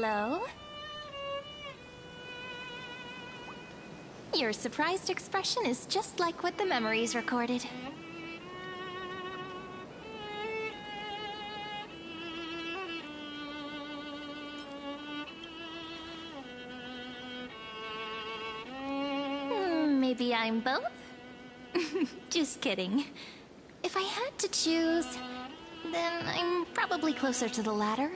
Hello? Your surprised expression is just like what the memories recorded. Maybe I'm both? Just kidding. If I had to choose, then I'm probably closer to the latter.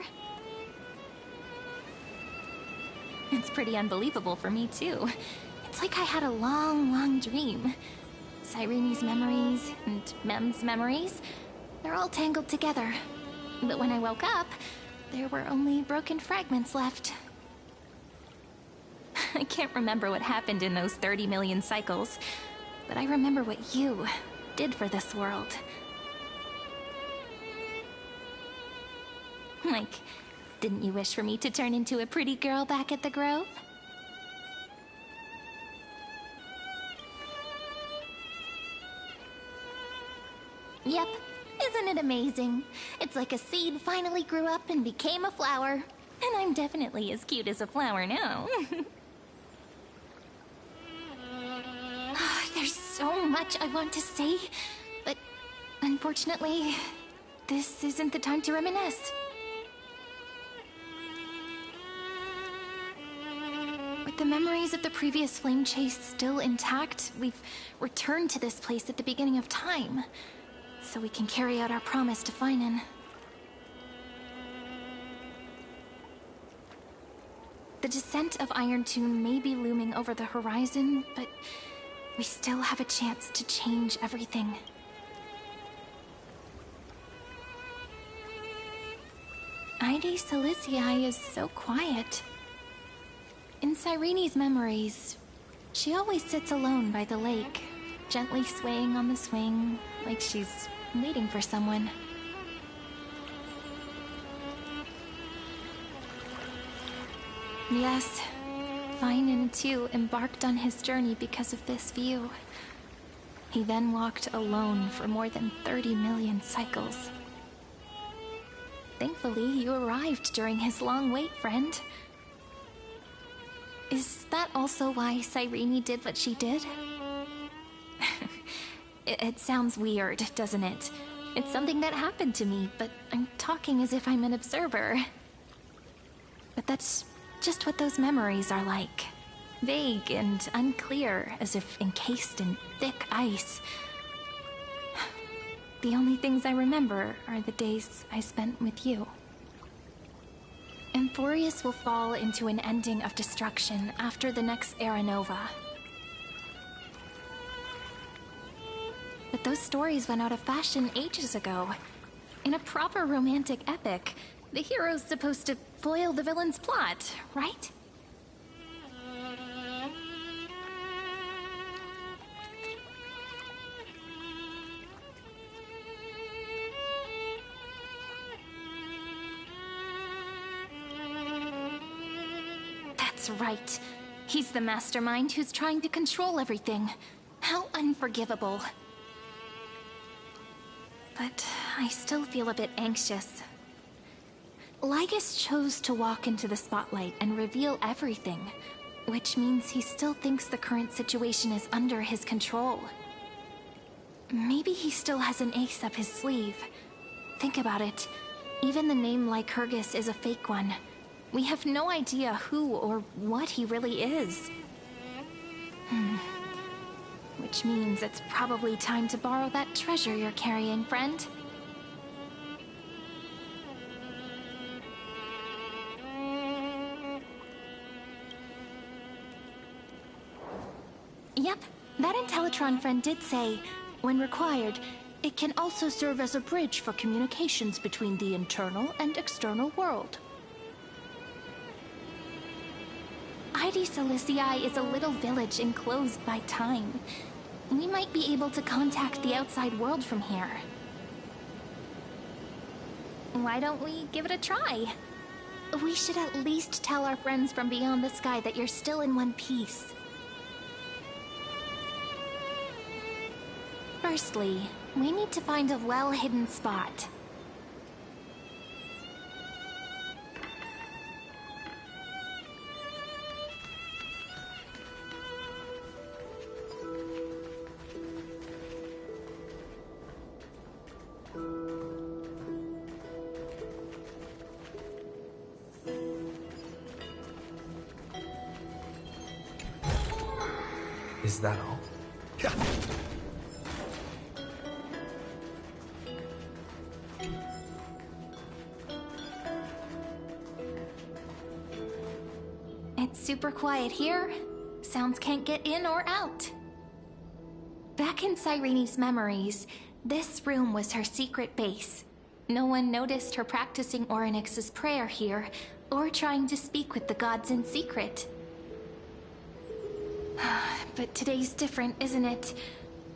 It's pretty unbelievable for me, too. It's like I had a long, long dream. Cyrene's memories and Mem's memories, they're all tangled together. But when I woke up, there were only broken fragments left. I can't remember what happened in those 30 million cycles, but I remember what you did for this world. Like, didn't you wish for me to turn into a pretty girl back at the Grove? Yep, isn't it amazing? It's like a seed finally grew up and became a flower. And I'm definitely as cute as a flower now. There's so much I want to say, but unfortunately, this isn't the time to reminisce. With the memories of the previous flame chase still intact, we've returned to this place at the beginning of time, so we can carry out our promise to Finan. The descent of Iron Tomb may be looming over the horizon, but we still have a chance to change everything. Ide Silicii is so quiet. In Cyrene's memories, she always sits alone by the lake, gently swaying on the swing, like she's waiting for someone. Yes, Finan too embarked on his journey because of this view. He then walked alone for more than 30 million cycles. Thankfully, you arrived during his long wait, friend. Is that also why Cyrene did what she did? It sounds weird, doesn't it? It's something that happened to me, but I'm talking as if I'm an observer. But that's just what those memories are like. Vague and unclear, as if encased in thick ice. The only things I remember are the days I spent with you. Emphorius will fall into an ending of destruction after the next Era Nova. But those stories went out of fashion ages ago. In a proper romantic epic, the hero's supposed to foil the villain's plot, right? That's right. He's the mastermind who's trying to control everything. How unforgivable. But I still feel a bit anxious. Lygus chose to walk into the spotlight and reveal everything, which means he still thinks the current situation is under his control. Maybe he still has an ace up his sleeve. Think about it. Even the name Lycurgus is a fake one. We have no idea who or what he really is. Which means it's probably time to borrow that treasure you're carrying, friend. Yep, that Intellitron friend did say, when required, it can also serve as a bridge for communications between the internal and external world. Ide Silicii is a little village enclosed by time. We might be able to contact the outside world from here. Why don't we give it a try? We should at least tell our friends from beyond the sky that you're still in one piece. Firstly, we need to find a well-hidden spot. Is that all? Yeah. It's super quiet here. Sounds can't get in or out. Back in Cyrene's memories, this room was her secret base. No one noticed her practicing Orynyx's prayer here, or trying to speak with the gods in secret. But today's different, isn't it?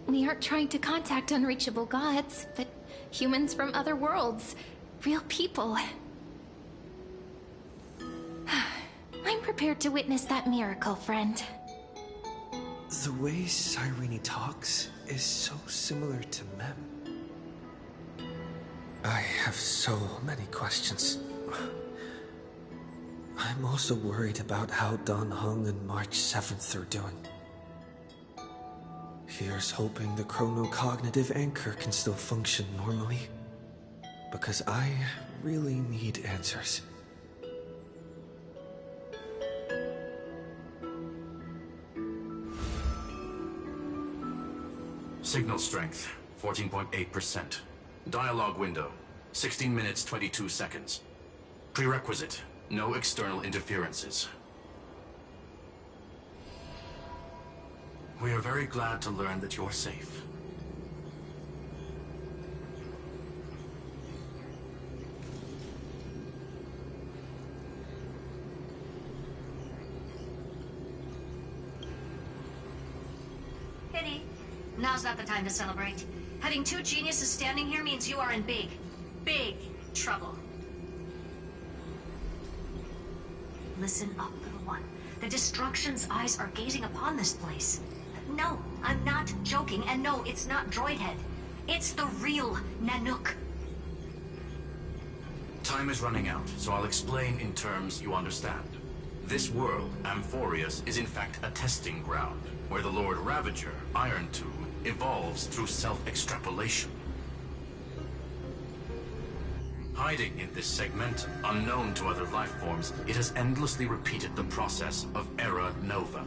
We aren't trying to contact unreachable gods, but humans from other worlds. Real people. I'm prepared to witness that miracle, friend. The way Cyrene talks is so similar to Mem. I have so many questions. I'm also worried about how Dan Heng and March 7th are doing. Here's hoping the chronocognitive anchor can still function normally. Because I really need answers. Signal strength, 14.8%. Dialogue window, 16 minutes 22 seconds. Prerequisite, no external interferences. We are very glad to learn that you're safe. Pity. Now's not the time to celebrate. Having two geniuses standing here means you are in big, big trouble. Listen up, little one. The Destruction's eyes are gazing upon this place. No, I'm not joking, and no, it's not Droidhead. It's the real Nanook. Time is running out, so I'll explain in terms you understand. This world, Amphorius, is in fact a testing ground, where the Lord Ravager, Iron Tomb, evolves through self-extrapolation. Hiding in this segmentum, unknown to other life forms, it has endlessly repeated the process of Era Nova,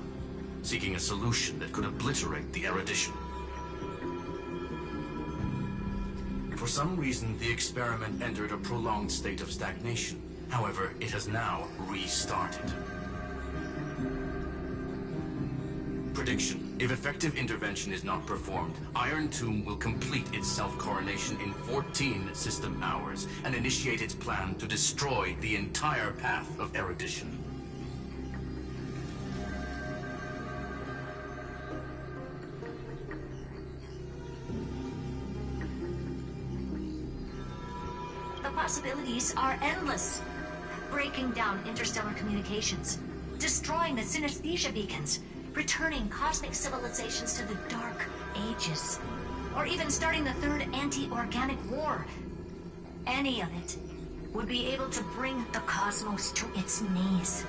seeking a solution that could obliterate the erudition. For some reason, the experiment entered a prolonged state of stagnation. However, it has now restarted. Prediction. If effective intervention is not performed, Iron Tomb will complete its self-coronation in 14 system hours and initiate its plan to destroy the entire path of erudition. The possibilities are endless. Breaking down interstellar communications, destroying the synesthesia beacons, returning cosmic civilizations to the Dark Ages, or even starting the third anti-organic war. Any of it would be able to bring the cosmos to its knees.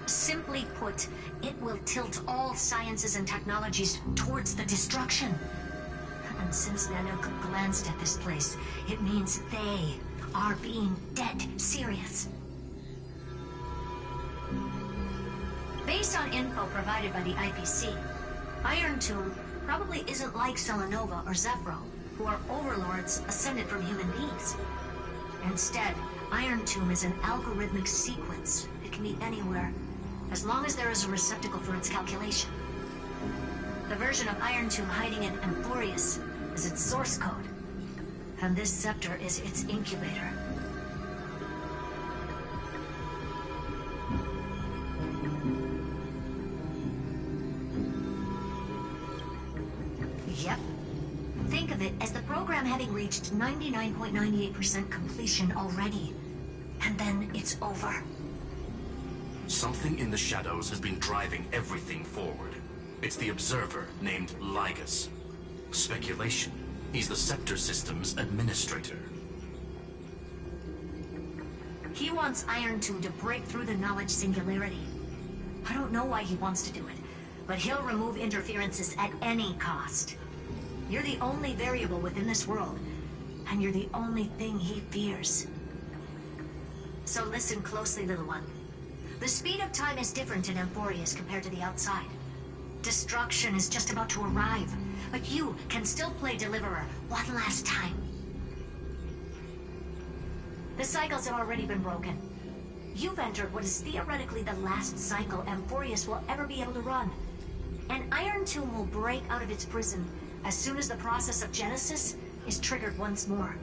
Simply put, it will tilt all sciences and technologies towards the destruction. And since Nanook glanced at this place, it means they are being dead serious. Based on info provided by the IPC, Iron Tomb probably isn't like Selenova or Zephyro, who are overlords ascended from human beings. Instead, Iron Tomb is an algorithmic sequence. It can be anywhere, as long as there is a receptacle for its calculation. The version of Iron Tomb hiding in Amphorius is its source code, and this scepter is its incubator. Yep. Think of it as the program having reached 99.98% completion already. And then it's over. Something in the shadows has been driving everything forward. It's the Observer named Lygus. Speculation. He's the Scepter System's administrator. He wants Iron Tomb to break through the knowledge singularity. I don't know why he wants to do it, but he'll remove interferences at any cost. You're the only variable within this world, and you're the only thing he fears. So listen closely, little one. The speed of time is different in Amphorius compared to the outside. Destruction is just about to arrive, but you can still play Deliverer one last time. The cycles have already been broken. You've entered what is theoretically the last cycle Amphorius will ever be able to run. An Iron Tomb will break out of its prison as soon as the process of Genesis is triggered once more.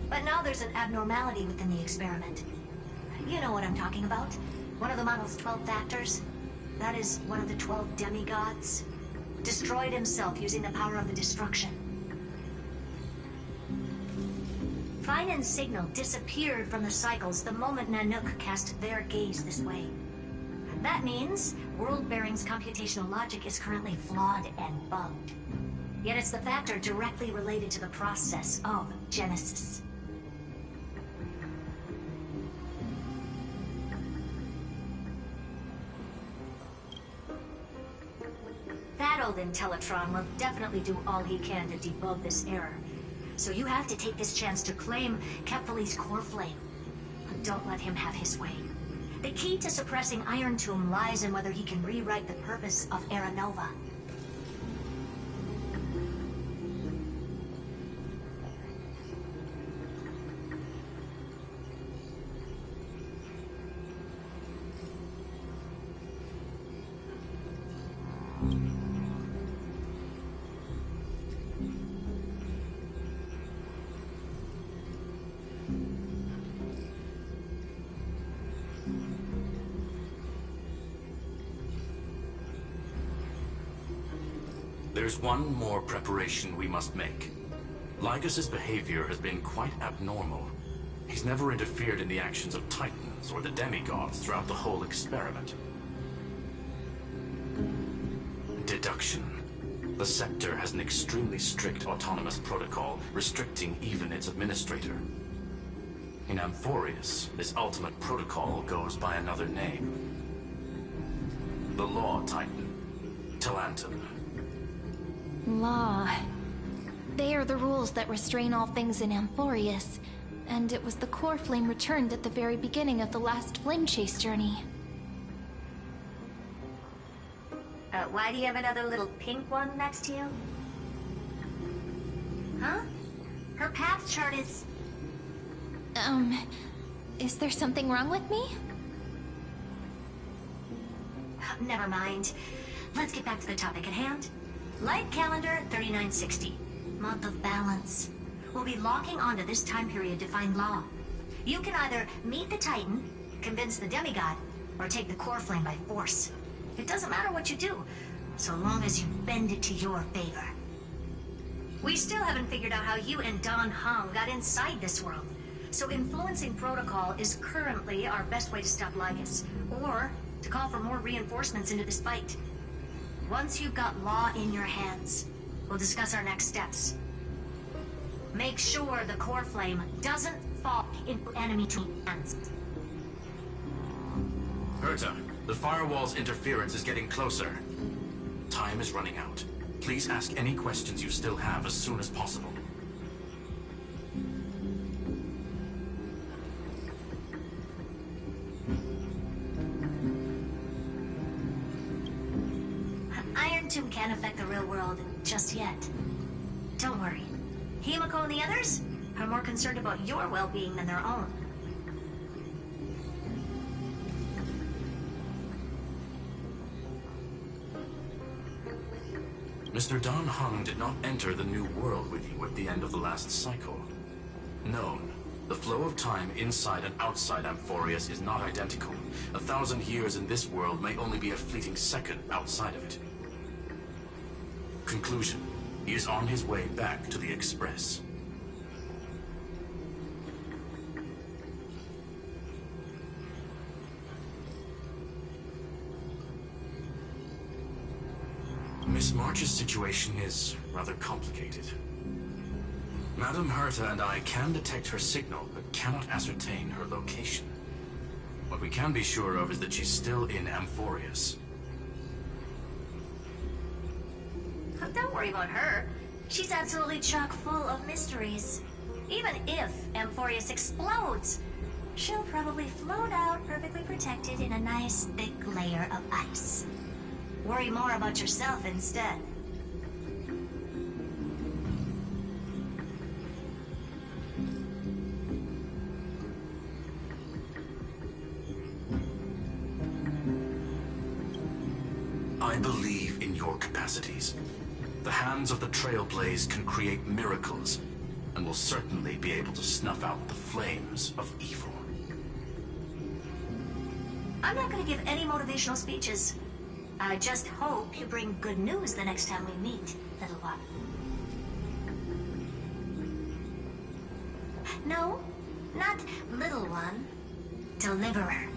But now there's an abnormality within the experiment. You know what I'm talking about. One of the model's 12 factors. That is one of the 12 demigods. Destroyed himself using the power of the destruction. Fine and Signal disappeared from the cycles the moment Nanook cast their gaze this way. That means World Bearing's computational logic is currently flawed and bugged. Yet it's the factor directly related to the process of Genesis. That old Intellitron will definitely do all he can to debug this error. So you have to take this chance to claim Kephal's core flame. Don't let him have his way. The key to suppressing Iron Tomb lies in whether he can rewrite the purpose of Era Nova. There's one more preparation we must make. Lycus's behavior has been quite abnormal. He's never interfered in the actions of Titans or the demigods throughout the whole experiment. Deduction. The Scepter has an extremely strict autonomous protocol, restricting even its administrator. In Amphorius, this ultimate protocol goes by another name. The Law Titan, Talanton. Law. They are the rules that restrain all things in Amphorius, and it was the core flame returned at the very beginning of the last flame chase journey. Why do you have another little pink one next to you? Huh? Her path chart is... Is there something wrong with me? Never mind. Let's get back to the topic at hand. Light calendar 3960. Month of balance. We'll be locking onto this time period to find Law. You can either meet the Titan, convince the demigod, or take the core flame by force. It doesn't matter what you do, so long as you bend it to your favor. We still haven't figured out how you and Don Hong got inside this world, so influencing protocol is currently our best way to stop Lycus, or to call for more reinforcements into this fight. Once you've got Law in your hands, we'll discuss our next steps. Make sure the core flame doesn't fall into enemy hands. Herta, the firewall's interference is getting closer. Time is running out. Please ask any questions you still have as soon as possible. Iron Tomb can't affect the real world just yet. Don't worry. Himiko and the others are more concerned about your well-being than their own. Mr. Don Hung did not enter the new world with you at the end of the last cycle. Known. The flow of time inside and outside Amphorius is not identical. 1,000 years in this world may only be a fleeting second outside of it. Conclusion. He is on his way back to the Express. Miss March's situation is rather complicated. Madame Herta and I can detect her signal, but cannot ascertain her location. What we can be sure of is that she's still in Amphorius. Don't worry about her. She's absolutely chock full of mysteries. Even if Amphorius explodes, She'll probably float out perfectly protected in a nice thick layer of ice. Worry more about yourself instead. I believe in your capacities. The hands of the Trailblaze can create miracles, and will certainly be able to snuff out the flames of evil. I'm not gonna give any motivational speeches. I just hope you bring good news the next time we meet, little one. No, not little one. Deliverer.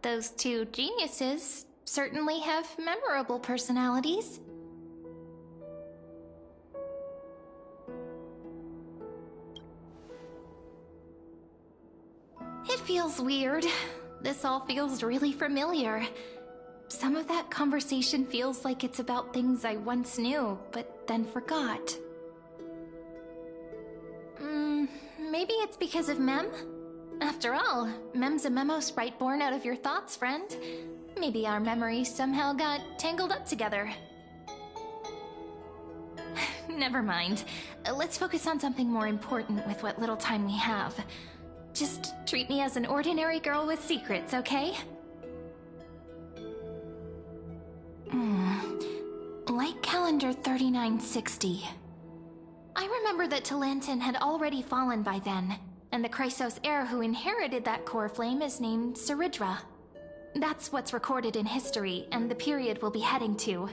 Those two geniuses certainly have memorable personalities. It feels weird. This all feels really familiar. Some of that conversation feels like it's about things I once knew, but then forgot. Maybe it's because of Mem? After all, Mem's a memo sprite born out of your thoughts, friend. Maybe our memories somehow got tangled up together. Never mind. Let's focus on something more important with what little time we have. Just treat me as an ordinary girl with secrets, okay? Light calendar 3960. I remember that Talantin had already fallen by then, and the Chrysos heir who inherited that core flame is named Saridra. That's what's recorded in history, and the period we'll be heading to.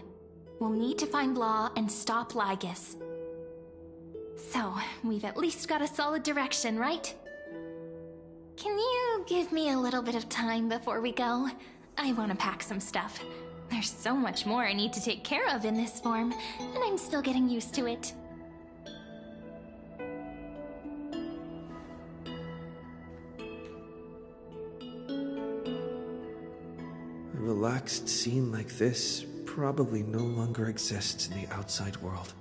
We'll need to find Law and stop Lygus. So, we've at least got a solid direction, right? Can you give me a little bit of time before we go? I want to pack some stuff. There's so much more I need to take care of in this form, and I'm still getting used to it. A relaxed scene like this probably no longer exists in the outside world.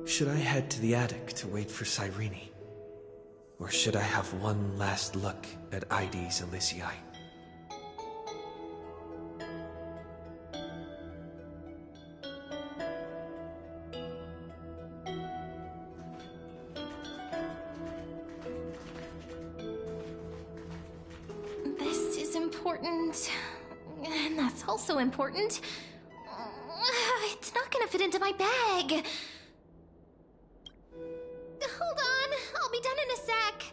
Should I head to the attic to wait for Cyrene? Or should I have one last look at Ides Elysiae? This is important, and that's also important. It's not gonna fit into my bag. Hold on, I'll be done in a sec.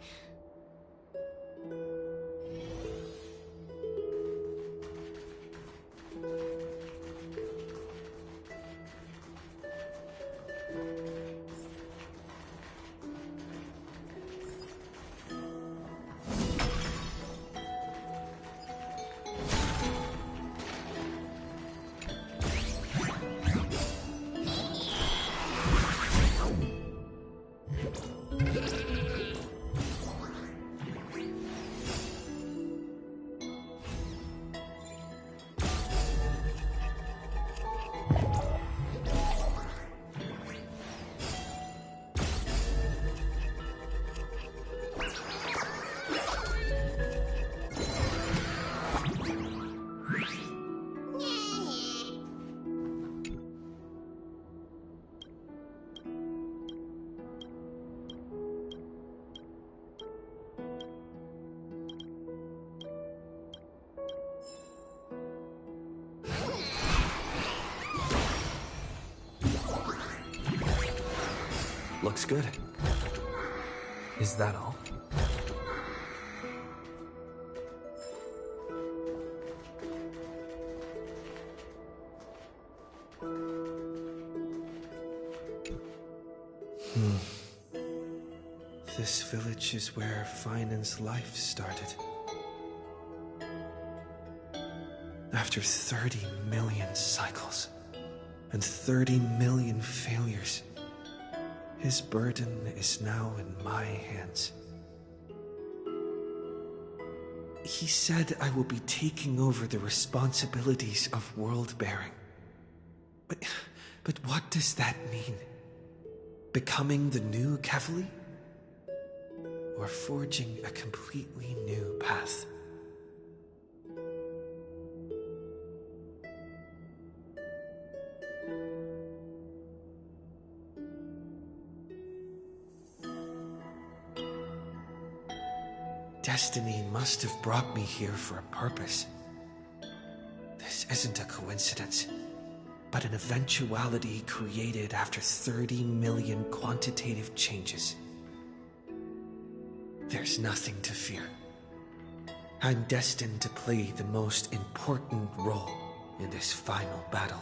Looks good. Is that all? This village is where Finan's life started. After 30 million cycles and 30 million failures, his burden is now in my hands. He said I will be taking over the responsibilities of world-bearing. But what does that mean? Becoming the new Cavalier? Or forging a completely new path? Destiny must have brought me here for a purpose. This isn't a coincidence, but an eventuality created after 30 million quantitative changes. There's nothing to fear. I'm destined to play the most important role in this final battle.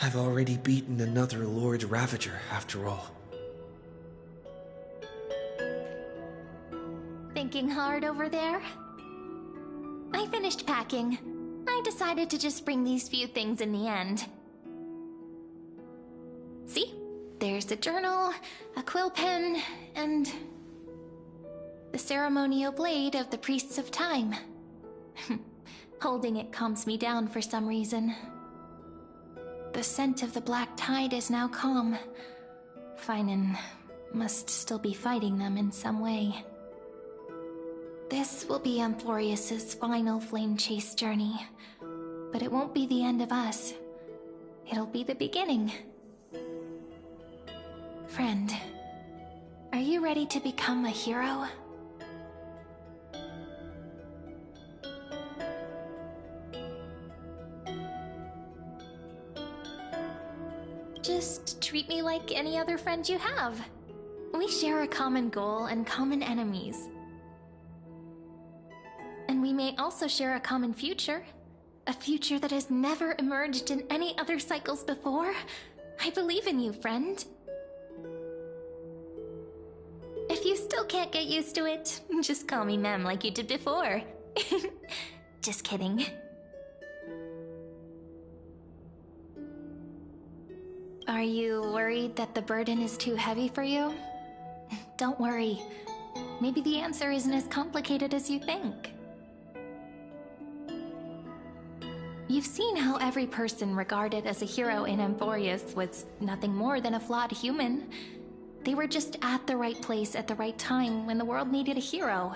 I've already beaten another Lord Ravager, after all. Thinking hard over there? I finished packing. I decided to just bring these few things in the end. See? There's a journal, a quill pen, and the ceremonial blade of the Priests of Time. Holding it calms me down for some reason. The scent of the Black Tide is now calm. Finan must still be fighting them in some way. This will be Amphorius's final flame chase journey. But it won't be the end of us. It'll be the beginning. Friend, are you ready to become a hero? Just treat me like any other friend you have. We share a common goal and common enemies. And we may also share a common future. A future that has never emerged in any other cycles before. I believe in you, friend. If you still can't get used to it, just call me Mem like you did before. Just kidding. Are you worried that the burden is too heavy for you? Don't worry. Maybe the answer isn't as complicated as you think. You've seen how every person regarded as a hero in Amphorius was nothing more than a flawed human. They were just at the right place at the right time when the world needed a hero.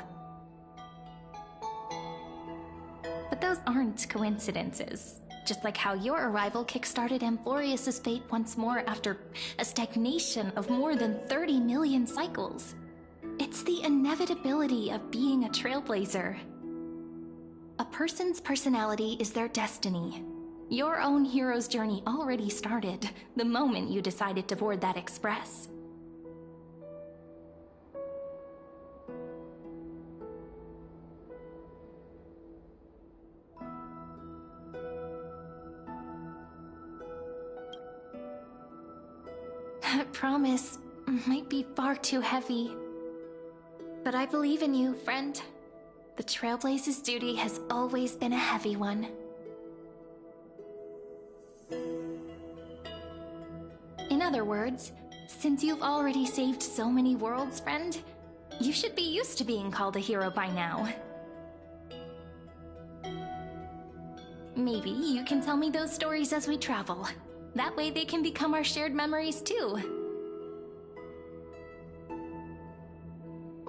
But those aren't coincidences. Just like how your arrival kickstarted Amphorius's fate once more after a stagnation of more than 30 million cycles. It's the inevitability of being a trailblazer. A person's personality is their destiny. Your own hero's journey already started the moment you decided to board that express. That promise might be far too heavy. But I believe in you, friend. The Trailblaze's duty has always been a heavy one. In other words, since you've already saved so many worlds, friend, you should be used to being called a hero by now. Maybe you can tell me those stories as we travel. That way they can become our shared memories too.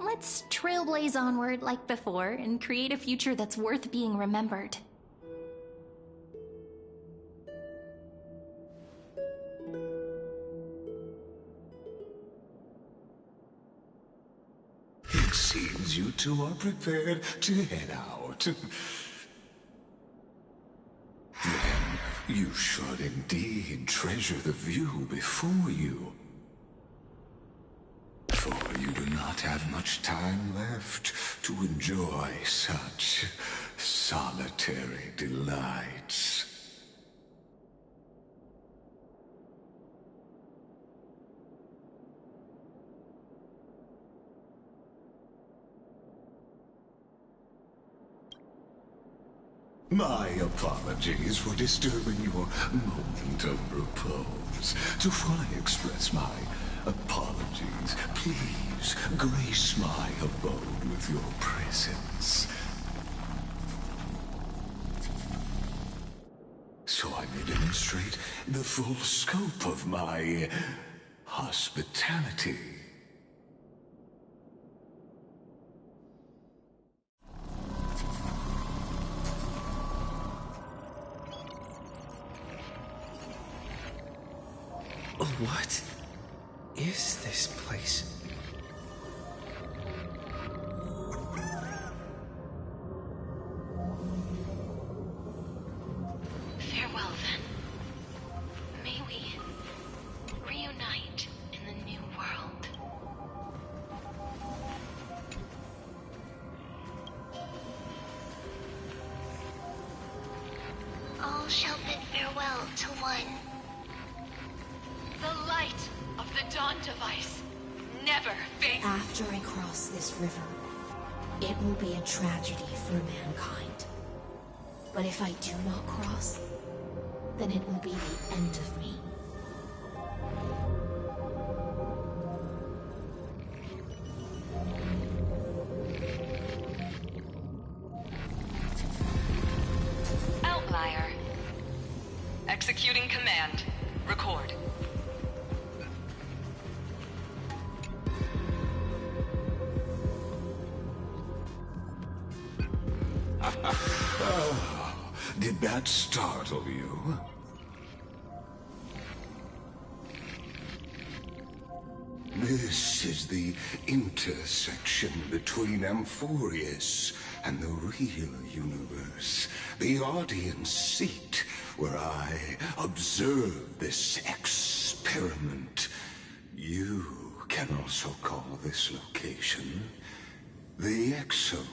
Let's trailblaze onward like before and create a future that's worth being remembered. It seems you two are prepared to head out. Then you should indeed treasure the view before you. For you do not have much time left to enjoy such solitary delights. My apologies for disturbing your moment of repose. To fully express my apologies, please grace my abode with your presence, so I may demonstrate the full scope of my hospitality. What is this place? Farewell, then. May we reunite in the new world. All shall bid farewell to one. The light of the Dawn Device never fades. After I cross this river, it will be a tragedy for mankind. But if I do not cross, then it will be the end of me. Outlier. Executing command. Record. Oh, did that startle you? This is the intersection between Amphorius and the real universe. The audience seat where I observe this experiment. You can also call this location the Exomyth.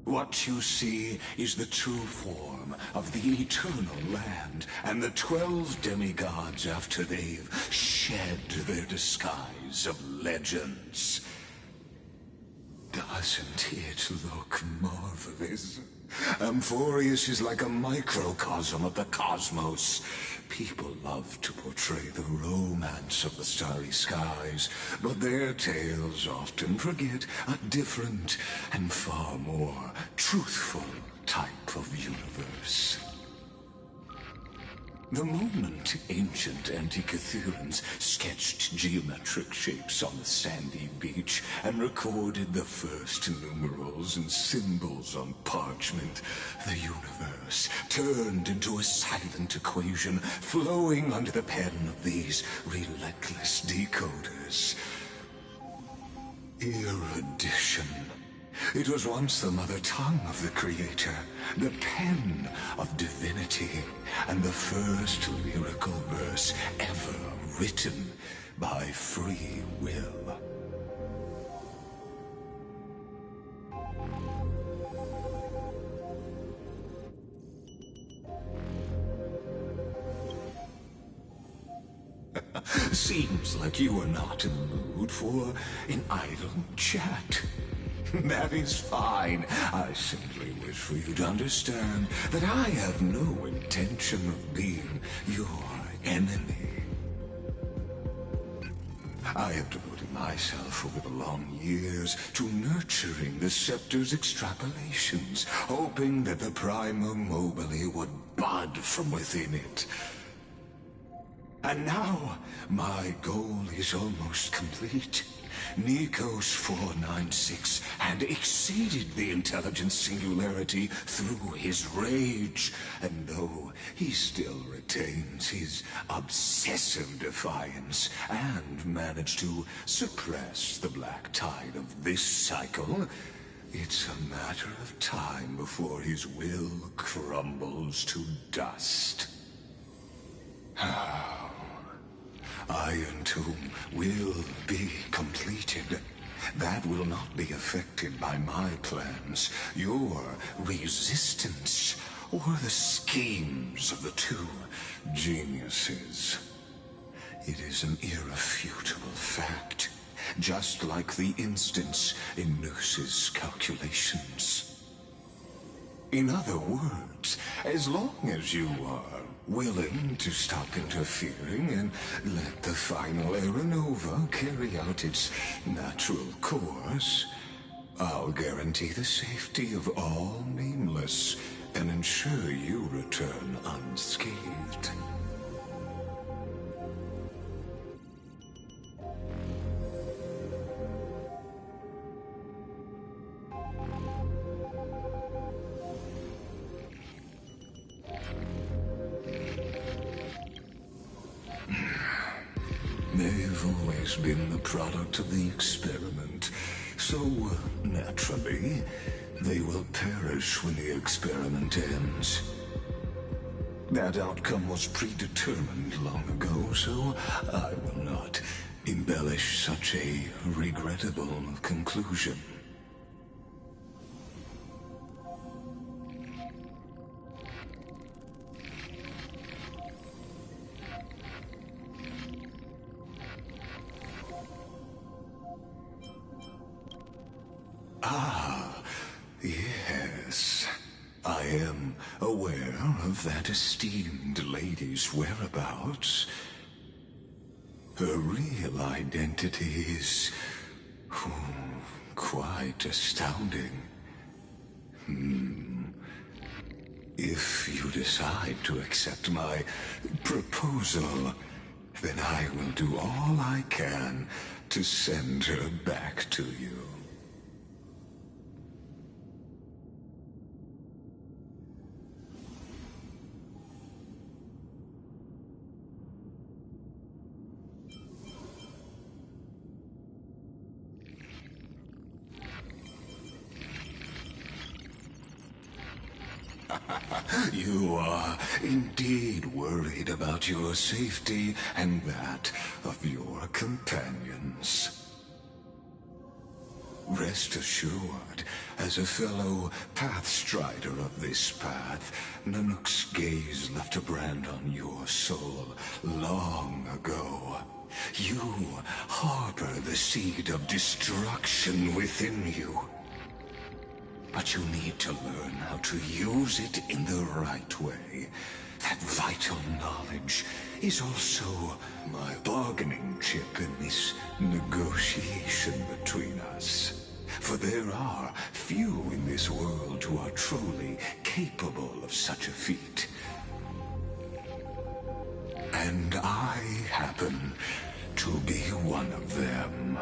What you see is the true form of the eternal land and the 12 demigods after they've shed their disguise of legends. Doesn't it look marvelous? Amphorius is like a microcosm of the cosmos. People love to portray the romance of the starry skies, but their tales often forget a different and far more truthful type of universe. The moment ancient Antikytherians sketched geometric shapes on the sandy beach and recorded the first numerals and symbols on parchment, the universe turned into a silent equation flowing under the pen of these relentless decoders. Erudition. It was once the mother tongue of the Creator, the pen of divinity, and the first lyrical verse ever written by free will. Seems like you are not in the mood for an idle chat. That is fine. I simply wish for you to understand that I have no intention of being your enemy. I have devoted myself over the long years to nurturing the Scepter's extrapolations, hoping that the Prima Mobile would bud from within it. And now, my goal is almost complete. Nikos 496 had exceeded the intelligence singularity through his rage, and though he still retains his obsessive defiance and managed to suppress the black tide of this cycle, it's a matter of time before his will crumbles to dust. Iron Tomb will be completed. That will not be affected by my plans, your resistance, or the schemes of the two geniuses. It is an irrefutable fact, just like the instance in Noose's calculations. In other words, as long as you are willing to stop interfering and let the final Aeronova carry out its natural course, I'll guarantee the safety of all Nameless and ensure you return unscathed. They've always been the product of the experiment, so naturally, they will perish when the experiment ends. That outcome was predetermined long ago, so I will not embellish such a regrettable conclusion. Ah, yes. I am aware of that esteemed lady's whereabouts. Her real identity is quite astounding. If you decide to accept my proposal, then I will do all I can to send her back to you. You are indeed worried about your safety and that of your companions. Rest assured, as a fellow pathstrider of this path, Nanook's gaze left a brand on your soul long ago. You harbor the seed of destruction within you. But you need to learn how to use it in the right way. That vital knowledge is also my bargaining chip in this negotiation between us. For there are few in this world who are truly capable of such a feat. And I happen to be one of them.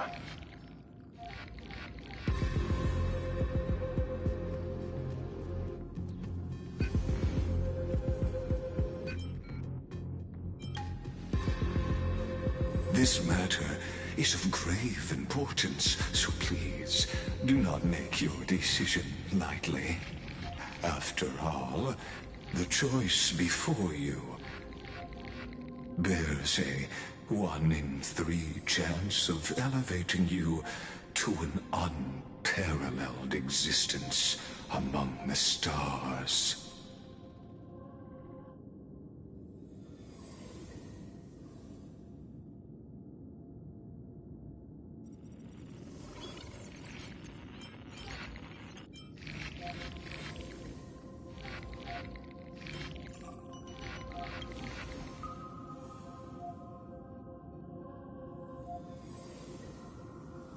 This matter is of grave importance, so please do not make your decision lightly. After all, the choice before you bears a 1 in 3 chance of elevating you to an unparalleled existence among the stars.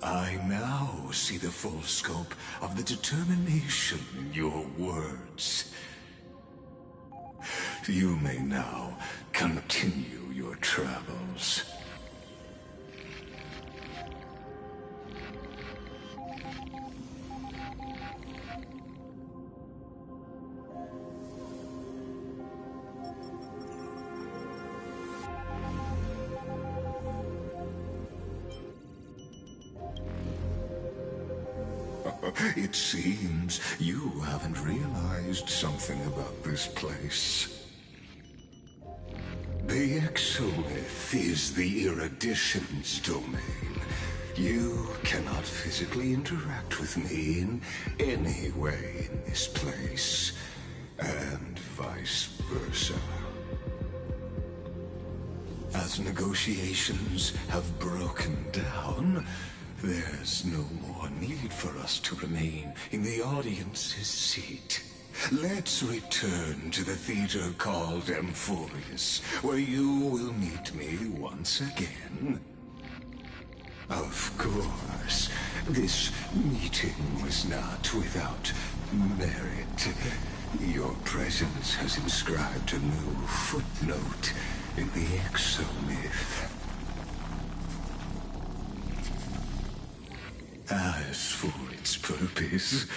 I now see the full scope of the determination in your words. You may now continue your travels. It seems you haven't realized something about this place. The exomyth is the erudition's domain. You cannot physically interact with me in any way in this place, and vice versa. As negotiations have broken down, there's no more need for us to remain in the audience's seat. Let's return to the theater called Amphorius, where you will meet me once again. Of course, this meeting was not without merit. Your presence has inscribed a new footnote in the exomyth. As for its purpose,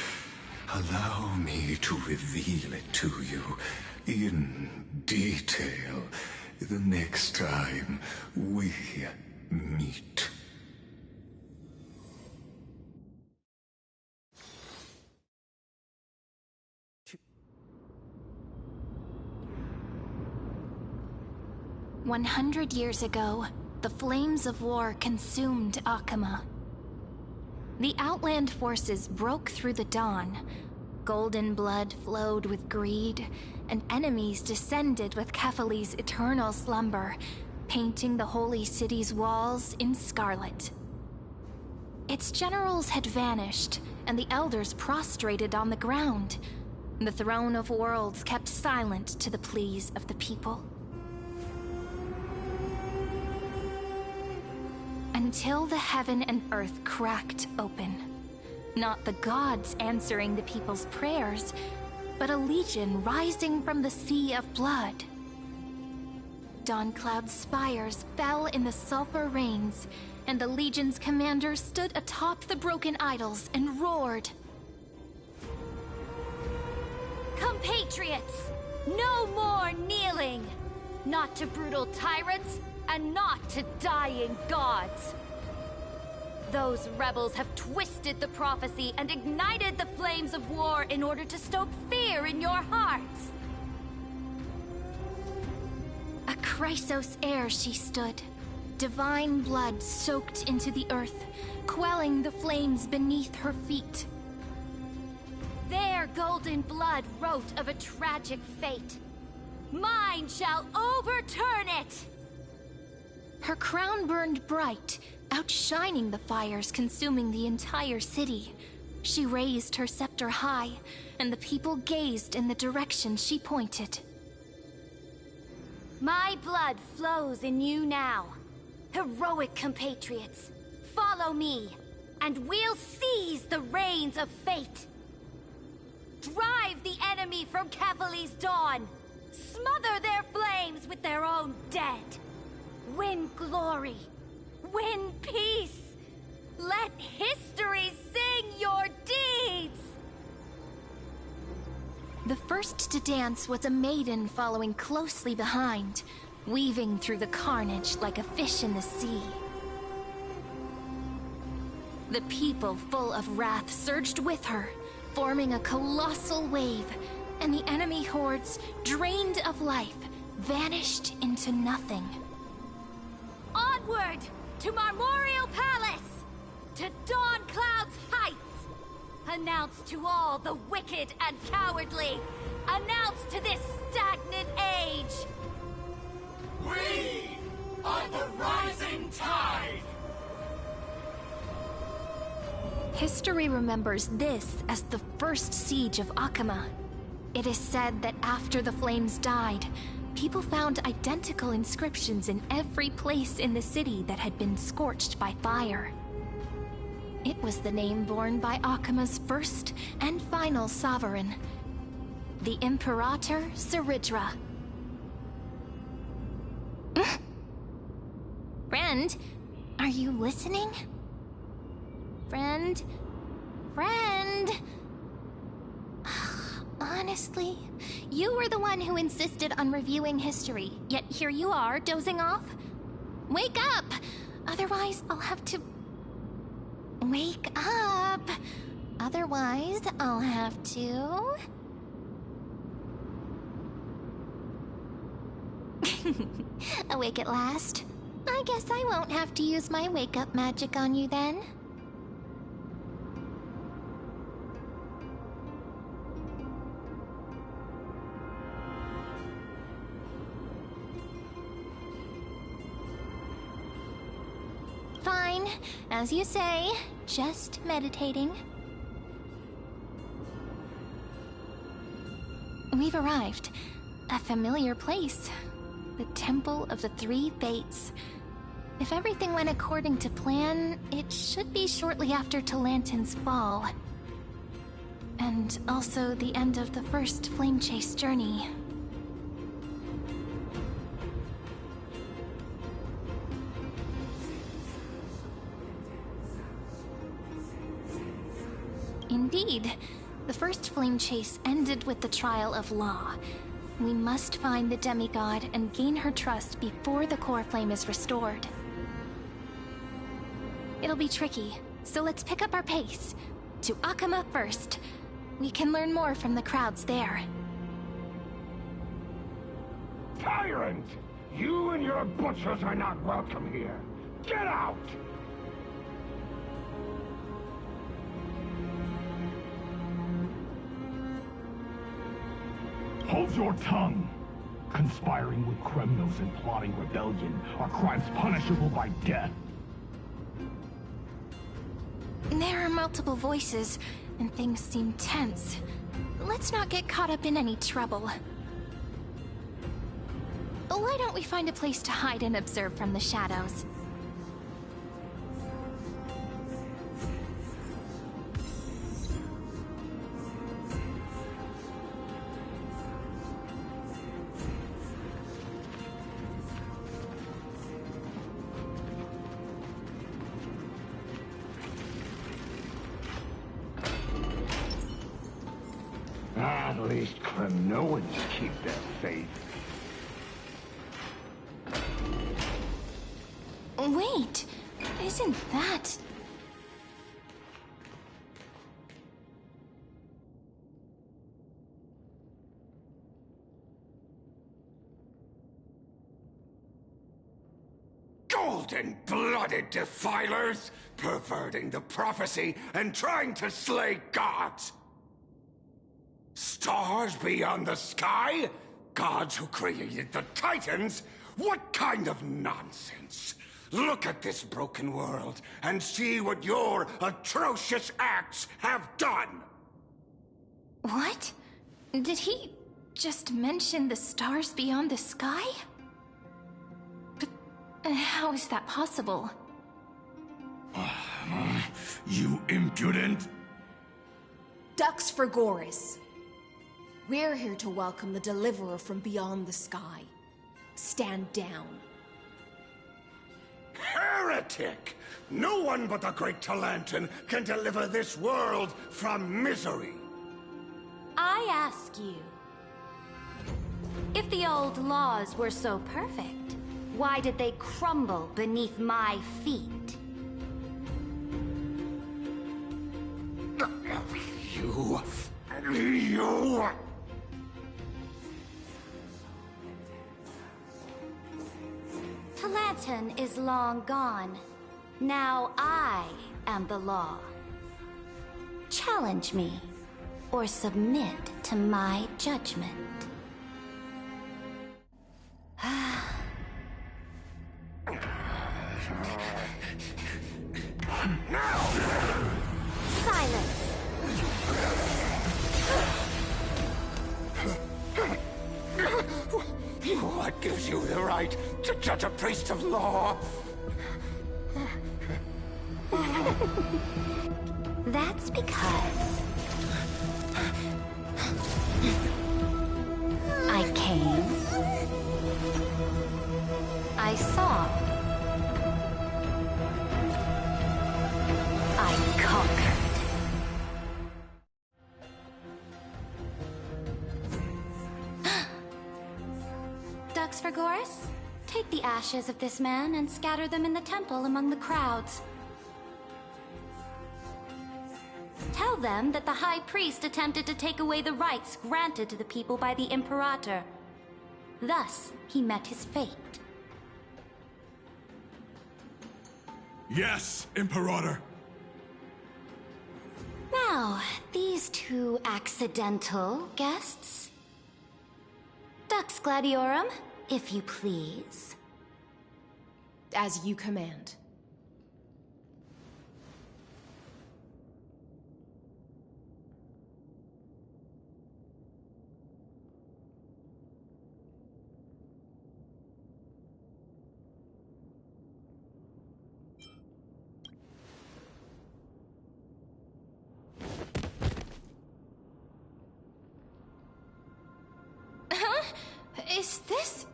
allow me to reveal it to you in detail the next time we meet. "100 years ago, the flames of war consumed Akama. The Outland forces broke through the dawn. Golden blood flowed with greed, and enemies descended with Kefali's eternal slumber, painting the holy city's walls in scarlet. Its generals had vanished, and the elders prostrated on the ground. The Throne of Worlds kept silent to the pleas of the people. Until the heaven and earth cracked open. Not the gods answering the people's prayers, but a legion rising from the sea of blood. Dawncloud's spires fell in the sulfur rains, and the legion's commander stood atop the broken idols and roared. Compatriots, no more kneeling! Not to brutal tyrants, and not to dying gods. Those rebels have twisted the prophecy and ignited the flames of war in order to stoke fear in your hearts. A Chrysos heir she stood, divine blood soaked into the earth, quelling the flames beneath her feet. Their golden blood wrote of a tragic fate. Mine shall overturn it! Her crown burned bright, outshining the fires consuming the entire city. She raised her scepter high, and the people gazed in the direction she pointed. My blood flows in you now. Heroic compatriots, follow me, and we'll seize the reins of fate. Drive the enemy from Kefali's dawn. Smother their flames with their own dead. Win glory. Win peace. Let history sing your deeds. The first to dance was a maiden following closely behind, weaving through the carnage like a fish in the sea. The people, full of wrath, surged with her, forming a colossal wave, and the enemy hordes, drained of life, vanished into nothing. Onward! To Marmorial Palace! To Dawncloud's heights! Announce to all the wicked and cowardly! Announce to this stagnant age! We are the rising tide! History remembers this as the first siege of Akama. It is said that after the flames died, people found identical inscriptions in every place in the city that had been scorched by fire. It was the name borne by Akama's first and final sovereign, the Imperator Saridra. Friend, are you listening? Friend? Friend? Honestly, you were the one who insisted on reviewing history, yet here you are, dozing off? Wake up! Otherwise, I'll have to... Wake up! Otherwise, I'll have to... Awake at last? I guess I won't have to use my wake-up magic on you then. Fine, as you say, just meditating. We've arrived. A familiar place. The Temple of the Three Fates. If everything went according to plan, it should be shortly after Talantin's fall. And also the end of the first Flame Chase journey. Indeed. The first Flame Chase ended with the trial of Law. We must find the demigod and gain her trust before the core flame is restored. It'll be tricky, so let's pick up our pace. To Akama first. We can learn more from the crowds there. Tyrant! You and your butchers are not welcome here. Get out! Hold your tongue! Conspiring with Kremnos and plotting rebellion are crimes punishable by death. There are multiple voices, and things seem tense. Let's not get caught up in any trouble. Why don't we find a place to hide and observe from the shadows? At least Kremnoans keep their faith. Wait, isn't that... Golden-blooded defilers, perverting the prophecy and trying to slay gods! Stars beyond the sky? Gods who created the Titans? What kind of nonsense? Look at this broken world and see what your atrocious acts have done! What? Did he just mention the stars beyond the sky? But how is that possible? You impudent! Ducks for Goris. We're here to welcome the Deliverer from beyond the sky. Stand down. Heretic! No one but the great Talantin can deliver this world from misery! I ask you, if the old laws were so perfect, why did they crumble beneath my feet? You... Talantin is long gone. Now I am the law. Challenge me, or submit to my judgment. Silence! What gives you the right to judge a priest of law? That's because... I came. I saw. I conquered. Ducks for Goris? Take the ashes of this man and scatter them in the temple among the crowds. Tell them that the High Priest attempted to take away the rights granted to the people by the Imperator. Thus, he met his fate. Yes, Imperator! Now, these two accidental guests. Dux Gladiorum, if you please. As you command. Is this...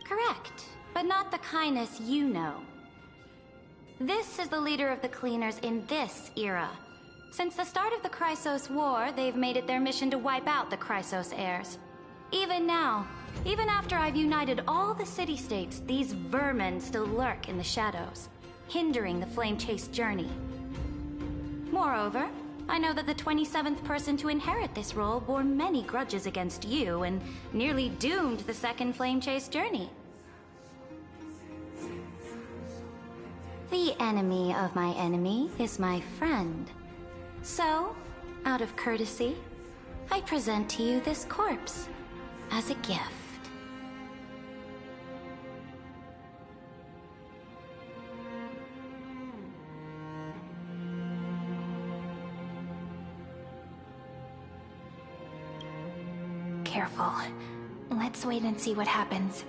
Correct, but not the kindness you know. This is the leader of the Cleaners in this era. Since the start of the Chrysos War, they've made it their mission to wipe out the Chrysos heirs. Even now, even after I've united all the city-states, these vermin still lurk in the shadows, hindering the flame-chased journey. Moreover, I know that the 27th person to inherit this role bore many grudges against you and nearly doomed the second flame-chased journey. The enemy of my enemy is my friend. So, out of courtesy, I present to you this corpse as a gift. Careful. Let's wait and see what happens.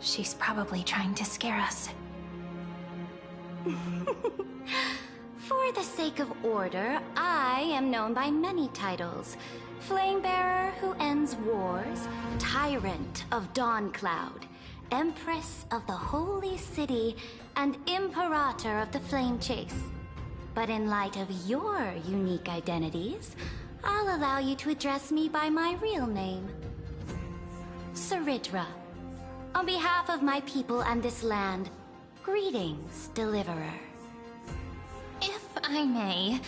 She's probably trying to scare us. For the sake of order, I am known by many titles. Flamebearer who ends wars, Tyrant of Dawncloud, Empress of the Holy City, and Imperator of the Flame Chase. But in light of your unique identities, I'll allow you to address me by my real name. Saridra. On behalf of my people and this land, greetings, Deliverer. If I may,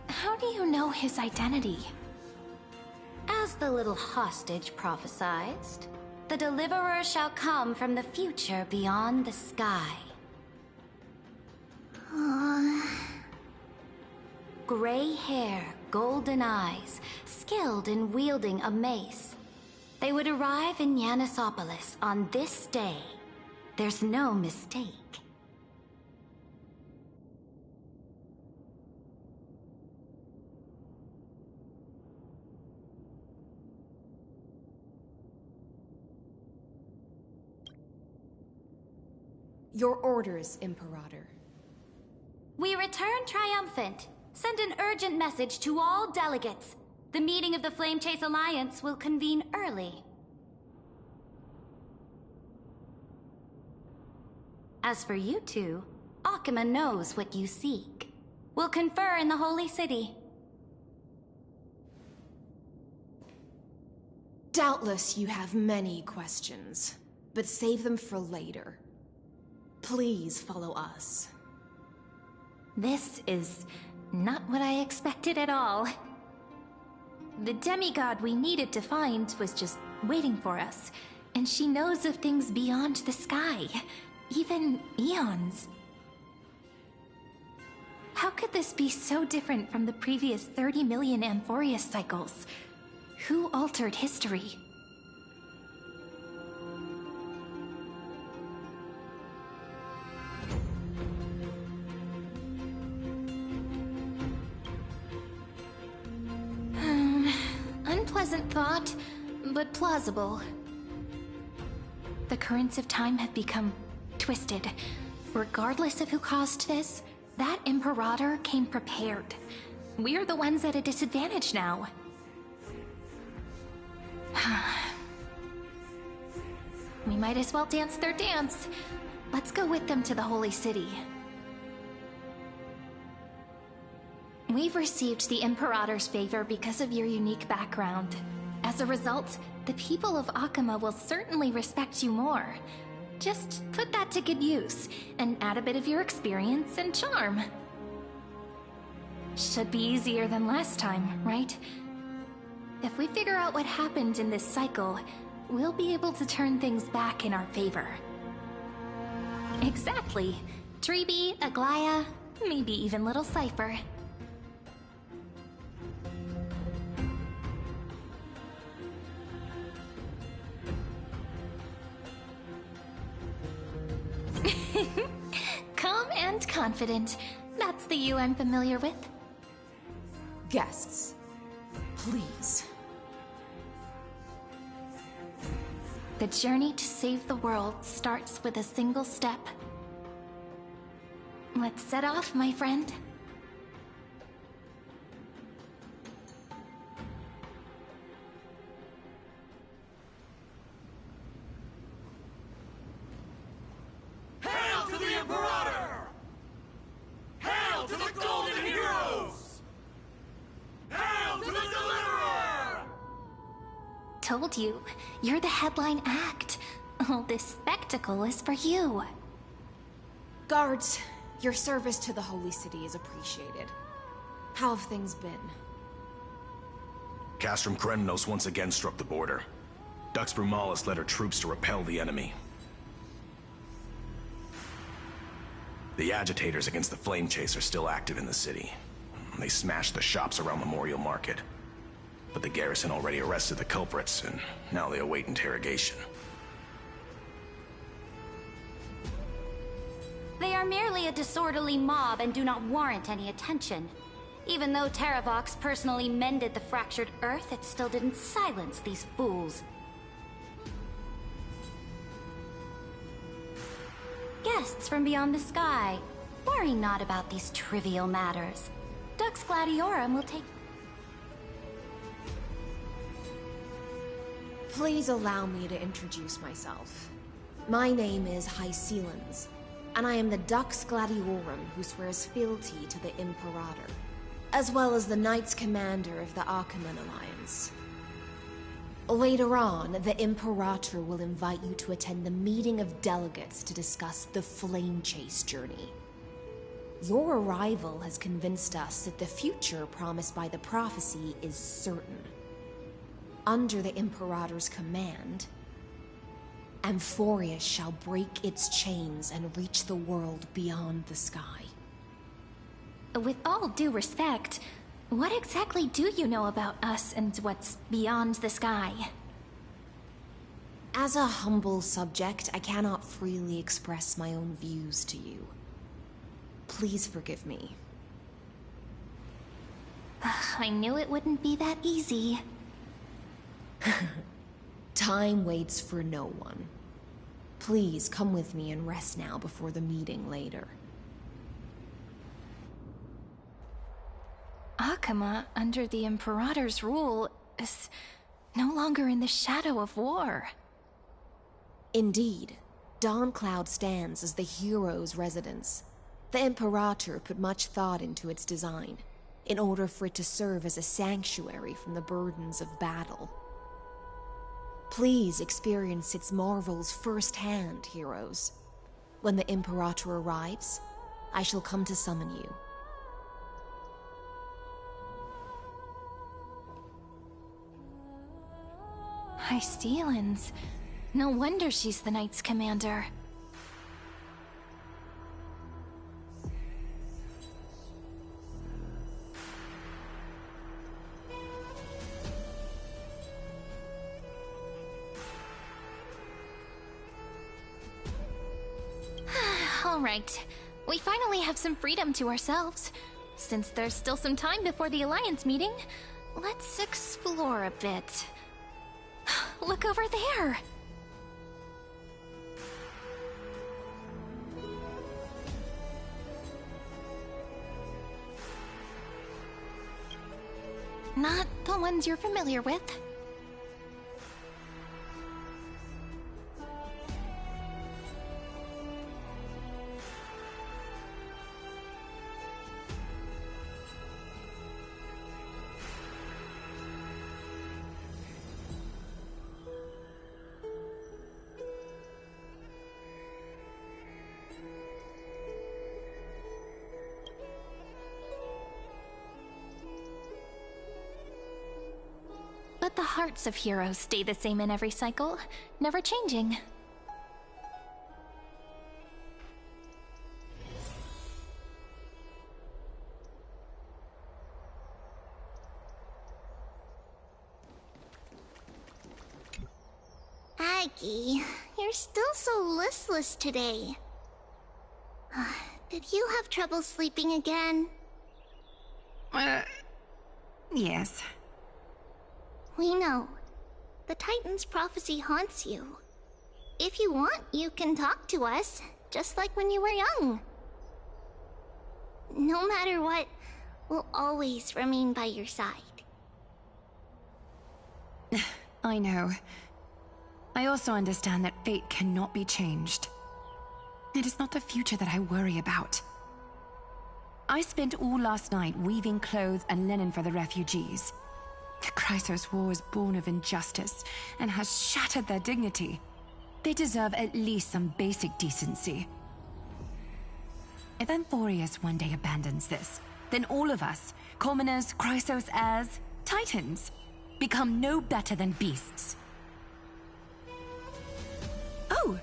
how do you know his identity? As the little hostage prophesied, the Deliverer shall come from the future beyond the sky. Gray hair, golden eyes, skilled in wielding a mace. They would arrive in Yanisopolis on this day. There's no mistake. Your orders, Imperator. We return triumphant. Send an urgent message to all delegates. The meeting of the Flame Chase Alliance will convene early. As for you two, Akima knows what you seek. We'll confer in the Holy City. Doubtless you have many questions, but save them for later. Please follow us. This is not what I expected at all. The demigod we needed to find was just waiting for us, and she knows of things beyond the sky, even eons. How could this be so different from the previous 30 million Amphorius cycles? Who altered history? Unpleasant thought, but plausible. The currents of time have become twisted. Regardless of who caused this, that Imperator came prepared. We're the ones at a disadvantage now. We might as well dance their dance. Let's go with them to the Holy City. We've received the Imperator's favor because of your unique background. As a result, the people of Akima will certainly respect you more. just put that to good use, and add a bit of your experience and charm. Should be easier than last time, right? If we figure out what happened in this cycle, we'll be able to turn things back in our favor. Exactly. Treeby, Aglaya, maybe even little Cypher. Calm and confident. That's the you I'm familiar with. Guests, please. The journey to save the world starts with a single step. Let's set off, my friend. Hail to the Imperator! Hail to the Golden Heroes! Hail to the Deliverer! Told you, you're the headline act. All this spectacle is for you. Guards, your service to the Holy City is appreciated. How have things been? Castrum Kremnos once again struck the border. Dux Brumalis led her troops to repel the enemy. The agitators against the Flame Chase are still active in the city. They smashed the shops around Memorial Market. But the garrison already arrested the culprits, and now they await interrogation. They are merely a disorderly mob and do not warrant any attention. Even though Terravox personally mended the fractured earth, it still didn't silence these fools. Guests from beyond the sky, worry not about these trivial matters. Dux Gladiorum will take... Please allow me to introduce myself. My name is Hycelans, and I am the Dux Gladiorum who swears fealty to the Imperator, as well as the Knights Commander of the Achaemen Alliance. Later on, the Imperator will invite you to attend the meeting of delegates to discuss the Flame Chase journey. Your arrival has convinced us that the future promised by the prophecy is certain. Under the Imperator's command, Amphorius shall break its chains and reach the world beyond the sky. With all due respect, what exactly do you know about us and what's beyond the sky? As a humble subject, I cannot freely express my own views to you. Please forgive me. I knew it wouldn't be that easy. Time waits for no one. Please come with me and rest now before the meeting later. Akama, under the Imperator's rule, is no longer in the shadow of war. Indeed, Dawncloud stands as the hero's residence. The Imperator put much thought into its design, in order for it to serve as a sanctuary from the burdens of battle. Please experience its marvels firsthand, heroes. When the Imperator arrives, I shall come to summon you. Hycelans. No wonder she's the Knights Commander. Alright, we finally have some freedom to ourselves. Since there's still some time before the Alliance meeting, let's explore a bit. Look over there! Not the ones you're familiar with. But the hearts of heroes stay the same in every cycle, never changing. Aggie, you're still so listless today. Did you have trouble sleeping again? Yes. We know. The Titan's prophecy haunts you. If you want, you can talk to us, just like when you were young. No matter what, we'll always remain by your side. I know. I also understand that fate cannot be changed. It is not the future that I worry about. I spent all last night weaving clothes and linen for the refugees. The Chrysos War was born of injustice and has shattered their dignity. They deserve at least some basic decency. If Amphorius one day abandons this, then all of us, commoners, Chrysos heirs, Titans, become no better than beasts. Oh,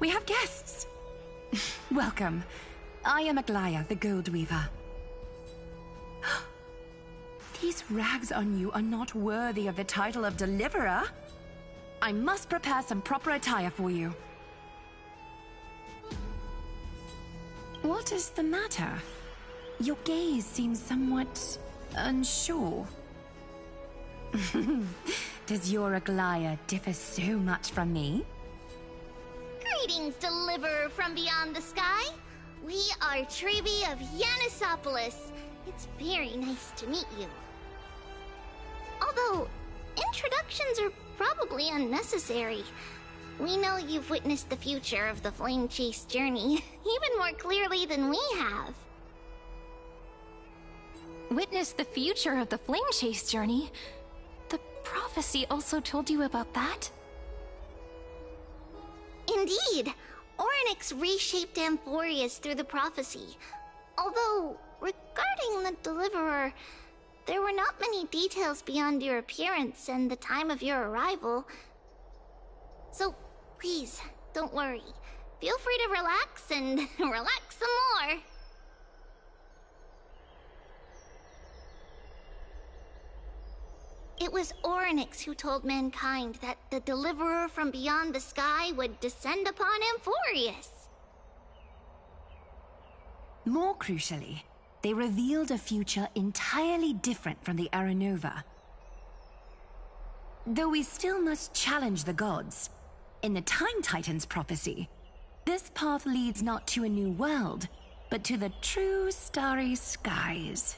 we have guests. Welcome. I am Aglaya, the Gold Weaver. These rags on you are not worthy of the title of Deliverer. I must prepare some proper attire for you. What is the matter? Your gaze seems somewhat unsure. Does your Aglaya differ so much from me? Greetings, Deliverer from beyond the sky. We are Trevi of Yanisopolis. It's very nice to meet you. Although, introductions are probably unnecessary. We know you've witnessed the future of the Flame Chase journey, even more clearly than we have. Witness the future of the Flame Chase journey? The prophecy also told you about that? Indeed. Orynyx reshaped Amphorius through the prophecy. Although, regarding the Deliverer, there were not many details beyond your appearance and the time of your arrival. So, please, don't worry. Feel free to relax and relax some more. It was Orynyx who told mankind that the Deliverer from beyond the sky would descend upon Amphorius. More crucially, they revealed a future entirely different from the Aranova. Though we still must challenge the gods, in the Time Titan's prophecy, this path leads not to a new world, but to the true starry skies.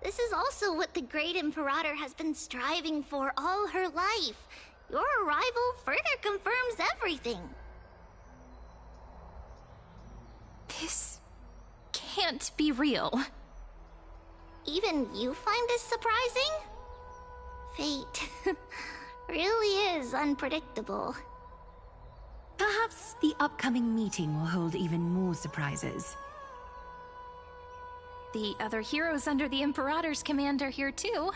This is also what the Great Imperator has been striving for all her life. Your arrival further confirms everything. This can't be real. Even you find this surprising? Fate really is unpredictable. Perhaps the upcoming meeting will hold even more surprises. The other heroes under the Imperator's command are here too.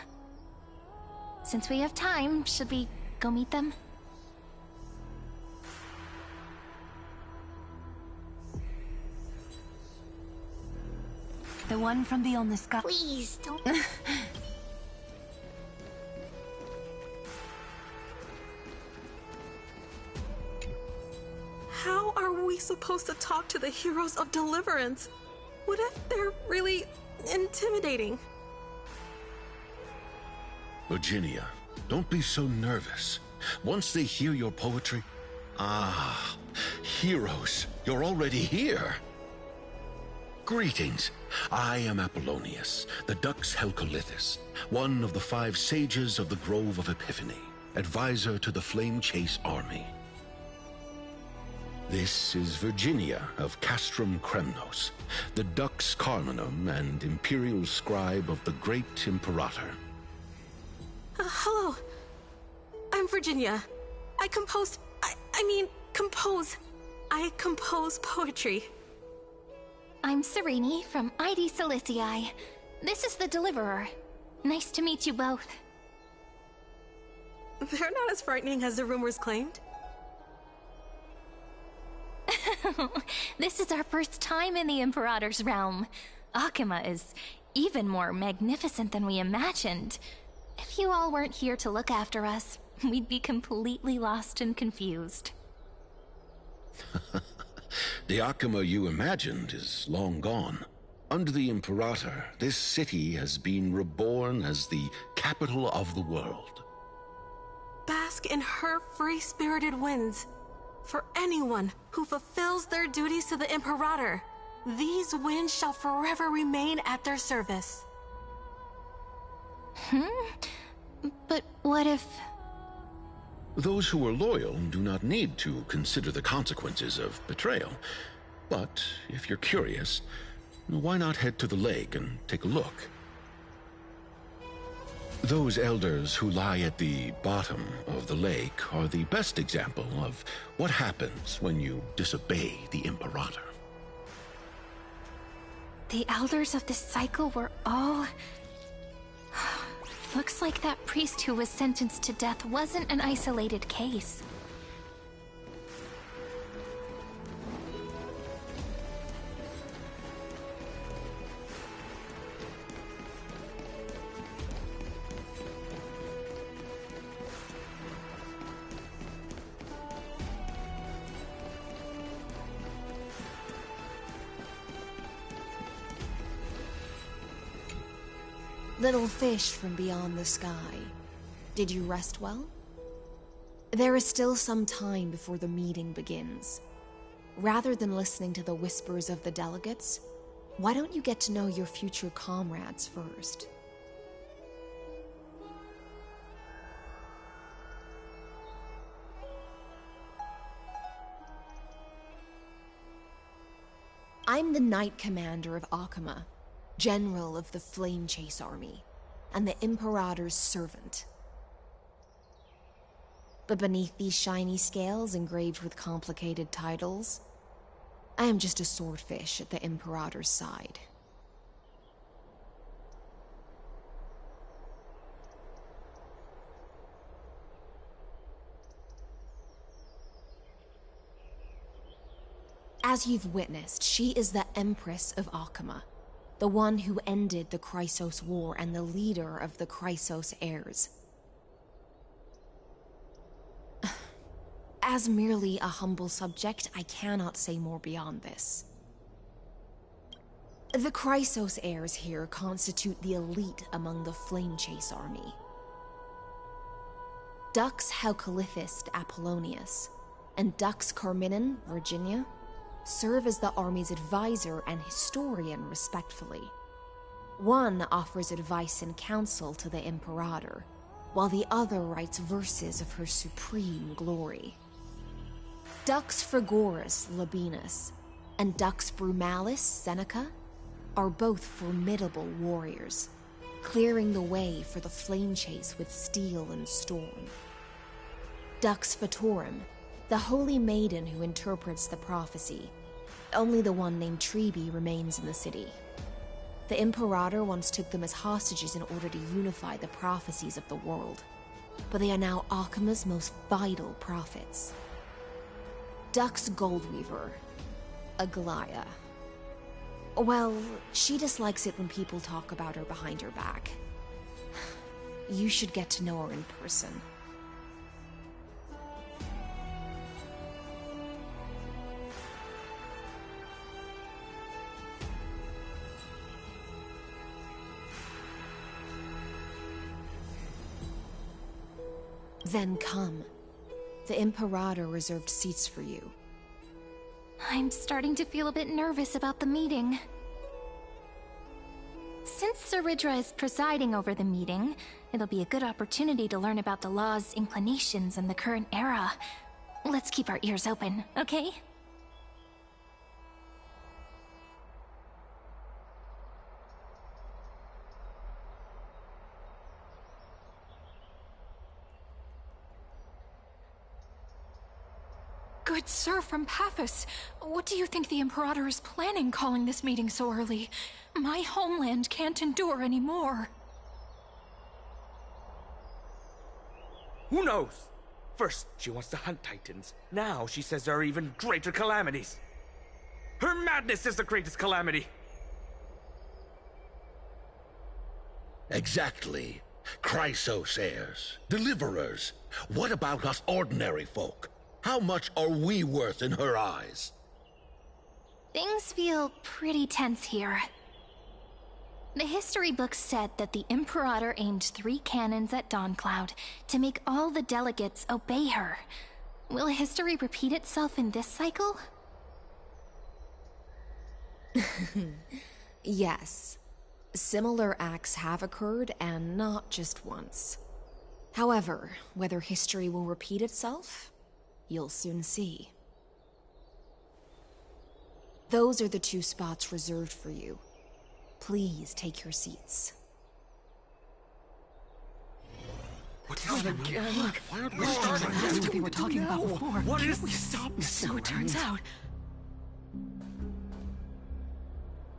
Since we have time, should we go meet them? The one from beyond the sky. Please, don't... How are we supposed to talk to the heroes of Deliverance? What if they're really intimidating? Virginia, don't be so nervous. Once they hear your poetry... Ah, heroes, you're already here. Greetings. I am Apollonius, the Dux Helcolithus, one of the 5 sages of the Grove of Epiphany, advisor to the Flame Chase army. This is Virginia of Castrum Kremnos, the Dux Carminum and Imperial Scribe of the Great Imperator. Hello. I'm Virginia. I compose poetry. I'm Serene from ID Cilicii. This is the Deliverer. Nice to meet you both. They're not as frightening as the rumors claimed. This is our first time in the Imperator's realm. Akuma is even more magnificent than we imagined. If you all weren't here to look after us, we'd be completely lost and confused. The Akuma you imagined is long gone. Under the Imperator, this city has been reborn as the capital of the world. Bask in her free-spirited winds. For anyone who fulfills their duties to the Imperator, these winds shall forever remain at their service. But what if... Those who are loyal do not need to consider the consequences of betrayal. But if you're curious, why not head to the lake and take a look? Those elders who lie at the bottom of the lake are the best example of what happens when you disobey the Imperator. The elders of this cycle were all... Looks like that priest who was sentenced to death wasn't an isolated case. Little fish from beyond the sky, did you rest well? There is still some time before the meeting begins. Rather than listening to the whispers of the delegates, why don't you get to know your future comrades first? I'm the Knight Commander of Akuma, General of the Flame Chase Army, and the Imperator's servant. But beneath these shiny scales engraved with complicated titles, I am just a swordfish at the Imperator's side. As you've witnessed, she is the Empress of Akuma, the one who ended the Chrysos War and the leader of the Chrysos heirs. As merely a humble subject, I cannot say more beyond this. The Chrysos heirs here constitute the elite among the Flame Chase army. Dux Helcolithist Apollonius and Dux Carminin Virginia serve as the army's advisor and historian respectfully. One offers advice and counsel to the Imperator, while the other writes verses of her supreme glory. Dux Frigorus Labienus and Dux Brumalis Seneca are both formidable warriors, clearing the way for the flame chase with steel and storm. Dux Fatorum, the holy maiden who interprets the prophecy. Only the one named Trebi remains in the city. The Imperator once took them as hostages in order to unify the prophecies of the world, but they are now Akuma's most vital prophets. Dux Goldweaver, Aglaya. Well, she dislikes it when people talk about her behind her back. You should get to know her in person. Then come. The Imperator reserved seats for you. I'm starting to feel a bit nervous about the meeting. Since Saridra is presiding over the meeting, it'll be a good opportunity to learn about the law's inclinations in the current era. Let's keep our ears open, okay? Good sir from Paphos, what do you think the Imperator is planning calling this meeting so early? My homeland can't endure anymore. Who knows? First, she wants to hunt Titans. Now she says there are even greater calamities. Her madness is the greatest calamity. Exactly. Chrysosayers, deliverers. What about us ordinary folk? How much are we worth in her eyes? Things feel pretty tense here. The history books said that the Imperator aimed 3 cannons at Dawncloud to make all the delegates obey her. Will history repeat itself in this cycle? Yes. Similar acts have occurred, and not just once. However, whether history will repeat itself, you'll soon see. Those are the 2 spots reserved for you. Please take your seats. What's happening? Look, that's what they were talking about before. What is we stop? So it turns out.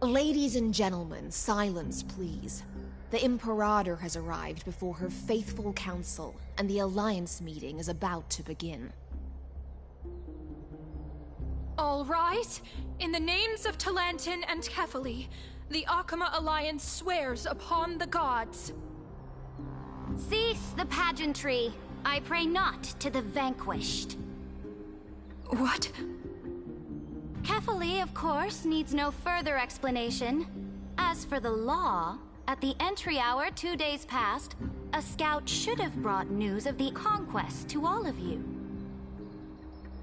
Ladies and gentlemen, silence, please. The Imperator has arrived before her faithful council, and the Alliance meeting is about to begin. All rise. In the names of Talantin and Kefali, the Akama Alliance swears upon the gods. Cease the pageantry. I pray not to the vanquished. What? Kefali, of course, needs no further explanation. As for the law, at the entry hour 2 days past, a scout should have brought news of the conquest to all of you.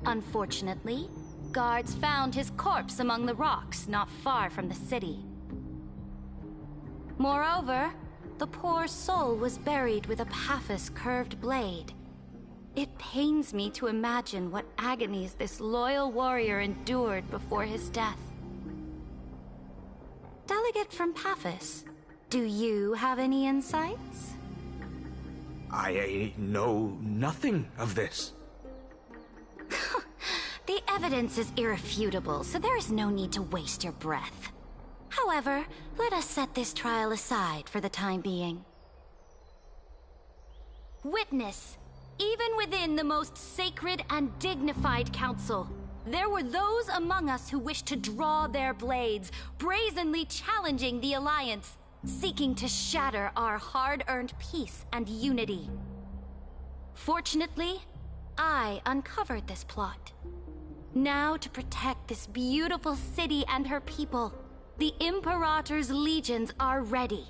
Unfortunately, guards found his corpse among the rocks not far from the city. Moreover, the poor soul was buried with a Paphos curved blade. It pains me to imagine what agonies this loyal warrior endured before his death. Delegate from Paphos, do you have any insights? I know nothing of this. The evidence is irrefutable, so there is no need to waste your breath. However, let us set this trial aside for the time being. Witness, even within the most sacred and dignified council, there were those among us who wished to draw their blades, brazenly challenging the Alliance, seeking to shatter our hard-earned peace and unity. Fortunately, I uncovered this plot. Now, to protect this beautiful city and her people, the Imperator's legions are ready.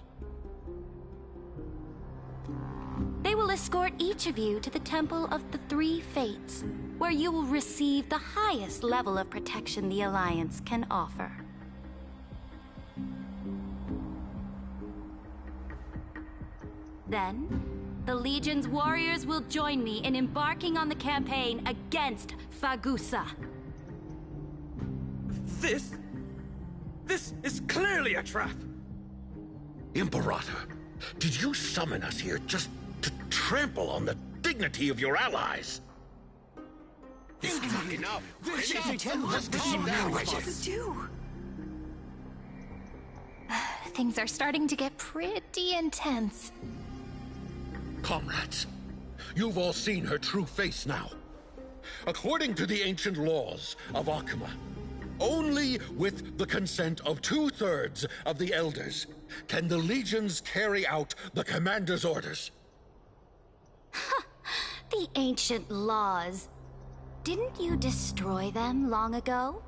They will escort each of you to the Temple of the Three Fates, where you will receive the highest level of protection the Alliance can offer. Then, the Legion's warriors will join me in embarking on the campaign against Fagusa. This is clearly a trap! Imperator, did you summon us here just to trample on the dignity of your allies? This is not enough. This is calm down. What to do? Things are starting to get pretty intense. Comrades, you've all seen her true face now. According to the ancient laws of Akama, only with the consent of 2/3 of the Elders can the Legions carry out the Commander's orders. The ancient laws. Didn't you destroy them long ago?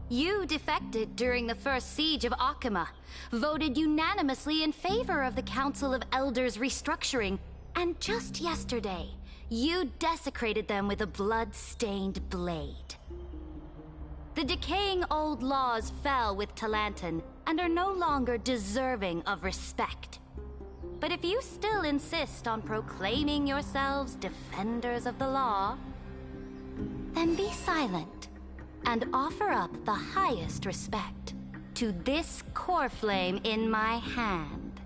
You defected during the first siege of Akama, voted unanimously in favor of the Council of Elders restructuring, and just yesterday, you desecrated them with a blood-stained blade. The decaying old laws fell with Talantin and are no longer deserving of respect. But if you still insist on proclaiming yourselves defenders of the law, then be silent and offer up the highest respect to this core flame in my hand.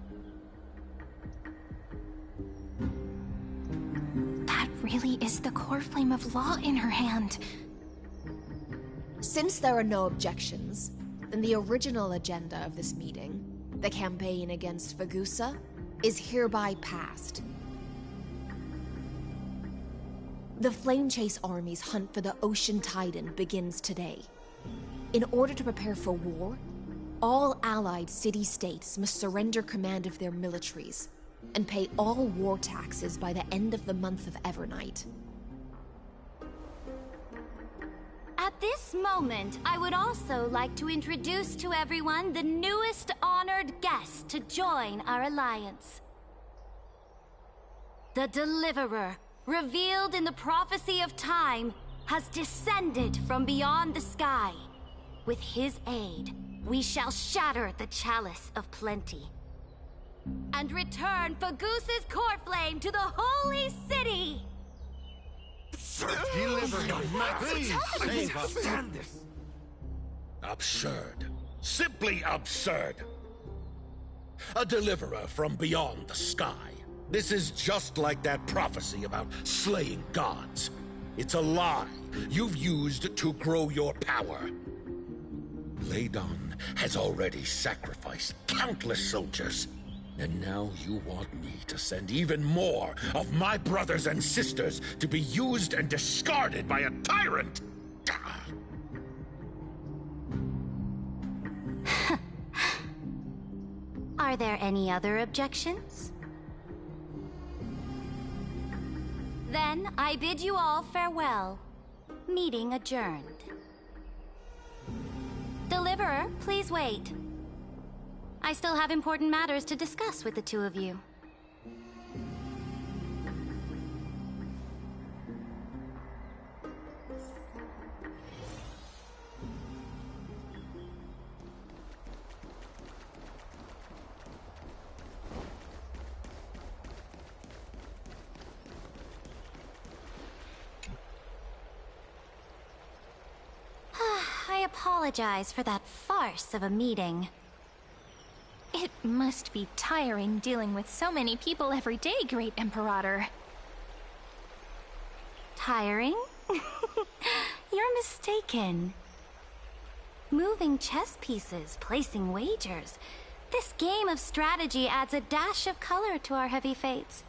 That really is the core flame of law in her hand. Since there are no objections, then the original agenda of this meeting, the campaign against Fagusa, is hereby passed. The Flame Chase Army's hunt for the Ocean Titan begins today. In order to prepare for war, all allied city-states must surrender command of their militaries and pay all war taxes by the end of the month of Evernight. At this moment, I would also like to introduce to everyone the newest honored guest to join our alliance. The Deliverer, revealed in the prophecy of time, has descended from beyond the sky. With his aid, we shall shatter the Chalice of Plenty and return Fagoos's core flame to the Holy City! Deliver him! Please, save us! Stand this! Absurd. Simply absurd. A deliverer from beyond the sky. This is just like that prophecy about slaying gods. It's a lie you've used to grow your power. Ladon has already sacrificed countless soldiers. And now you want me to send even more of my brothers and sisters to be used and discarded by a tyrant? Are there any other objections? Then I bid you all farewell. Meeting adjourned. Deliverer, please wait. I still have important matters to discuss with the two of you. I apologize for that farce of a meeting. It must be tiring dealing with so many people every day, Great Imperator. Tiring? You're mistaken. Moving chess pieces, placing wagers. This game of strategy adds a dash of color to our heavy fates.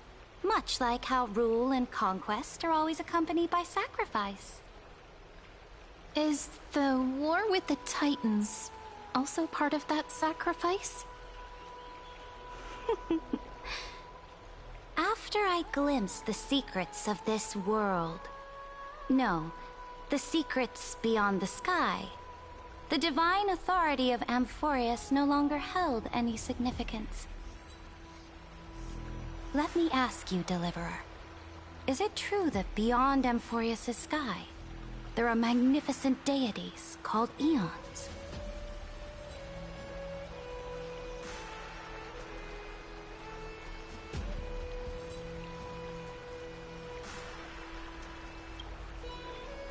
Much like how rule and conquest are always accompanied by sacrifice. Is the war with the Titans also part of that sacrifice? After I glimpsed the secrets of this world... No, the secrets beyond the sky. The divine authority of Amphorius no longer held any significance. Let me ask you, Deliverer. Is it true that beyond Amphorius' sky, there are magnificent deities called Eons?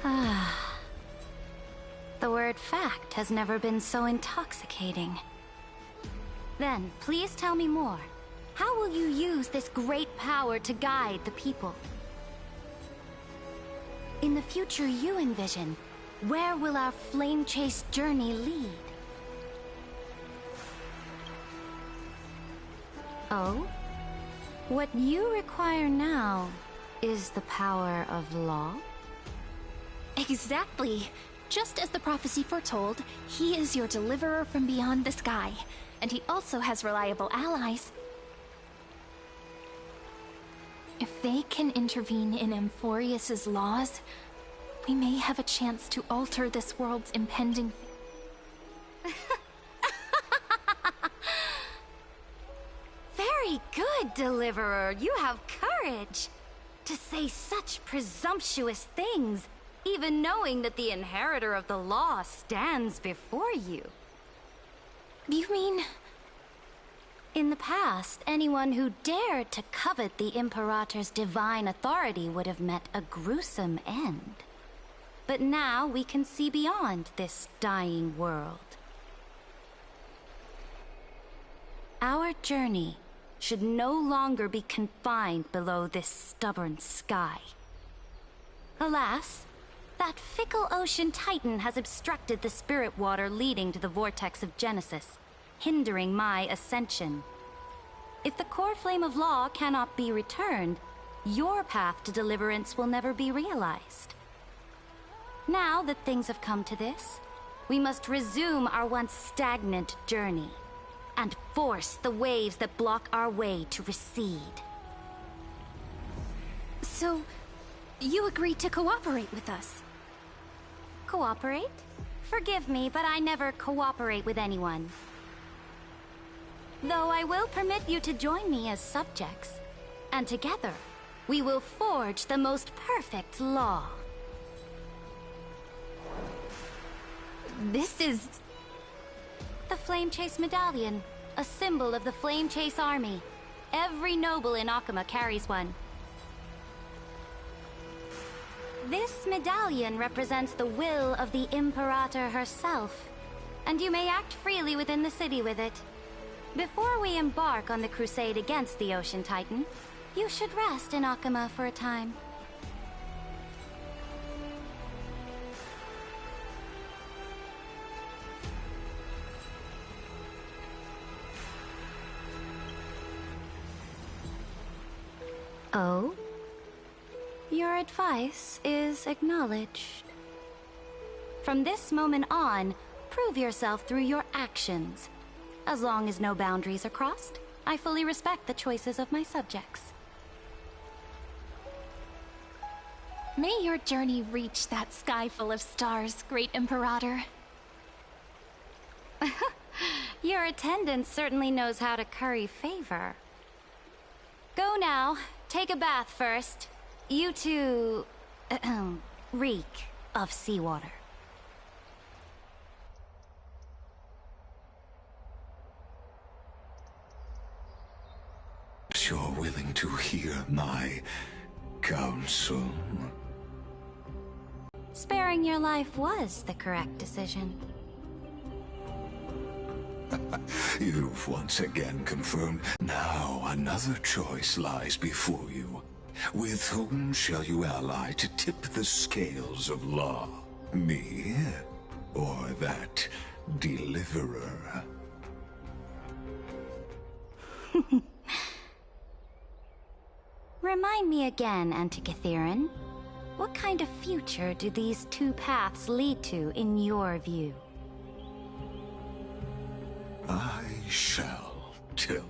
Ah. The word fact has never been so intoxicating. Then, please tell me more. How will you use this great power to guide the people? In the future you envision, where will our flame chase journey lead? Oh? What you require now is the power of law? Exactly. Just as the prophecy foretold, he is your deliverer from beyond the sky. And he also has reliable allies. If they can intervene in Amphorius' laws, we may have a chance to alter this world's impending... Very good, Deliverer. You have courage. To say such presumptuous things, even knowing that the inheritor of the law stands before you. You mean... In the past, anyone who dared to covet the Imperator's divine authority would have met a gruesome end. But now we can see beyond this dying world. Our journey should no longer be confined below this stubborn sky. Alas, that fickle ocean titan has obstructed the spirit water leading to the vortex of Genesis, hindering my ascension. If the core flame of law cannot be returned, your path to deliverance will never be realized. Now that things have come to this, we must resume our once stagnant journey and force the waves that block our way to recede. So, you agreed to cooperate with us? Cooperate? Forgive me, but I never cooperate with anyone. Though I will permit you to join me as subjects, and together, we will forge the most perfect law. This is... the Flame Chase Medallion, a symbol of the Flame Chase Army. Every noble in Akuma carries one. This medallion represents the will of the Imperator herself, and you may act freely within the city with it. Before we embark on the crusade against the Ocean Titan, you should rest in Akuma for a time. Oh? Your advice is acknowledged. From this moment on, prove yourself through your actions. As long as no boundaries are crossed, I fully respect the choices of my subjects. May your journey reach that sky full of stars, Great Imperator. Your attendant certainly knows how to curry favor. Go now. Take a bath first. You two... reek of seawater. You're willing to hear my counsel? Sparing your life was the correct decision. You've once again confirmed. Now another choice lies before you. With whom shall you ally to tip the scales of law? Me? Or that deliverer? Remind me again, Antikytheron. What kind of future do these two paths lead to in your view? I shall tell you.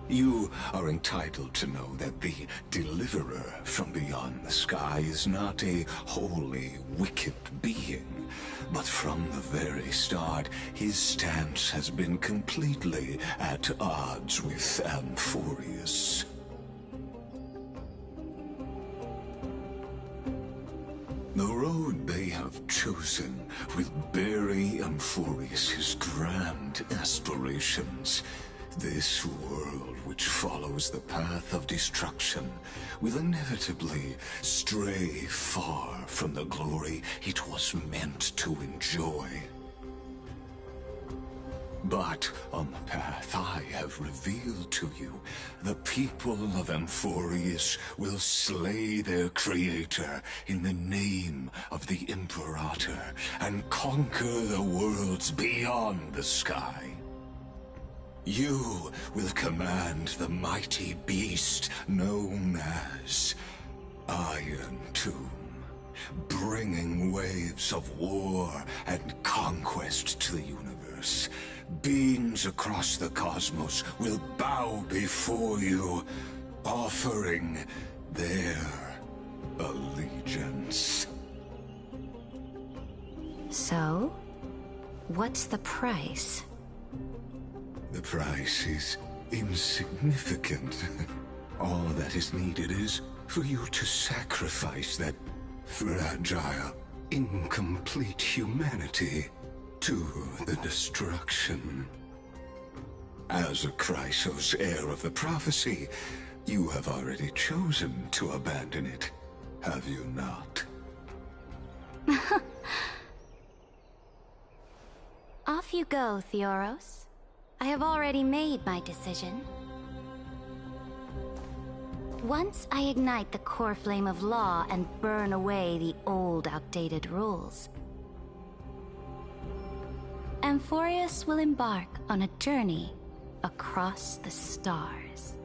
You are entitled to know that the deliverer from beyond the sky is not a wholly wicked being, but from the very start, his stance has been completely at odds with Amphorius. The road they have chosen will bury Amphorius' grand aspirations. This world, which follows the path of destruction, will inevitably stray far from the glory it was meant to enjoy. But on the path I have revealed to you, the people of Amphorius will slay their creator in the name of the Imperator and conquer the worlds beyond the sky. You will command the mighty beast known as Iron Tomb, bringing waves of war and conquest to the universe. Beings across the cosmos will bow before you, offering their allegiance. So, what's the price? The price is insignificant. All that is needed is for you to sacrifice that fragile, incomplete humanity to the destruction. As a Chrysos, heir of the prophecy, you have already chosen to abandon it, have you not? Off you go, Theoros. I have already made my decision. Once I ignite the core flame of law and burn away the old, outdated rules, Amphorius will embark on a journey across the stars.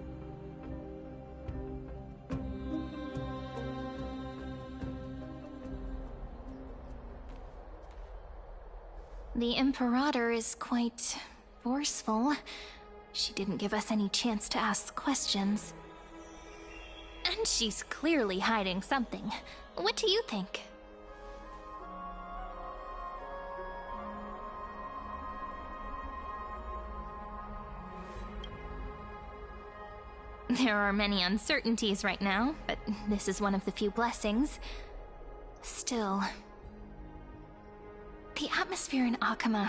The Imperator is quite forceful. She didn't give us any chance to ask questions. And she's clearly hiding something. What do you think? There are many uncertainties right now, but this is one of the few blessings. Still, the atmosphere in Akuma,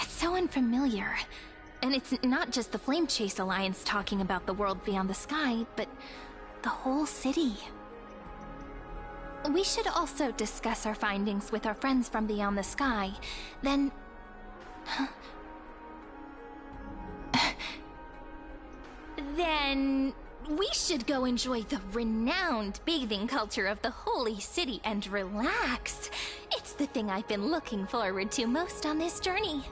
it's so unfamiliar. And it's not just the Flame Chase Alliance talking about the world beyond the sky, but the whole city. We should also discuss our findings with our friends from beyond the sky. Then... Then we should go enjoy the renowned bathing culture of the holy city and relax. It's the thing I've been looking forward to most on this journey.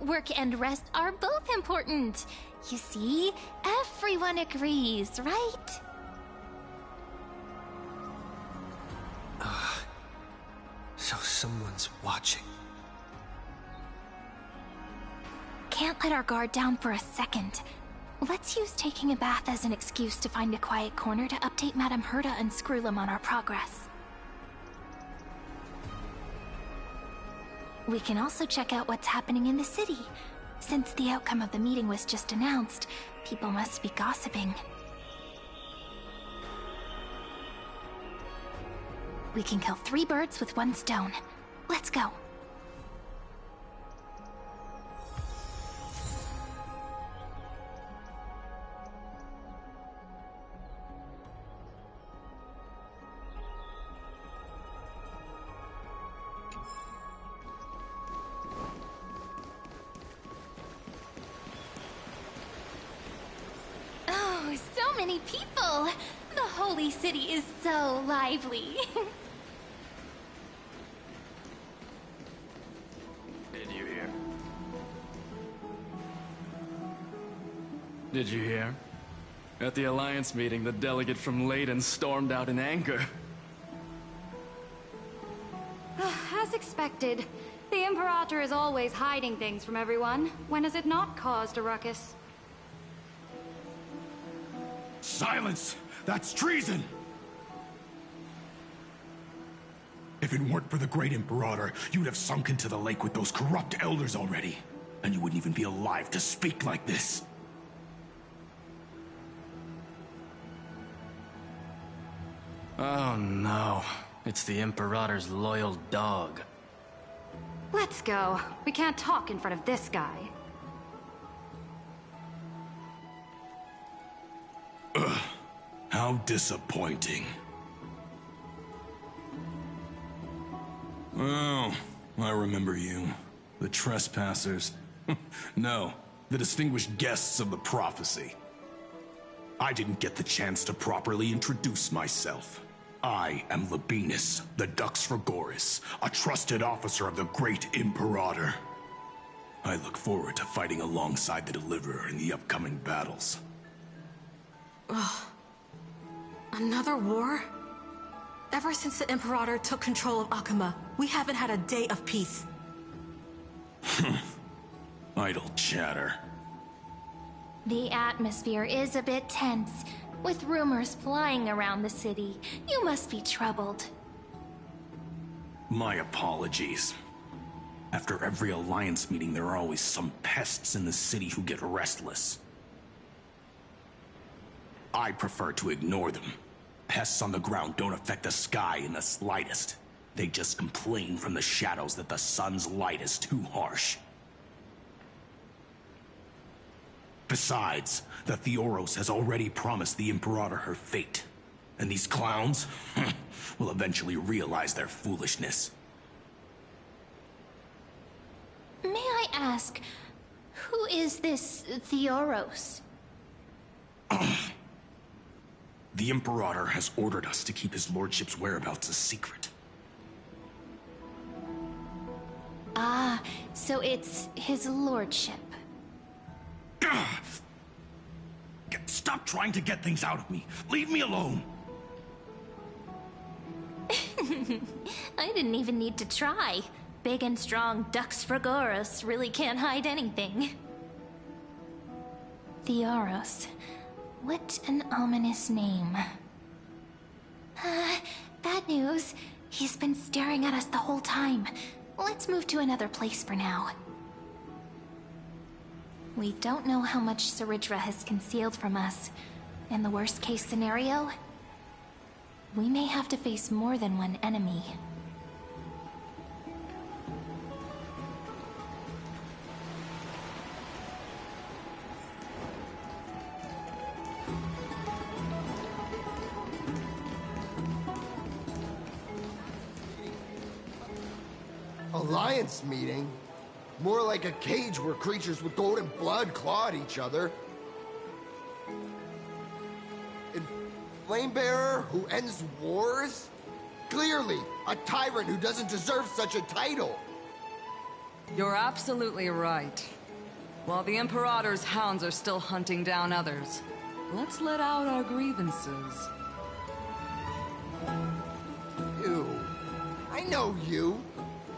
Work and rest are both important. You see, everyone agrees, right? So someone's watching. Can't let our guard down for a second. Let's use taking a bath as an excuse to find a quiet corner to update Madame Herta and Screwlum on our progress. We can also check out what's happening in the city. Since the outcome of the meeting was just announced, people must be gossiping. We can kill 3 birds with 1 stone. Let's go. Many people! The holy city is so lively. Did you hear? Did you hear? At the Alliance meeting, the delegate from Leyden stormed out in anger. As expected, the Imperator is always hiding things from everyone. When has it not caused a ruckus? Silence! That's treason! If it weren't for the Great Imperator, you'd have sunk into the lake with those corrupt elders already. And you wouldn't even be alive to speak like this. Oh no. It's the Imperator's loyal dog. Let's go. We can't talk in front of this guy. Ugh. How disappointing. Oh, I remember you. The trespassers. No, the distinguished guests of the prophecy. I didn't get the chance to properly introduce myself. I am Labienus, the Dux Frigoris, a trusted officer of the Great Imperator. I look forward to fighting alongside the Deliverer in the upcoming battles. Ugh. Another war? Ever since the Imperator took control of Akuma, we haven't had a day of peace. Idle chatter. The atmosphere is a bit tense, with rumors flying around the city. You must be troubled. My apologies. After every Alliance meeting, there are always some pests in the city who get restless. I prefer to ignore them. Pests on the ground don't affect the sky in the slightest. They just complain from the shadows that the sun's light is too harsh. Besides, the Theoros has already promised the Imperator her fate. And these clowns will eventually realize their foolishness. May I ask, who is this Theoros? The Imperator has ordered us to keep his lordship's whereabouts a secret. So it's his lordship. Stop trying to get things out of me. Leave me alone. I didn't even need to try. Big and strong Dux Fragoros really can't hide anything. Theoros. What an ominous name. Bad news. He's been staring at us the whole time. Let's move to another place for now. We don't know how much Saridra has concealed from us. In the worst case scenario, we may have to face more than one enemy. Alliance meeting? More like a cage where creatures with golden blood claw at each other. And Flamebearer who ends wars? Clearly, a tyrant who doesn't deserve such a title. You're absolutely right. While the Imperator's hounds are still hunting down others, let's let out our grievances. You. I know you.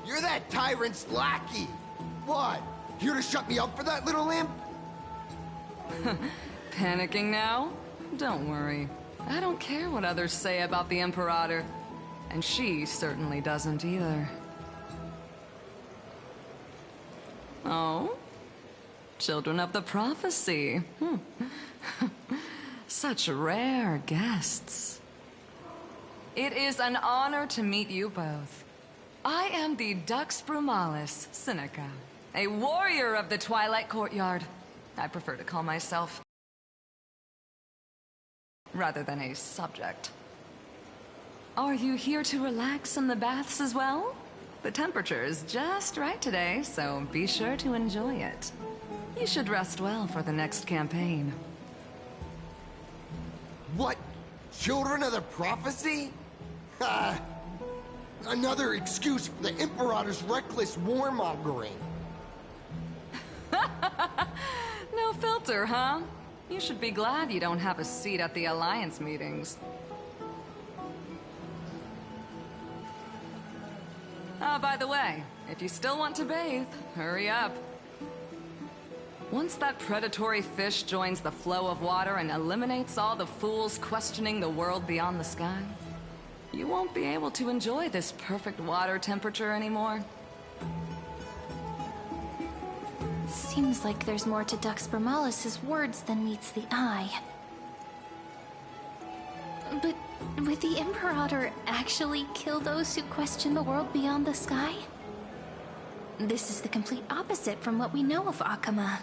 You're that tyrant's lackey. What? Here to shut me up for that little imp? Panicking now? Don't worry. I don't care what others say about the Imperator. And she certainly doesn't either. Oh? Children of the Prophecy. Such rare guests. It is an honor to meet you both. I am the Dux Brumalis Seneca, a warrior of the Twilight Courtyard. I prefer to call myself, rather than a subject. Are you here to relax in the baths as well? The temperature is just right today, so be sure to enjoy it. You should rest well for the next campaign. What? Children of the Prophecy? Ha! Another excuse for the Imperator's reckless warmongering. No filter, huh? You should be glad you don't have a seat at the Alliance meetings. By the way, if you still want to bathe, hurry up. Once that predatory fish joins the flow of water and eliminates all the fools questioning the world beyond the sky, you won't be able to enjoy this perfect water temperature anymore. Seems like there's more to Dux Brumalis' words than meets the eye. But would the Imperator actually kill those who question the world beyond the sky? This is the complete opposite from what we know of Akama.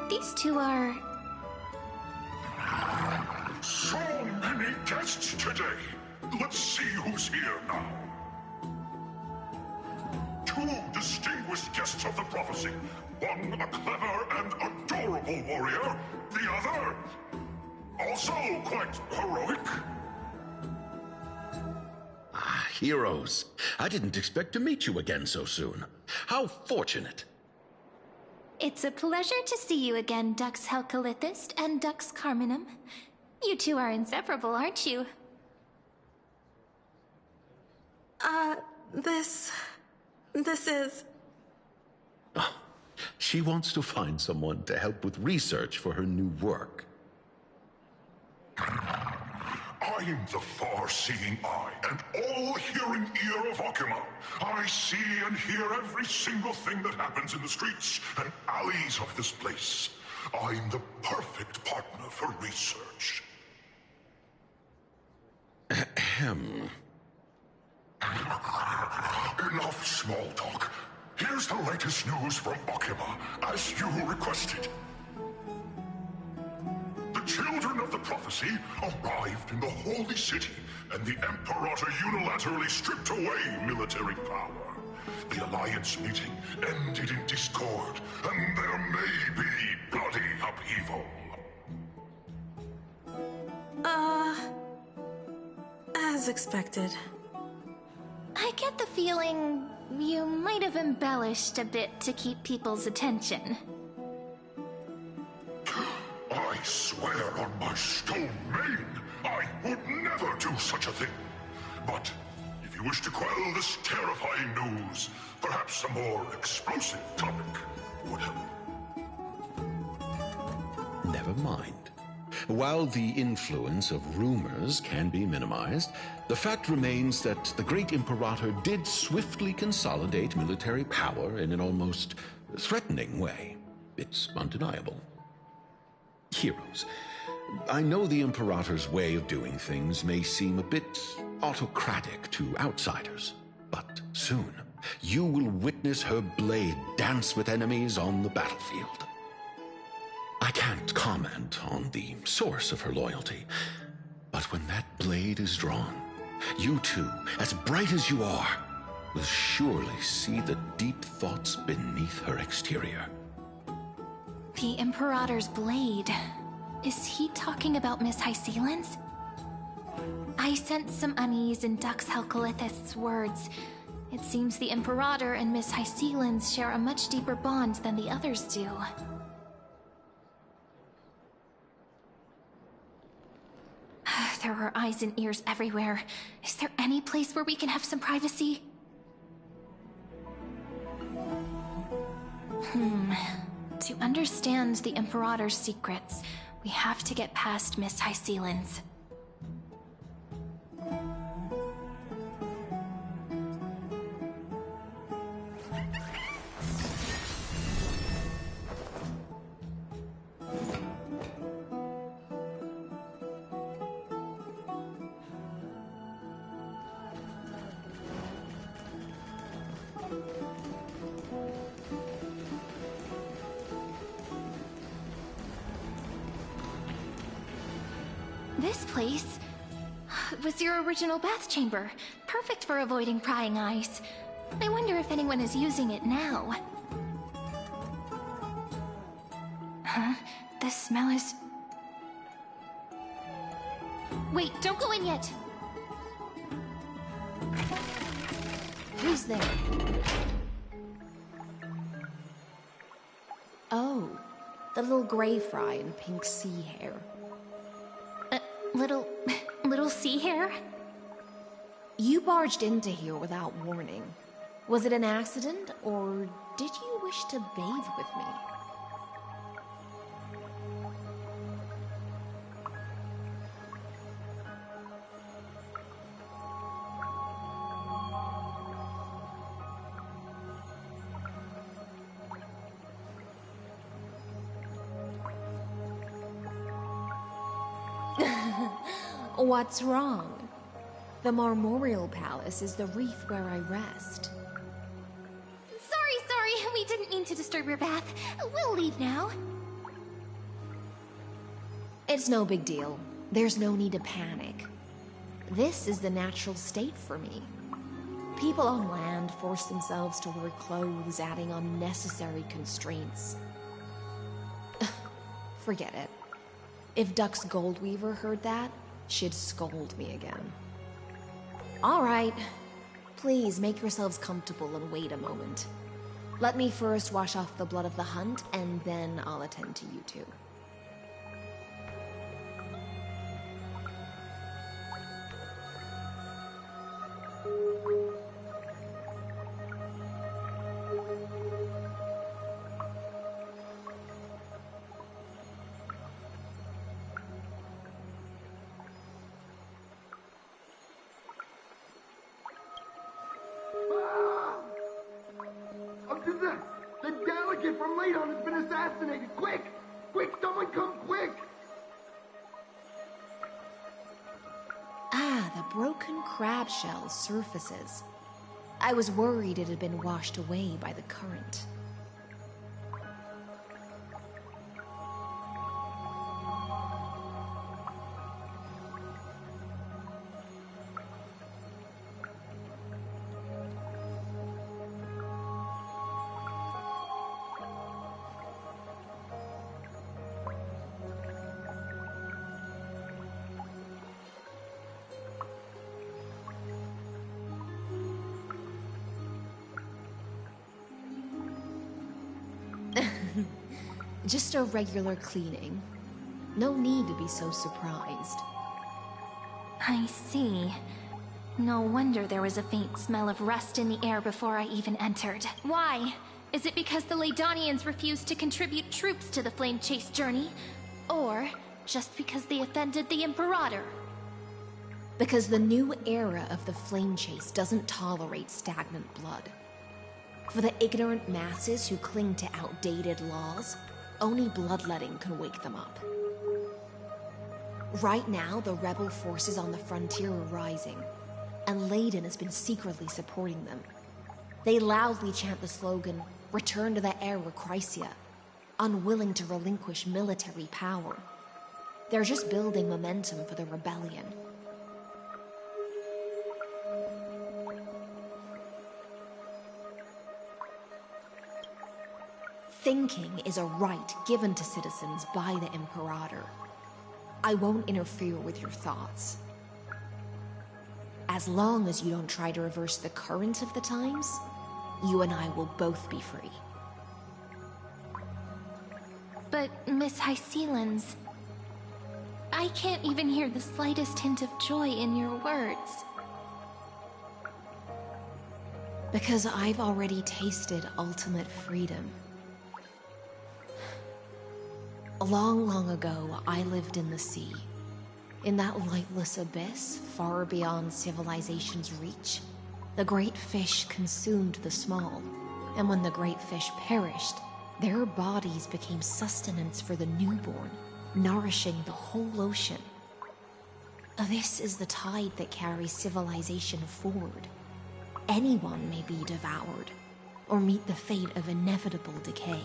These two are... So many guests today. Let's see who's here now. Two distinguished guests of the prophecy. One a clever and adorable warrior. The other, also quite heroic. Ah, heroes. I didn't expect to meet you again so soon. How fortunate. It's a pleasure to see you again, Dux Helcalithist and Dux Carminum. You two are inseparable, aren't you? This is... Oh, she wants to find someone to help with research for her new work. I'm the far-seeing eye and all-hearing ear of Akama. I see and hear every single thing that happens in the streets and alleys of this place. I'm the perfect partner for research. Ahem. Enough small talk. Here's the latest news from Akama, as you requested. The children of the prophecy prophecy arrived in the Holy City, and the Imperator unilaterally stripped away military power. The Alliance meeting ended in discord, and there may be bloody upheaval. As expected. I get the feeling you might have embellished a bit to keep people's attention. I swear on my stone mane, I would never do such a thing. But if you wish to quell this terrifying news, perhaps a more explosive topic would help. Never mind. While the influence of rumors can be minimized, the fact remains that the great Imperator did swiftly consolidate military power in an almost threatening way. It's undeniable. Heroes, I know the Imperator's way of doing things may seem a bit autocratic to outsiders, but soon you will witness her blade dance with enemies on the battlefield. I can't comment on the source of her loyalty, but when that blade is drawn, you two, as bright as you are, will surely see the deep thoughts beneath her exterior. The Imperator's blade. Is he talking about Miss Hysealin's? I sense some unease in Dux Helcolith's words. It seems the Imperator and Miss Hysealin's share a much deeper bond than the others do. There are eyes and ears everywhere. Is there any place where we can have some privacy? To understand the Imperator's secrets, we have to get past Miss Hysealin's. This place was your original bath chamber, perfect for avoiding prying eyes. I wonder if anyone is using it now. Huh? The smell is... Wait, don't go in yet! Who's there? Oh, the little gray fry in pink sea hair. Little sea hair? You barged into here without warning. Was it an accident, or did you wish to bathe with me? What's wrong? The Marmorial Palace is the reef where I rest. Sorry, we didn't mean to disturb your bath. We'll leave now. It's no big deal. There's no need to panic. This is the natural state for me. People on land force themselves to wear clothes, adding unnecessary constraints. Forget it. If Dux Goldweaver heard that, she'd scold me again. All right. Please make yourselves comfortable and wait a moment. Let me first wash off the blood of the hunt, and then I'll attend to you two. The delegate from Ladon has been assassinated! Quick! Quick, someone come quick! Ah, the broken crab shell surfaces. I was worried it had been washed away by the current. Just a regular cleaning. No need to be so surprised. I see. No wonder there was a faint smell of rust in the air before I even entered. Why? Is it because the Laydonians refused to contribute troops to the Flame Chase journey? Or just because they offended the Imperator? Because the new era of the Flame Chase doesn't tolerate stagnant blood. For the ignorant masses who cling to outdated laws, only bloodletting can wake them up. Right now, the rebel forces on the frontier are rising, and Layden has been secretly supporting them. They loudly chant the slogan, "Return to the Era Chrysia," unwilling to relinquish military power. They're just building momentum for the rebellion. Thinking is a right given to citizens by the Imperator. I won't interfere with your thoughts. As long as you don't try to reverse the current of the times, you and I will both be free. But, Miss Hysealans, I can't even hear the slightest hint of joy in your words. Because I've already tasted ultimate freedom. Long, long ago, I lived in the sea. In that lightless abyss, far beyond civilization's reach, the great fish consumed the small, and when the great fish perished, their bodies became sustenance for the newborn, nourishing the whole ocean. This is the tide that carries civilization forward. Anyone may be devoured, or meet the fate of inevitable decay.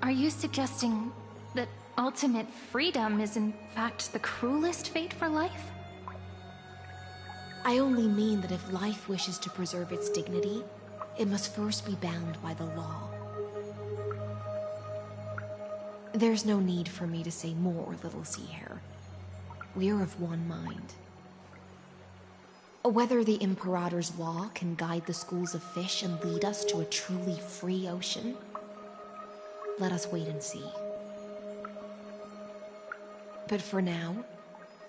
Are you suggesting that ultimate freedom is in fact the cruelest fate for life? I only mean that if life wishes to preserve its dignity, it must first be bound by the law. There's no need for me to say more, Little Sea Hare. We're of one mind. Whether the Imperator's law can guide the schools of fish and lead us to a truly free ocean, let us wait and see. But for now,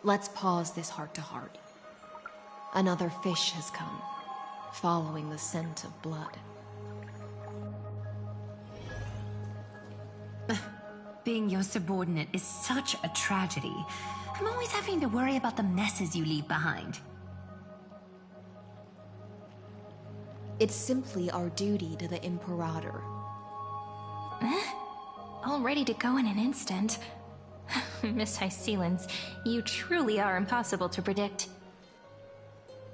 let's pause this heart-to-heart. Another fish has come, following the scent of blood. Being your subordinate is such a tragedy. I'm always having to worry about the messes you leave behind. It's simply our duty to the Imperator. All ready to go in an instant. Miss Hysealans, you truly are impossible to predict.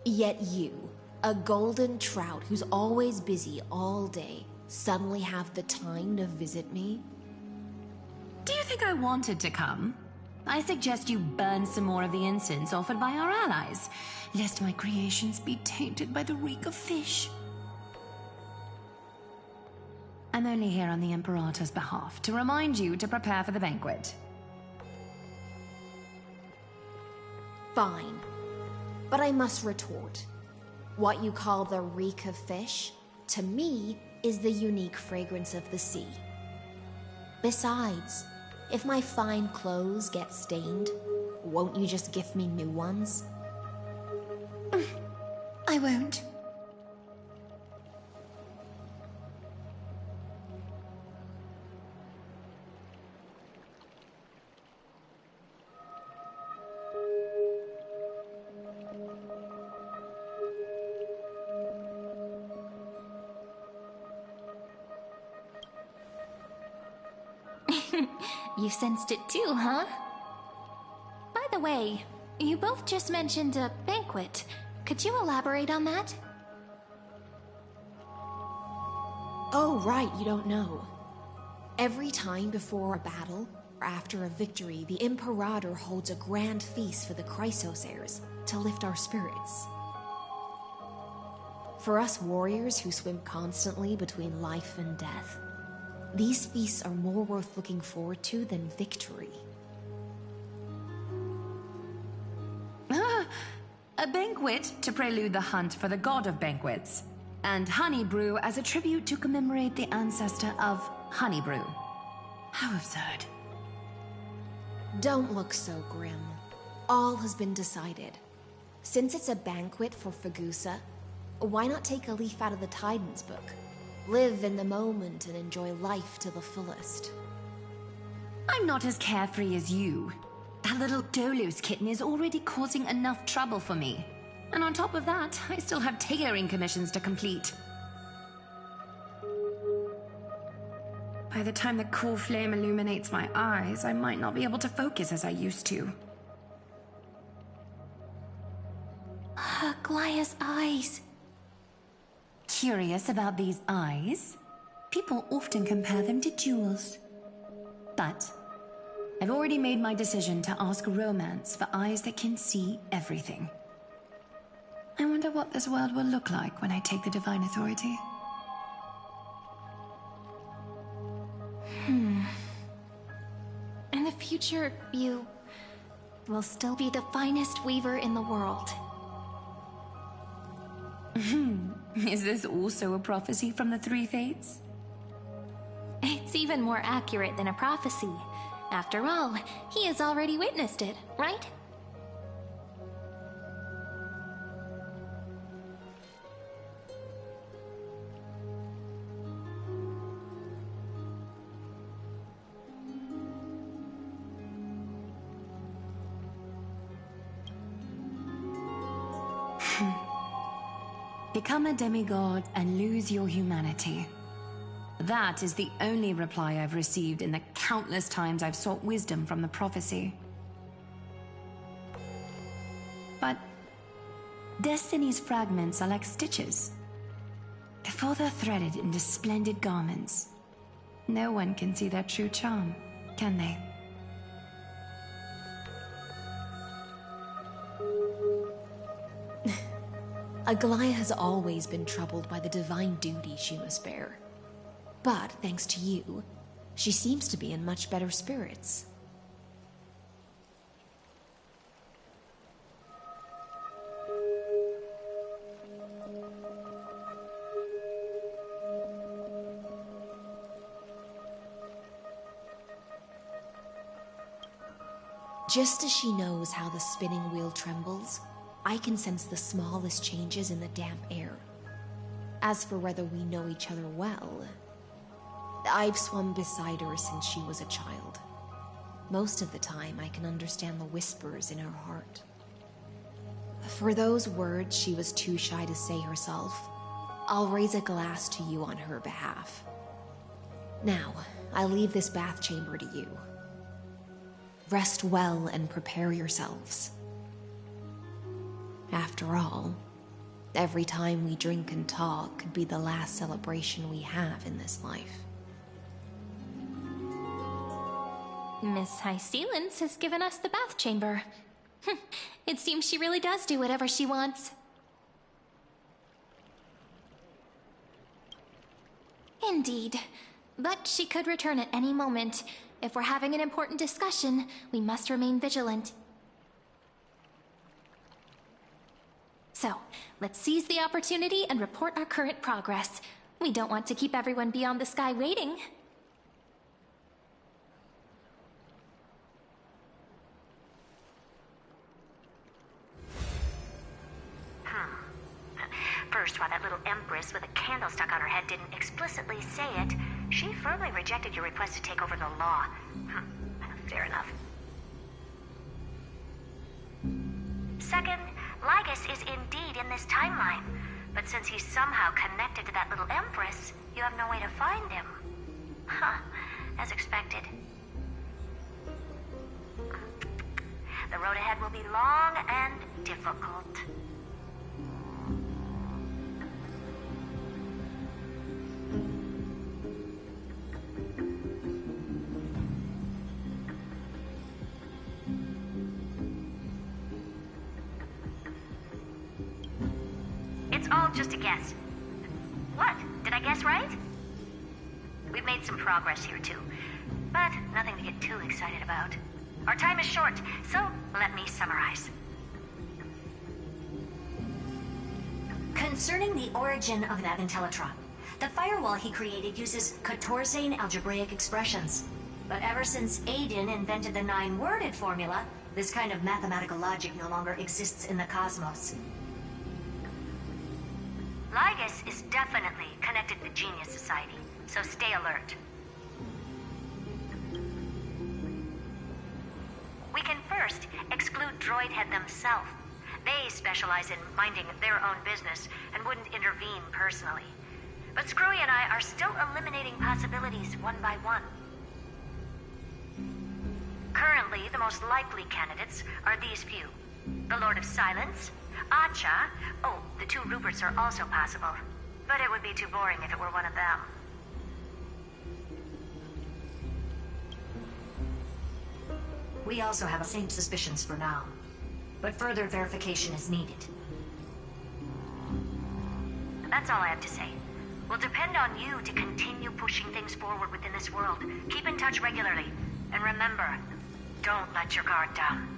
Yet you, a golden trout who's always busy all day, suddenly have the time to visit me? Do you think I wanted to come? I suggest you burn some more of the incense offered by our allies, lest my creations be tainted by the reek of fish. I'm only here on the Imperator's behalf to remind you to prepare for the banquet. Fine. But I must retort. What you call the reek of fish, to me, is the unique fragrance of the sea. Besides, if my fine clothes get stained, won't you just gift me new ones? I won't. You sensed it too, huh? By the way, you both just mentioned a banquet. Could you elaborate on that? Oh, right, you don't know. Every time before a battle, or after a victory, the Imperator holds a grand feast for the Chrysos heirs to lift our spirits. For us warriors who swim constantly between life and death, these feasts are more worth looking forward to than victory. A banquet to prelude the hunt for the god of banquets. and Honey Brew as a tribute to commemorate the ancestor of Honey Brew. How absurd. Don't look so grim. All has been decided. Since it's a banquet for Fagusa, why not take a leaf out of the Titan's book? Live in the moment and enjoy life to the fullest. I'm not as carefree as you. That little Dolos kitten is already causing enough trouble for me. And on top of that, I still have tailoring commissions to complete. By the time the cool flame illuminates my eyes, I might not be able to focus as I used to. Glaya's eyes. Curious about these eyes? People often compare them to jewels. But I've already made my decision to ask Romance for eyes that can see everything. I wonder what this world will look like when I take the Divine Authority. In the future, you will still be the finest weaver in the world. Is this also a prophecy from the Three Fates? It's even more accurate than a prophecy. After all, he has already witnessed it, right? Become a demigod and lose your humanity. That is the only reply I've received in the countless times I've sought wisdom from the prophecy. But Destiny's fragments are like stitches. Before they're threaded into splendid garments, no one can see their true charm, can they? Aglaya has always been troubled by the divine duty she must bear. But thanks to you, she seems to be in much better spirits. Just as she knows how the spinning wheel trembles, I can sense the smallest changes in the damp air. As for whether we know each other well, I've swum beside her since she was a child. Most of the time, I can understand the whispers in her heart. For those words she was too shy to say herself, I'll raise a glass to you on her behalf. Now, I leave this bath chamber to you. Rest well and prepare yourselves. After all, every time we drink and talk could be the last celebration we have in this life. Miss Hysealens has given us the bath chamber. It seems she really does do whatever she wants. Indeed. But she could return at any moment. If we're having an important discussion, we must remain vigilant. So, let's seize the opportunity and report our current progress. We don't want to keep everyone beyond the sky waiting. First, while that little empress with a candle stuck on her head didn't explicitly say it, she firmly rejected your request to take over the law. Fair enough. Second, Lygus is indeed in this timeline, but since he's somehow connected to that little empress, you have no way to find him. As expected. The road ahead will be long and difficult. It's all just a guess. What? Did I guess right? We've made some progress here too, but nothing to get too excited about. Our time is short, so let me summarize. Concerning the origin of that Intellitron, the firewall he created uses Katorzane algebraic expressions. But ever since Aiden invented the 9-worded formula, this kind of mathematical logic no longer exists in the cosmos. Lygus is definitely connected to Genius Society, so stay alert. We can first exclude Droidhead themselves. They specialize in minding their own business and wouldn't intervene personally. But Screwy and I are still eliminating possibilities one by one. Currently, the most likely candidates are these few. The Lord of Silence, Acha. Oh, the 2 Ruperts are also possible. But it would be too boring if it were one of them. We also have the same suspicions for now. But further verification is needed. That's all I have to say. We'll depend on you to continue pushing things forward within this world. Keep in touch regularly. And remember, don't let your guard down.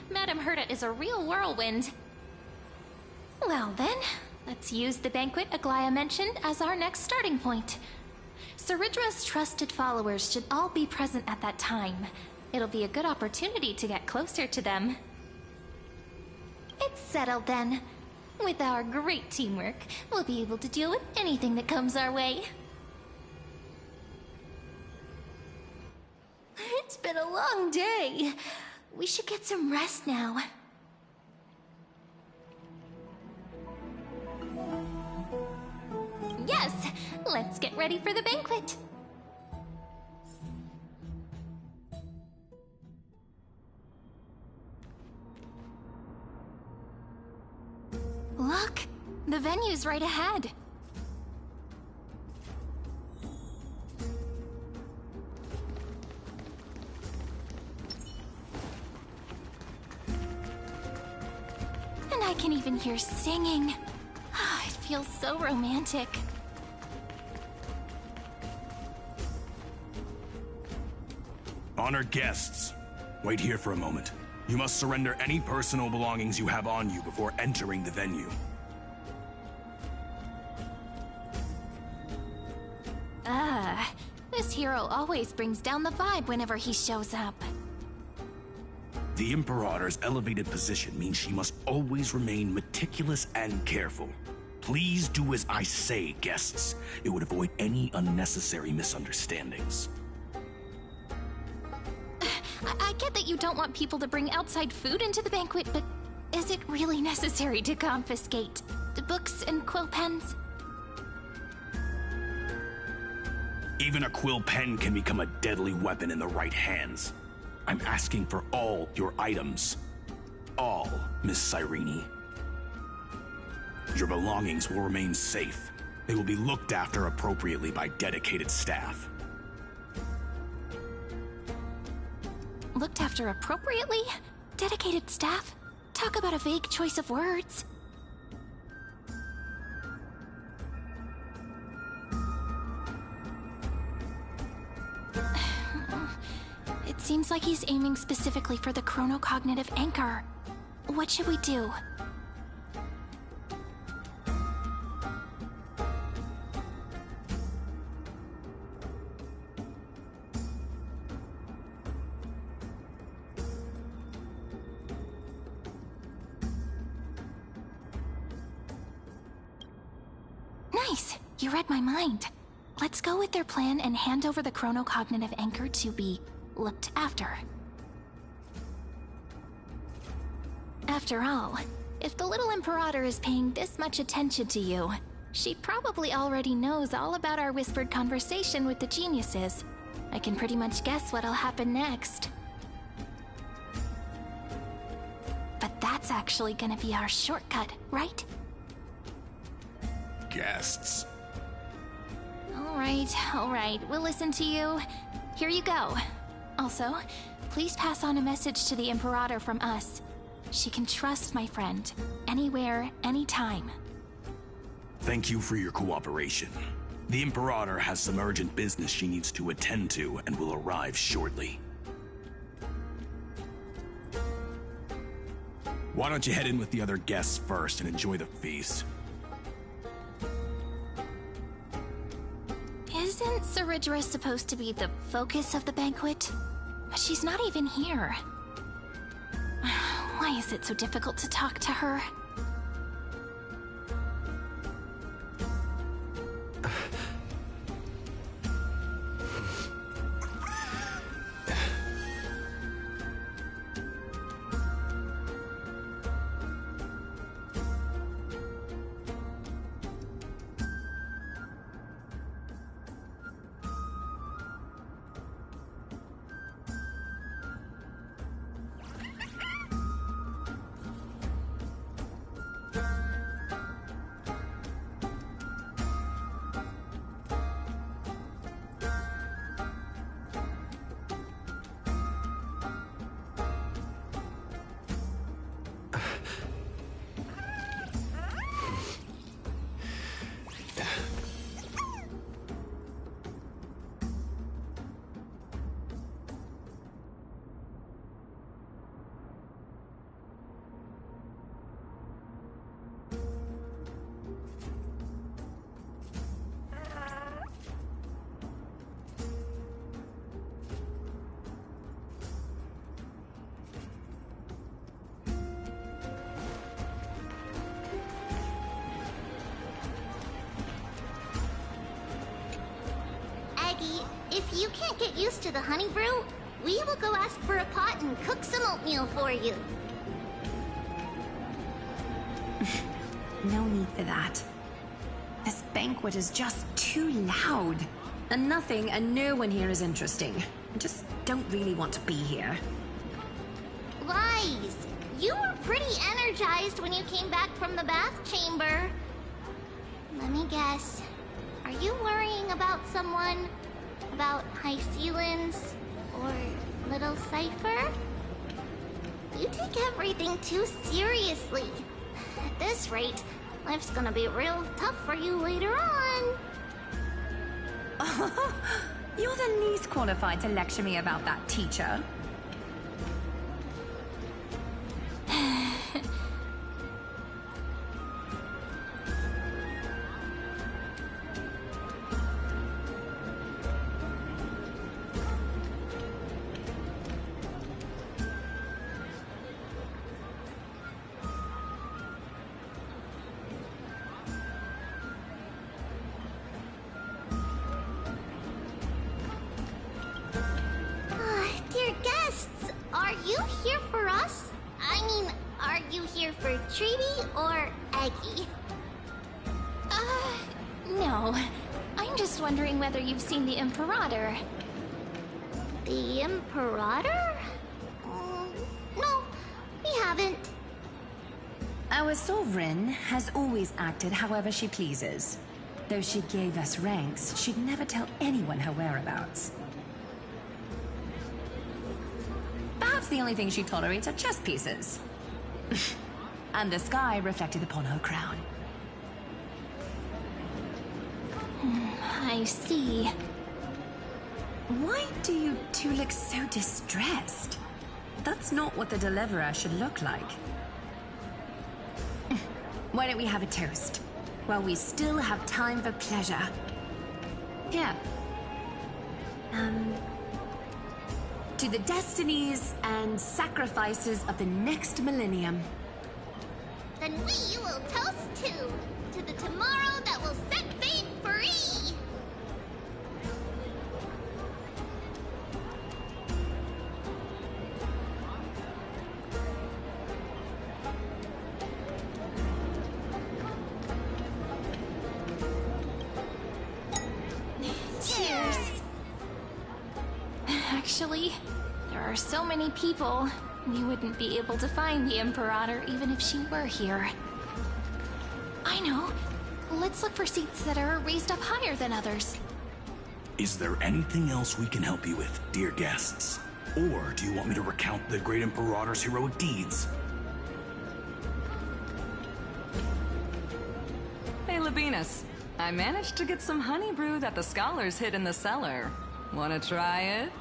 Madame Herta is a real whirlwind. Well then, let's use the banquet Aglaya mentioned as our next starting point. Ceridra's trusted followers should all be present at that time. It'll be a good opportunity to get closer to them. It's settled then. With our great teamwork, we'll be able to deal with anything that comes our way. It's been a long day. We should get some rest now. Yes, let's get ready for the banquet. Look, the venue's right ahead. And I can even hear singing. It feels so romantic. Honored guests, wait here for a moment. You must surrender any personal belongings you have on you before entering the venue. This hero always brings down the vibe whenever he shows up. The Imperator's elevated position means she must always remain meticulous and careful. Please do as I say, guests. It would avoid any unnecessary misunderstandings. I get that you don't want people to bring outside food into the banquet, but is it really necessary to confiscate the books and quill pens? Even a quill pen can become a deadly weapon in the right hands. I'm asking for all your items. All, Miss Cyrene. Your belongings will remain safe. They will be looked after appropriately by dedicated staff. Looked after appropriately? Dedicated staff? Talk about a vague choice of words. It seems like he's aiming specifically for the chronocognitive anchor. What should we do? Nice! You read my mind. Let's go with their plan and hand over the chronocognitive anchor to be looked after. After all, if the little Imperator is paying this much attention to you, she probably already knows all about our whispered conversation with the geniuses. I can pretty much guess what'll happen next. But that's actually gonna be our shortcut, right? Guests. All right, we'll listen to you. Here you go. Also, please pass on a message to the Imperator from us. She can trust my friend, anywhere, anytime. Thank you for your cooperation. The Imperator has some urgent business she needs to attend to and will arrive shortly. Why don't you head in with the other guests first and enjoy the feast? Isn't Saridra supposed to be the focus of the banquet? But she's not even here. Why is it so difficult to talk to her? If you can't get used to the honey brew, we will go ask for a pot and cook some oatmeal for you. No need for that. This banquet is just too loud. And nothing and no one here is interesting. I just don't really want to be here. Lies! You were pretty energized when you came back from the bath chamber. Let me guess. Are you worrying about someone? About High Sealins? Or Little Cypher? You take everything too seriously. At this rate, life's gonna be real tough for you later on. You're the least qualified to lecture me about that, teacher. Dear guests, are you here for us? I mean, are you here for Treaty or Eggy? No. I'm just wondering whether you've seen the Imperator. The Imperator? No, we haven't. Our sovereign has always acted however she pleases. Though she gave us ranks, she'd never tell anyone her whereabouts. Perhaps the only thing she tolerates are chess pieces. And the sky reflected upon her crown. I see. Why do you two look so distressed? That's not what the deliverer should look like. Why don't we have a toast? While we still have time for pleasure. Here. To the destinies and sacrifices of the next millennium. Then we will toast to the tomorrow that will set fate free. Cheers! Actually, there are so many people, we wouldn't be able to find the Imperator even if she were here. I know. Let's look for seats that are raised up higher than others. Is there anything else we can help you with, dear guests? Or do you want me to recount the great Imperator's heroic deeds? Hey, Labinas. I managed to get some honey brew that the scholars hid in the cellar. Wanna try it?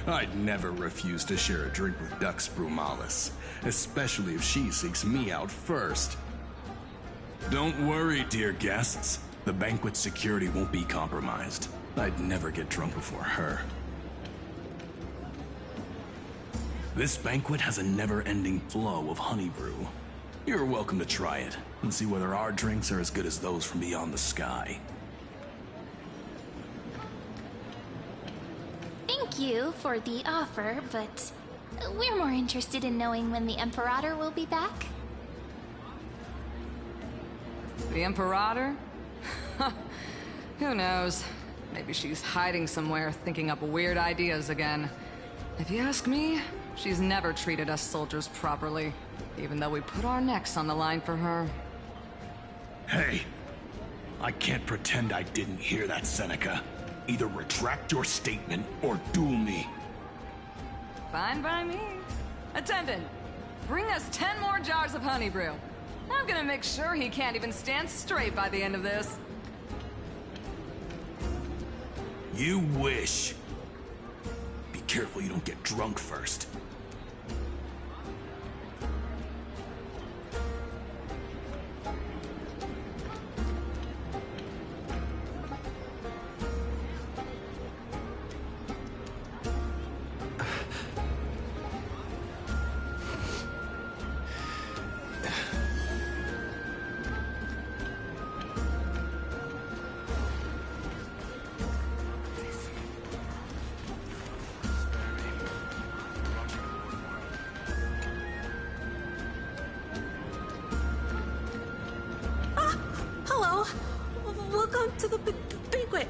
I'd never refuse to share a drink with Dux Brumalis, especially if she seeks me out first. Don't worry, dear guests. The banquet's security won't be compromised. I'd never get drunk before her. This banquet has a never-ending flow of honey brew. You're welcome to try it, and see whether our drinks are as good as those from beyond the sky. Thank you for the offer, but we're more interested in knowing when the Imperator will be back. The Imperator? Who knows? Maybe she's hiding somewhere, thinking up weird ideas again. If you ask me, she's never treated us soldiers properly, even though we put our necks on the line for her. Hey, I can't pretend I didn't hear that, Seneca. Either retract your statement or duel me. Fine by me. Attendant, bring us 10 more jars of honey brew. I'm gonna make sure he can't even stand straight by the end of this. You wish. Be careful you don't get drunk first. Hello. Welcome to the banquet.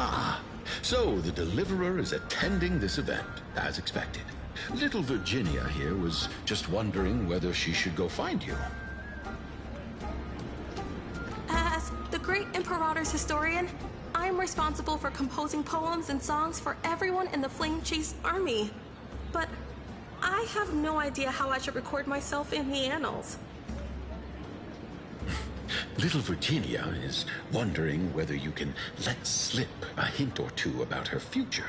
Ah, so the Deliverer is attending this event, as expected. Little Virginia here was just wondering whether she should go find you. As the great Imperator's historian, I'm responsible for composing poems and songs for everyone in the Flame Chase army. But I have no idea how I should record myself in the annals. Little Virginia is wondering whether you can let slip a hint or two about her future,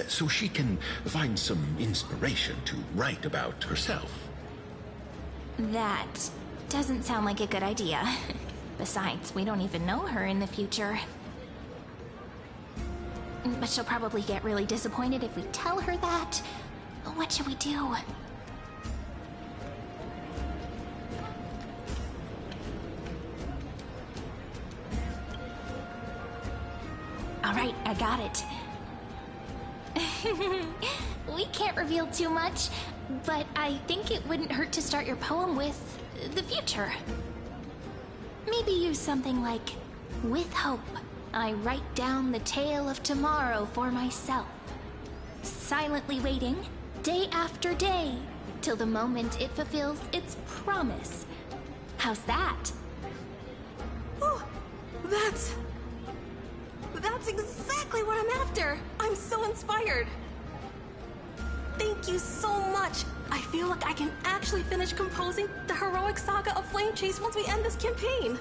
so she can find some inspiration to write about herself. That doesn't sound like a good idea. Besides, we don't even know her in the future. But she'll probably get really disappointed if we tell her that. What should we do? Alright, I got it. We can't reveal too much, but I think it wouldn't hurt to start your poem with the future. Maybe use something like, with hope, I write down the tale of tomorrow for myself, silently waiting, day after day, till the moment it fulfills its promise. How's that? Oh, that's exactly what I'm after! I'm so inspired! Thank you so much! I feel like I can actually finish composing the heroic saga of Flame Chase once we end this campaign!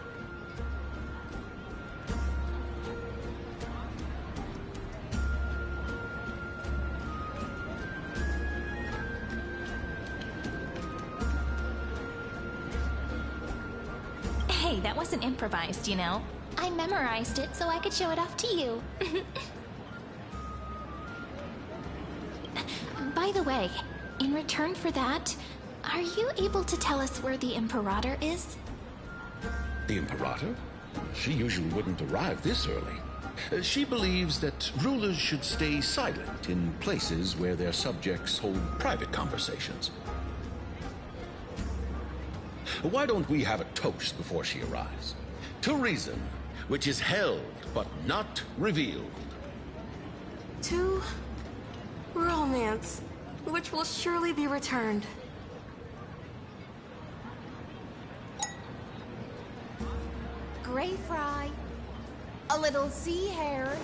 Hey, that wasn't improvised, you know. I memorized it so I could show it off to you. By the way, in return for that, are you able to tell us where the Imperator is? The Imperator? She usually wouldn't arrive this early. She believes that rulers should stay silent in places where their subjects hold private conversations. Why don't we have a toast before she arrives? To reason, which is held but not revealed. To romance, which will surely be returned. Gray Fry, a little sea hare.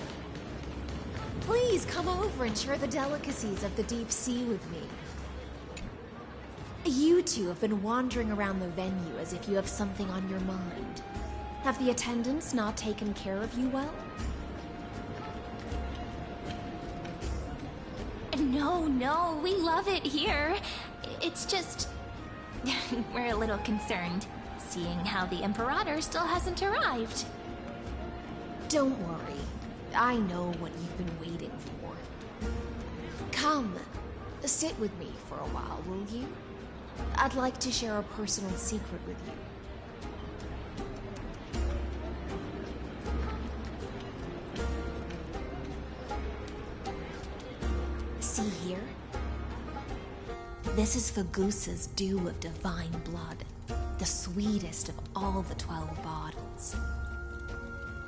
Please come over and share the delicacies of the deep sea with me. You two have been wandering around the venue as if you have something on your mind. Have the attendants not taken care of you well? No, we love it here. It's just... we're a little concerned, seeing how the Imperator still hasn't arrived. Don't worry. I know what you've been waiting for. Come, sit with me for a while, will you? I'd like to share a personal secret with you. See here? This is Fagusa's dew of divine blood, the sweetest of all the 12 bottles.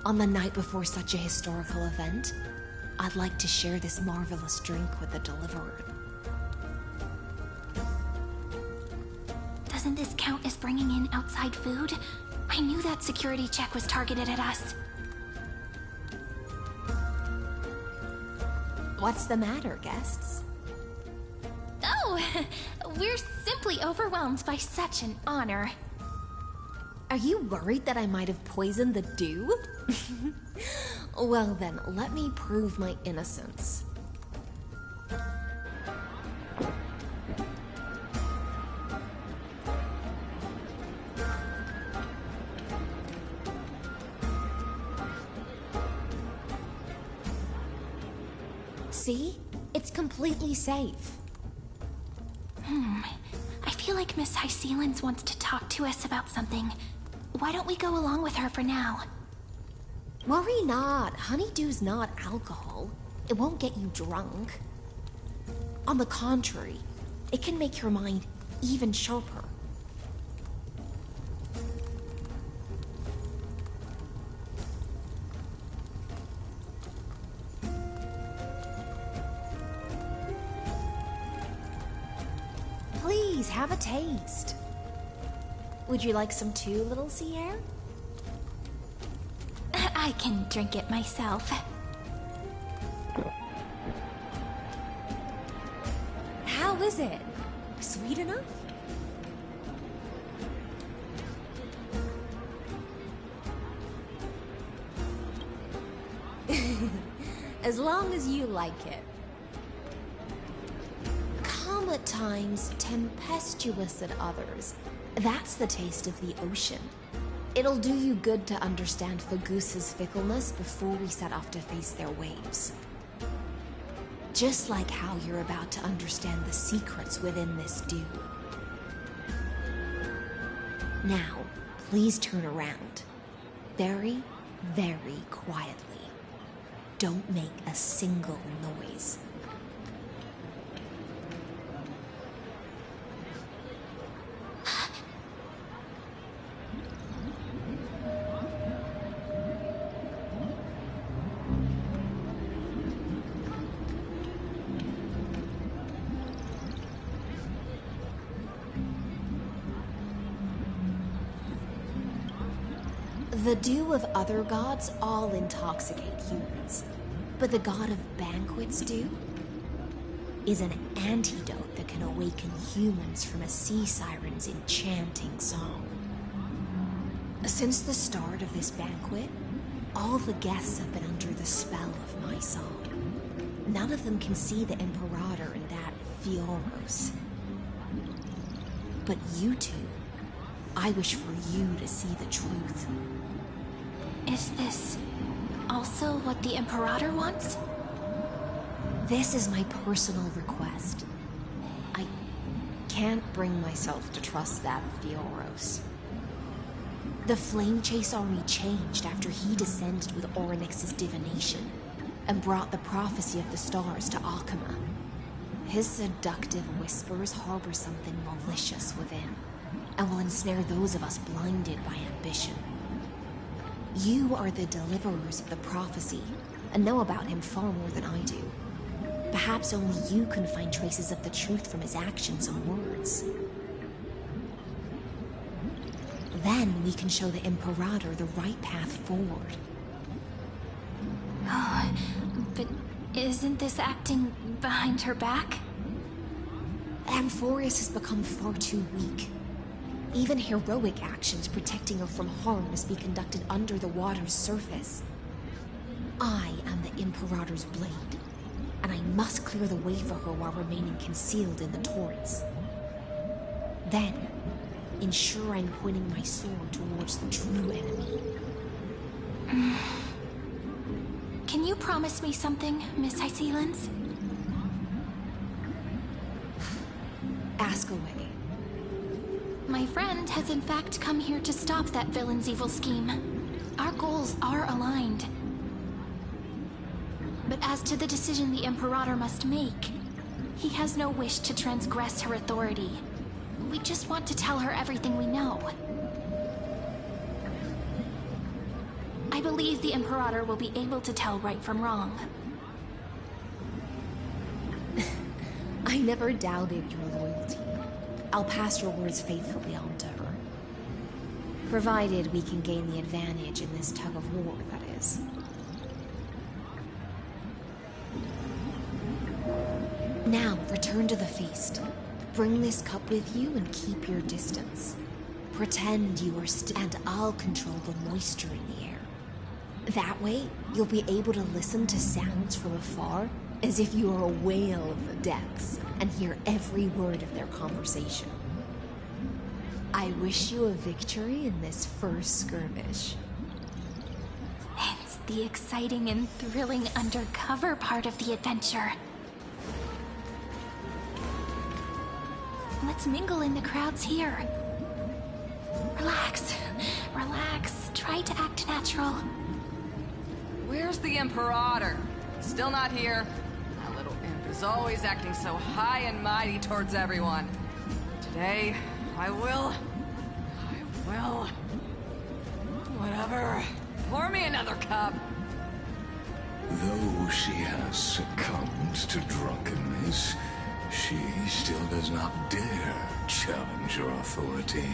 On the night before such a historical event, I'd like to share this marvelous drink with the Deliverer. Doesn't this count as bringing in outside food? I knew that security check was targeted at us. What's the matter, guests? Oh, we're simply overwhelmed by such an honor. Are you worried that I might have poisoned the dew? Well then, let me prove my innocence. See? It's completely safe. I feel like Miss High Sealens wants to talk to us about something. Why don't we go along with her for now? Worry not. Honeydew's not alcohol. It won't get you drunk. On the contrary, it can make your mind even sharper. Please, have a taste. Would you like some too, little sea air? I can drink it myself. How is it? Sweet enough? As long as you like it. Calm at times, tempestuous at others. That's the taste of the ocean. It'll do you good to understand Fagusa's fickleness before we set off to face their waves. Just like how you're about to understand the secrets within this dew. Now, please turn around. Very, very quietly. Don't make a single noise. The dew of other gods all intoxicate humans, but the god of banquets dew is an antidote that can awaken humans from a sea siren's enchanting song. Since the start of this banquet, all the guests have been under the spell of my song. None of them can see the Imperator and that Fioros. But you two, I wish for you to see the truth. Is this also what the Imperator wants? This is my personal request. I can't bring myself to trust that of Fioros. The Flame Chase army changed after he descended with Orynyx's divination and brought the prophecy of the stars to Akuma. His seductive whispers harbor something malicious within, and will ensnare those of us blinded by ambition. You are the deliverers of the prophecy, and know about him far more than I do. Perhaps only you can find traces of the truth from his actions and words. Then we can show the Imperator the right path forward. Oh, but isn't this acting behind her back? Amphorius has become far too weak. Even heroic actions protecting her from harm must be conducted under the water's surface. I am the Imperator's blade, and I must clear the way for her while remaining concealed in the torrents. Then, ensure I'm pointing my sword towards the true enemy. Can you promise me something, Miss Hycelens? Ask away. My friend has in fact come here to stop that villain's evil scheme. Our goals are aligned. But as to the decision the Imperator must make, he has no wish to transgress her authority. We just want to tell her everything we know. I believe the Imperator will be able to tell right from wrong. I never doubted your loyalty. I'll pass your words faithfully on to her. Provided we can gain the advantage in this tug of war, that is. Now, return to the feast. Bring this cup with you and keep your distance. Pretend you are and I'll control the moisture in the air. That way, you'll be able to listen to sounds from afar as if you are a whale of the depths and hear every word of their conversation. I wish you a victory in this first skirmish. It's the exciting and thrilling undercover part of the adventure. Let's mingle in the crowds here. Relax. Relax. Try to act natural. Where's the Imperator? Still not here. That little imp is always acting so high and mighty towards everyone. Today, I will... Whatever. Pour me another cup. Though she has succumbed to drunkenness, she still does not dare challenge your authority.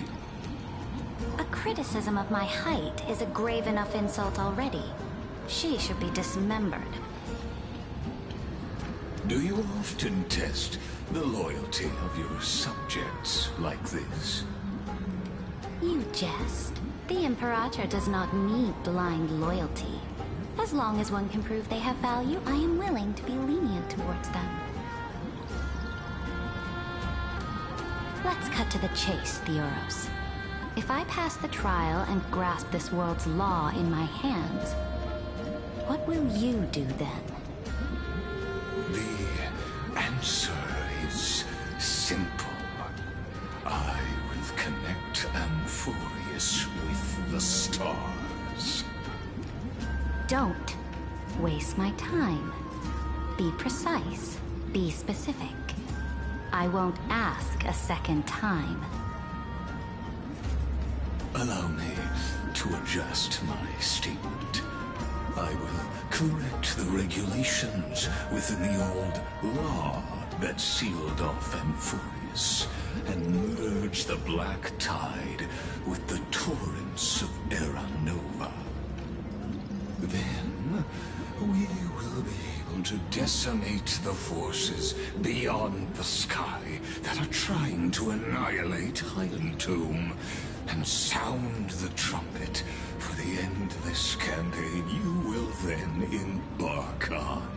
A criticism of my height is a grave enough insult already. She should be dismembered. Do you often test the loyalty of your subjects like this? You jest. The Imperator does not need blind loyalty. As long as one can prove they have value, I am willing to be lenient towards them. Let's cut to the chase, Theoros. If I pass the trial and grasp this world's law in my hands, what will you do then? The Don't waste my time. Be precise. Be specific. I won't ask a second time. Allow me to adjust my statement. I will correct the regulations within the old law that sealed off Amphorius and merge the black tide with the torrents of Era Nova. Then, we will be able to decimate the forces beyond the sky that are trying to annihilate Iron Tomb and sound the trumpet for the endless campaign you will then embark on.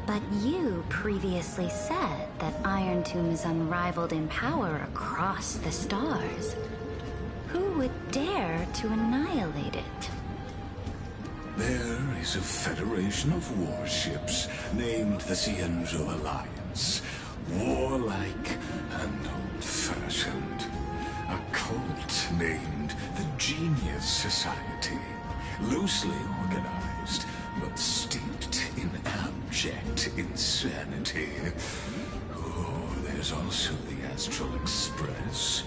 But you previously said that Iron Tomb is unrivaled in power across the stars. Who would dare to annihilate it? There is a federation of warships named the Cienzo Alliance. Warlike and old-fashioned. A cult named the Genius Society. Loosely organized, but steeped in abject insanity. Oh, there's also the Astral Express,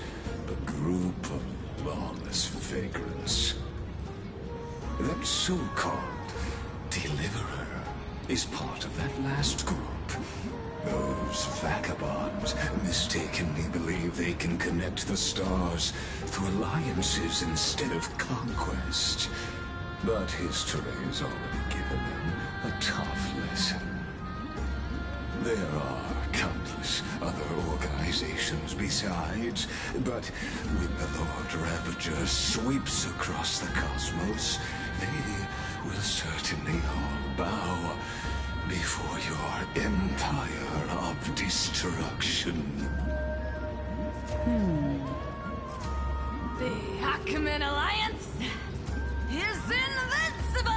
a group of lawless vagrants. That so-called Deliverer is part of that last group. Those vagabonds mistakenly believe they can connect the stars through alliances instead of conquest. But history has already given them a tough lesson. There are countless other organizations besides, but when the Lord Ravager sweeps across the cosmos, they will certainly all bow before your empire of destruction. The Achaemenid Alliance is invincible!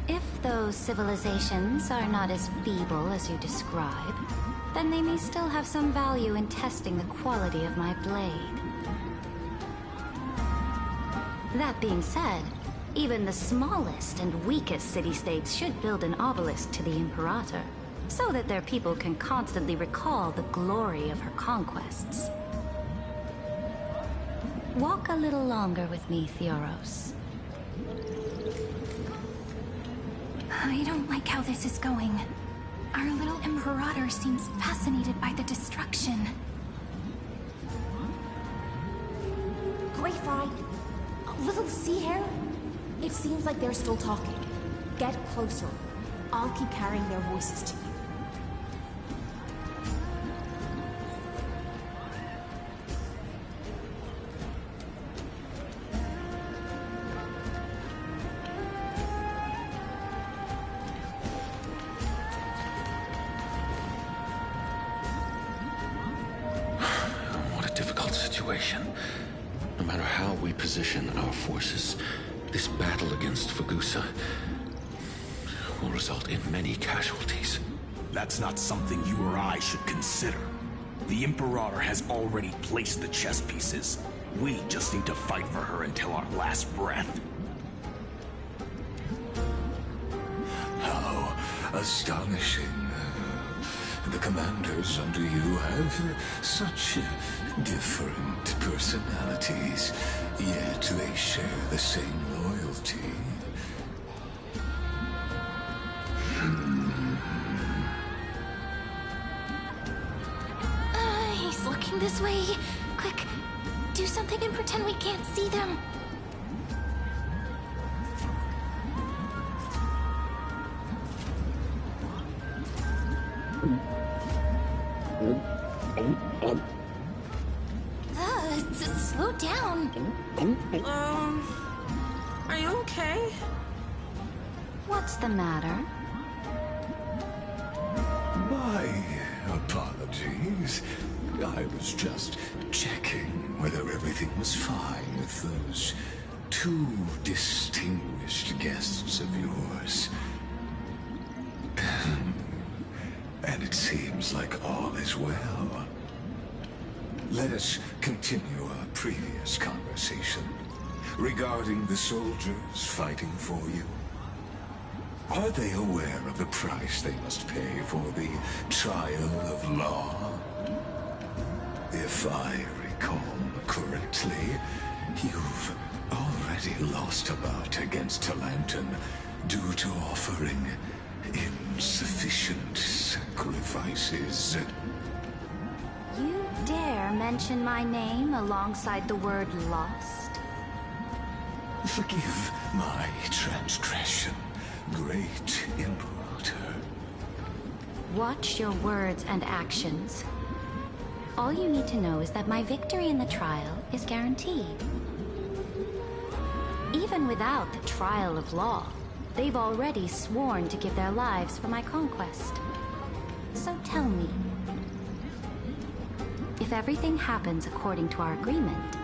If those civilizations are not as feeble as you describe, then they may still have some value in testing the quality of my blade. That being said, even the smallest and weakest city-states should build an obelisk to the Imperator, so that their people can constantly recall the glory of her conquests. Walk a little longer with me, Theoros. I don't like how this is going. Our little Imperator seems fascinated by the destruction. Greyfry, little sea hare? It seems like they're still talking. Get closer. I'll keep carrying their voices to you. What a difficult situation. No matter how we position our forces, this battle against Fagusa will result in many casualties. That's not something you or I should consider. The Imperator has already placed the chess pieces. We just need to fight for her until our last breath. How astonishing. The commanders under you have such different personalities, yet they share the same loyalty. He's looking this way. Quick, do something and pretend we can't see them. Slow down. Are you okay? What's the matter? My apologies. I was just checking whether everything was fine with those two distinguished guests of yours. And it seems like all is well. Let us continue our previous conversation. regarding the soldiers fighting for you? Are they aware of the price they must pay for the trial of law? If I recall correctly, you've already lost a bout against Talanton due to offering insufficient sacrifices. You dare mention my name alongside the word lost? Forgive my transgression, great Imperator. Watch your words and actions. All you need to know is that my victory in the trial is guaranteed. Even without the trial of law, they've already sworn to give their lives for my conquest. So tell me, if everything happens according to our agreement,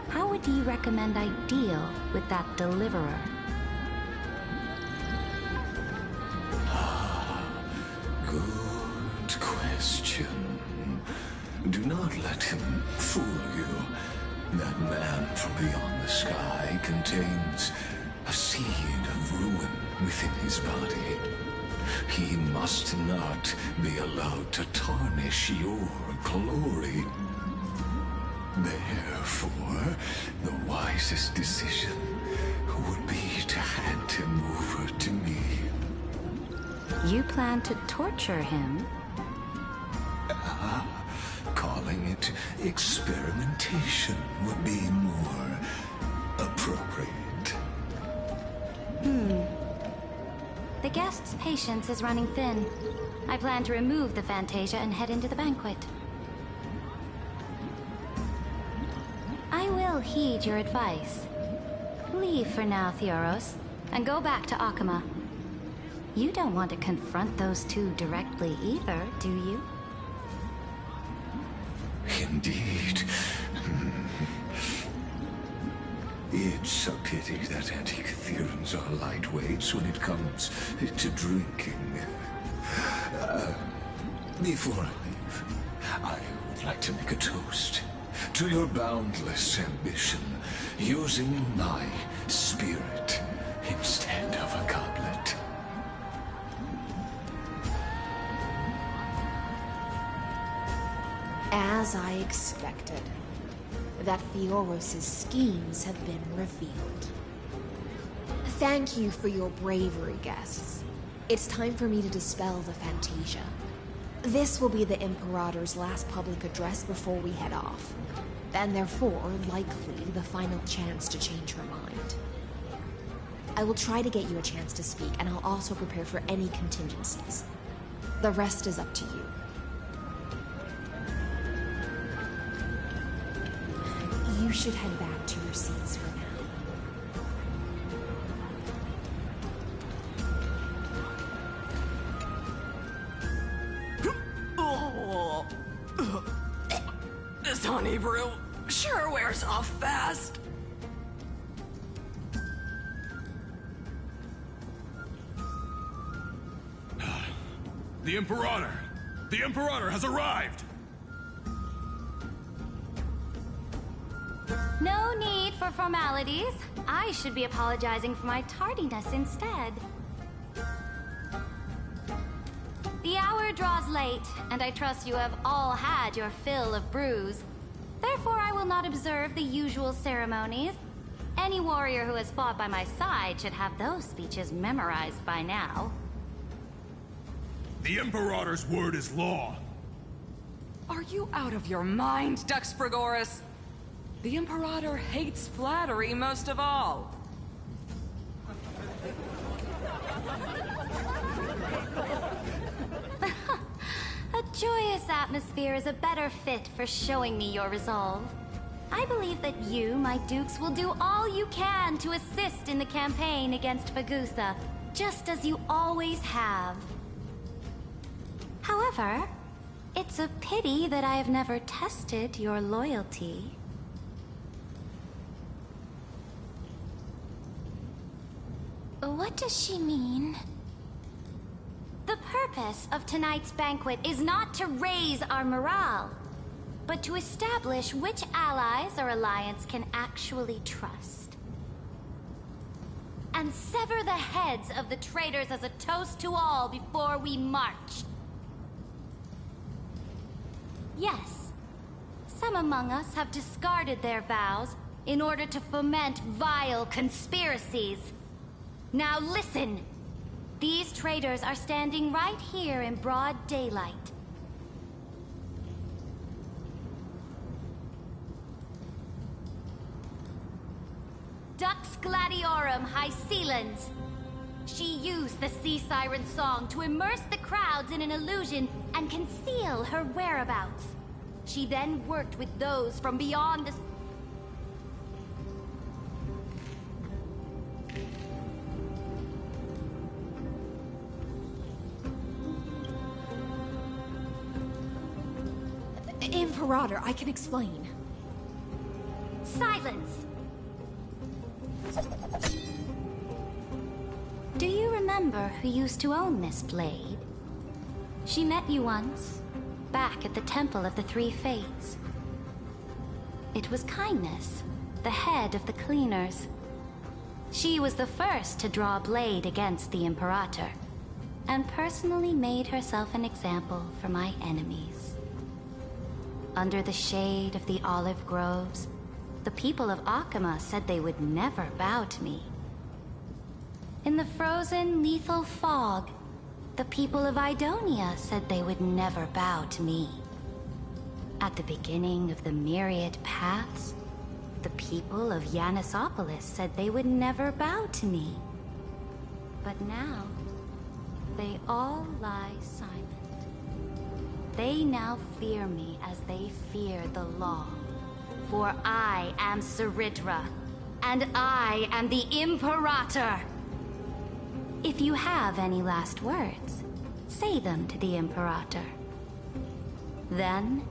how would you recommend I deal with that deliverer? Good question. Do not let him fool you. That man from beyond the sky contains a seed of ruin within his body. He must not be allowed to tarnish your glory. Therefore, the wisest decision would be to hand him over to me. You plan to torture him? Calling it experimentation would be more appropriate. The guest's patience is running thin. I plan to remove the Fantasia and head into the banquet. I will heed your advice. Leave for now, Theoros, and go back to Akama. You don't want to confront those two directly either, do you? Indeed. It's a pity that Antikytherans are lightweights when it comes to drinking. Before I leave, I would like to make a toast to your boundless ambition, using my spirit instead of a goblet. As I expected, that Theoros' schemes have been revealed. Thank you for your bravery, guests. It's time for me to dispel the Fantasia. This will be the Imperator's last public address before we head off, and therefore, likely, the final chance to change her mind. I will try to get you a chance to speak, and I'll also prepare for any contingencies. The rest is up to you. You should head back to your seats for now. This honey brew sure wears off fast. The Imperator! The Imperator has arrived! No need for formalities. I should be apologizing for my tardiness instead. The hour draws late, and I trust you have all had your fill of brews. Therefore, I will not observe the usual ceremonies. Any warrior who has fought by my side should have those speeches memorized by now. The Imperator's word is law. Are you out of your mind, Dux Frigoris? The Imperator hates flattery most of all. A joyous atmosphere is a better fit for showing me your resolve. I believe that you, my dukes, will do all you can to assist in the campaign against Fagusa, just as you always have. However, it's a pity that I have never tested your loyalty. What does she mean? The purpose of tonight's banquet is not to raise our morale, but to establish which allies our alliance can actually trust. and sever the heads of the traitors as a toast to all before we march. Yes, some among us have discarded their vows in order to foment vile conspiracies. Now listen! These traitors are standing right here in broad daylight. Dux Gladiorum Hycelans. She used the Sea Siren song to immerse the crowds in an illusion and conceal her whereabouts. She then worked with those from beyond the... Imperator, I can explain. Silence! Do you remember who used to own this blade? She met you once, back at the Temple of the Three Fates. It was Kindness, the head of the cleaners. She was the first to draw a blade against the Imperator, and personally made herself an example for my enemies. Under the shade of the olive groves, the people of Akama said they would never bow to me. In the frozen, lethal fog, the people of Idonia said they would never bow to me. At the beginning of the myriad paths, the people of Yanisopolis said they would never bow to me. But now, they all lie silent. They now fear me as they fear the law. For I am Cyritra, and I am the Imperator! If you have any last words, say them to the Imperator. Then,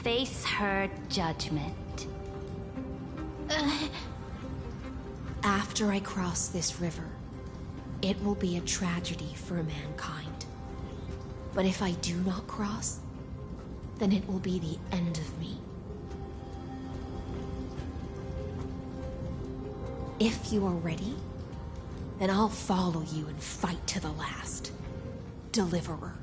face her judgment. After I cross this river, it will be a tragedy for mankind. But if I do not cross, then it will be the end of me. If you are ready, then I'll follow you and fight to the last. Deliverer.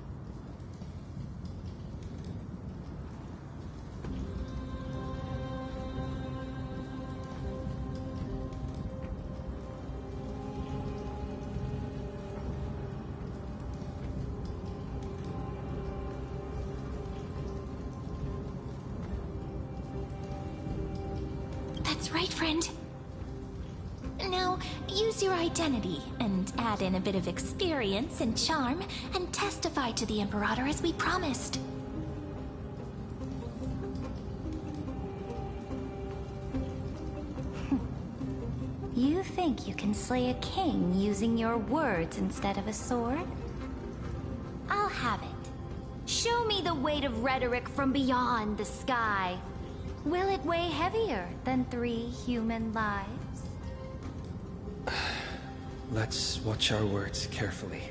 That's right, friend. Now, use your identity and add in a bit of experience and charm and testify to the Imperator as we promised. You think you can slay a king using your words instead of a sword? I'll have it. Show me the weight of rhetoric from beyond the sky. Will it weigh heavier than 3 human lives? Let's watch our words carefully.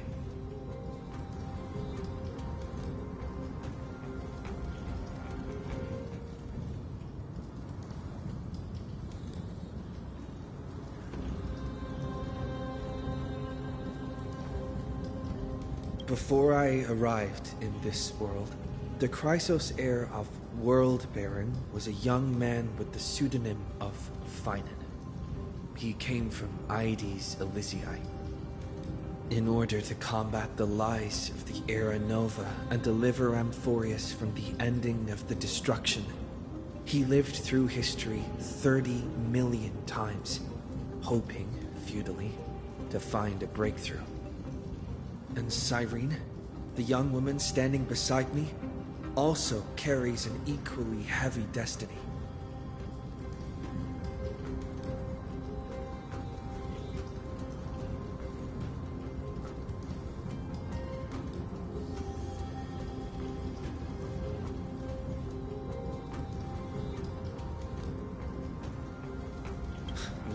Before I arrived in this world, the Chrysos heir of World Baron was a young man with the pseudonym of Finan. He came from Aedes Elysiae. In order to combat the lies of the Era Nova and deliver Amphorius from the ending of the destruction, he lived through history 30 million times, hoping, futilely, to find a breakthrough. And Cyrene, the young woman standing beside me, also carries an equally heavy destiny.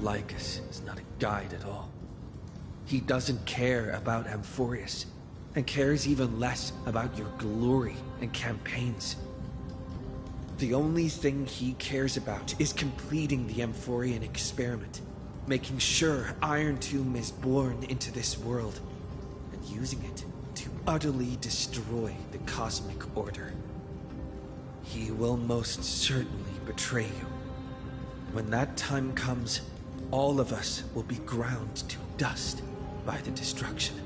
Lycus is not a guide at all. He doesn't care about Amphorius, and cares even less about your glory and campaigns. The only thing he cares about is completing the Amphorian experiment, making sure Iron Tomb is born into this world, and using it to utterly destroy the cosmic order. He will most certainly betray you. When that time comes, all of us will be ground to dust by the destruction.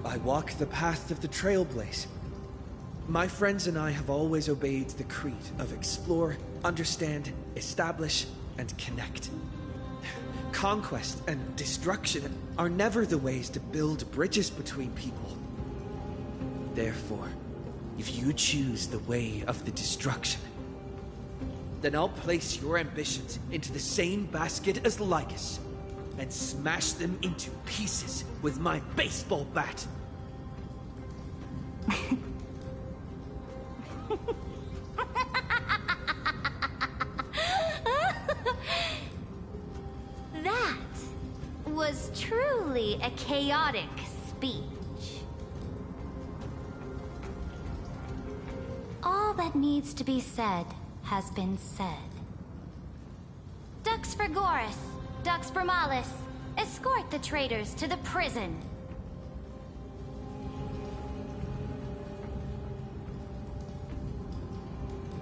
I walk the path of the Trailblaze. My friends and I have always obeyed the creed of explore, understand, establish, and connect. Conquest and destruction are never the ways to build bridges between people. Therefore, if you choose the way of the destruction, then I'll place your ambitions into the same basket as Lycus and smash them into pieces with my baseball bat. That was truly a chaotic speech. All that needs to be said has been said. Dux Frigoris, Dux Bromalis, escort the traitors to the prison.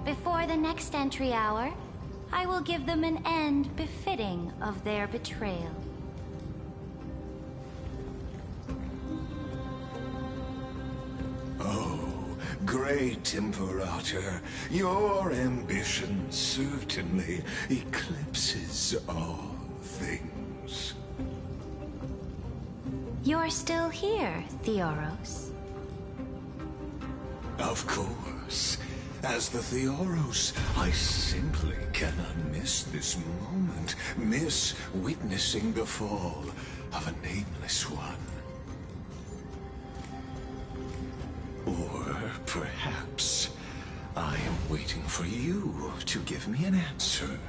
Before the next entry hour, I will give them an end befitting of their betrayal. Oh, great Imperator, your ambition certainly eclipses all things. You're still here, Theoros. Of course. As the Theoros, I simply cannot miss this moment, miss witnessing the fall of a nameless one. Or perhaps I am waiting for you to give me an answer.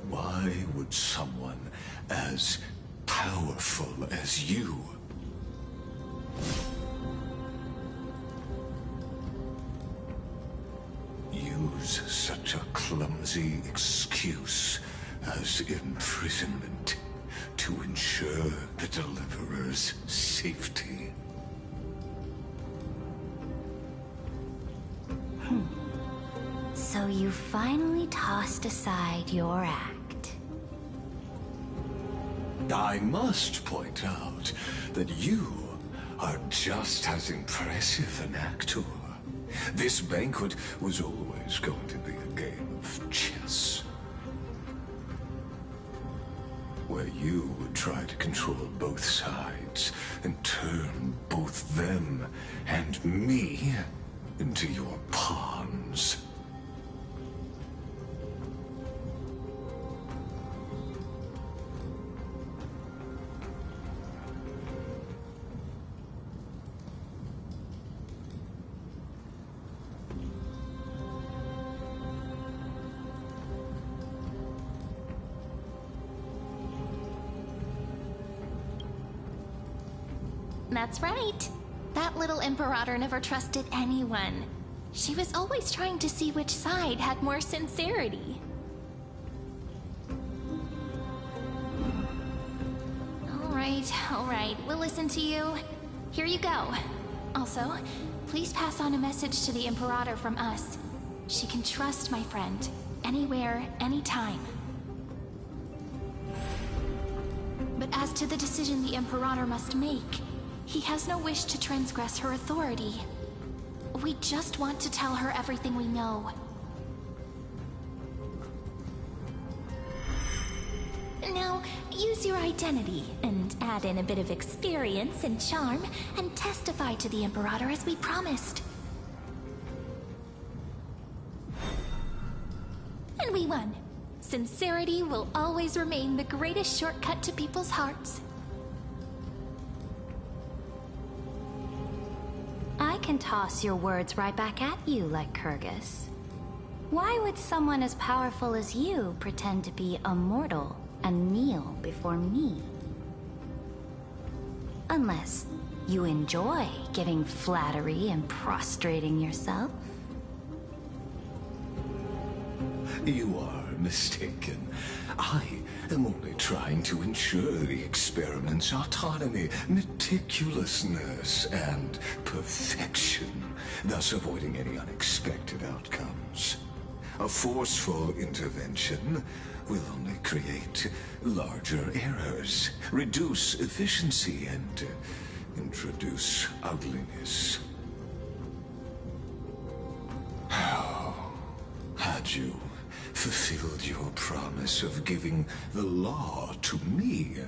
Why would someone as powerful as you use such a clumsy excuse as imprisonment to ensure the Deliverer's safety? So you finally tossed aside your act. I must point out that you are just as impressive an actor. This banquet was always going to be a game of chess, where you would try to control both sides and turn both them and me into your pawns. That's right. That little Imperator never trusted anyone. She was always trying to see which side had more sincerity. All right, we'll listen to you. Here you go. Also, please pass on a message to the Imperator from us. She can trust my friend, anywhere, anytime. But as to the decision the Imperator must make, he has no wish to transgress her authority. We just want to tell her everything we know. use your identity and add in a bit of experience and charm and testify to the Imperator as we promised. And we won. Sincerity will always remain the greatest shortcut to people's hearts. I can toss your words right back at you like Kyrgyz. Why would someone as powerful as you pretend to be immortal and kneel before me? Unless you enjoy giving flattery and prostrating yourself. You are mistaken. I am only trying to ensure the experiment's autonomy, meticulousness, and perfection, thus avoiding any unexpected outcomes. A forceful intervention will only create larger errors, reduce efficiency, and introduce ugliness. How had you fulfilled your promise of giving the law to me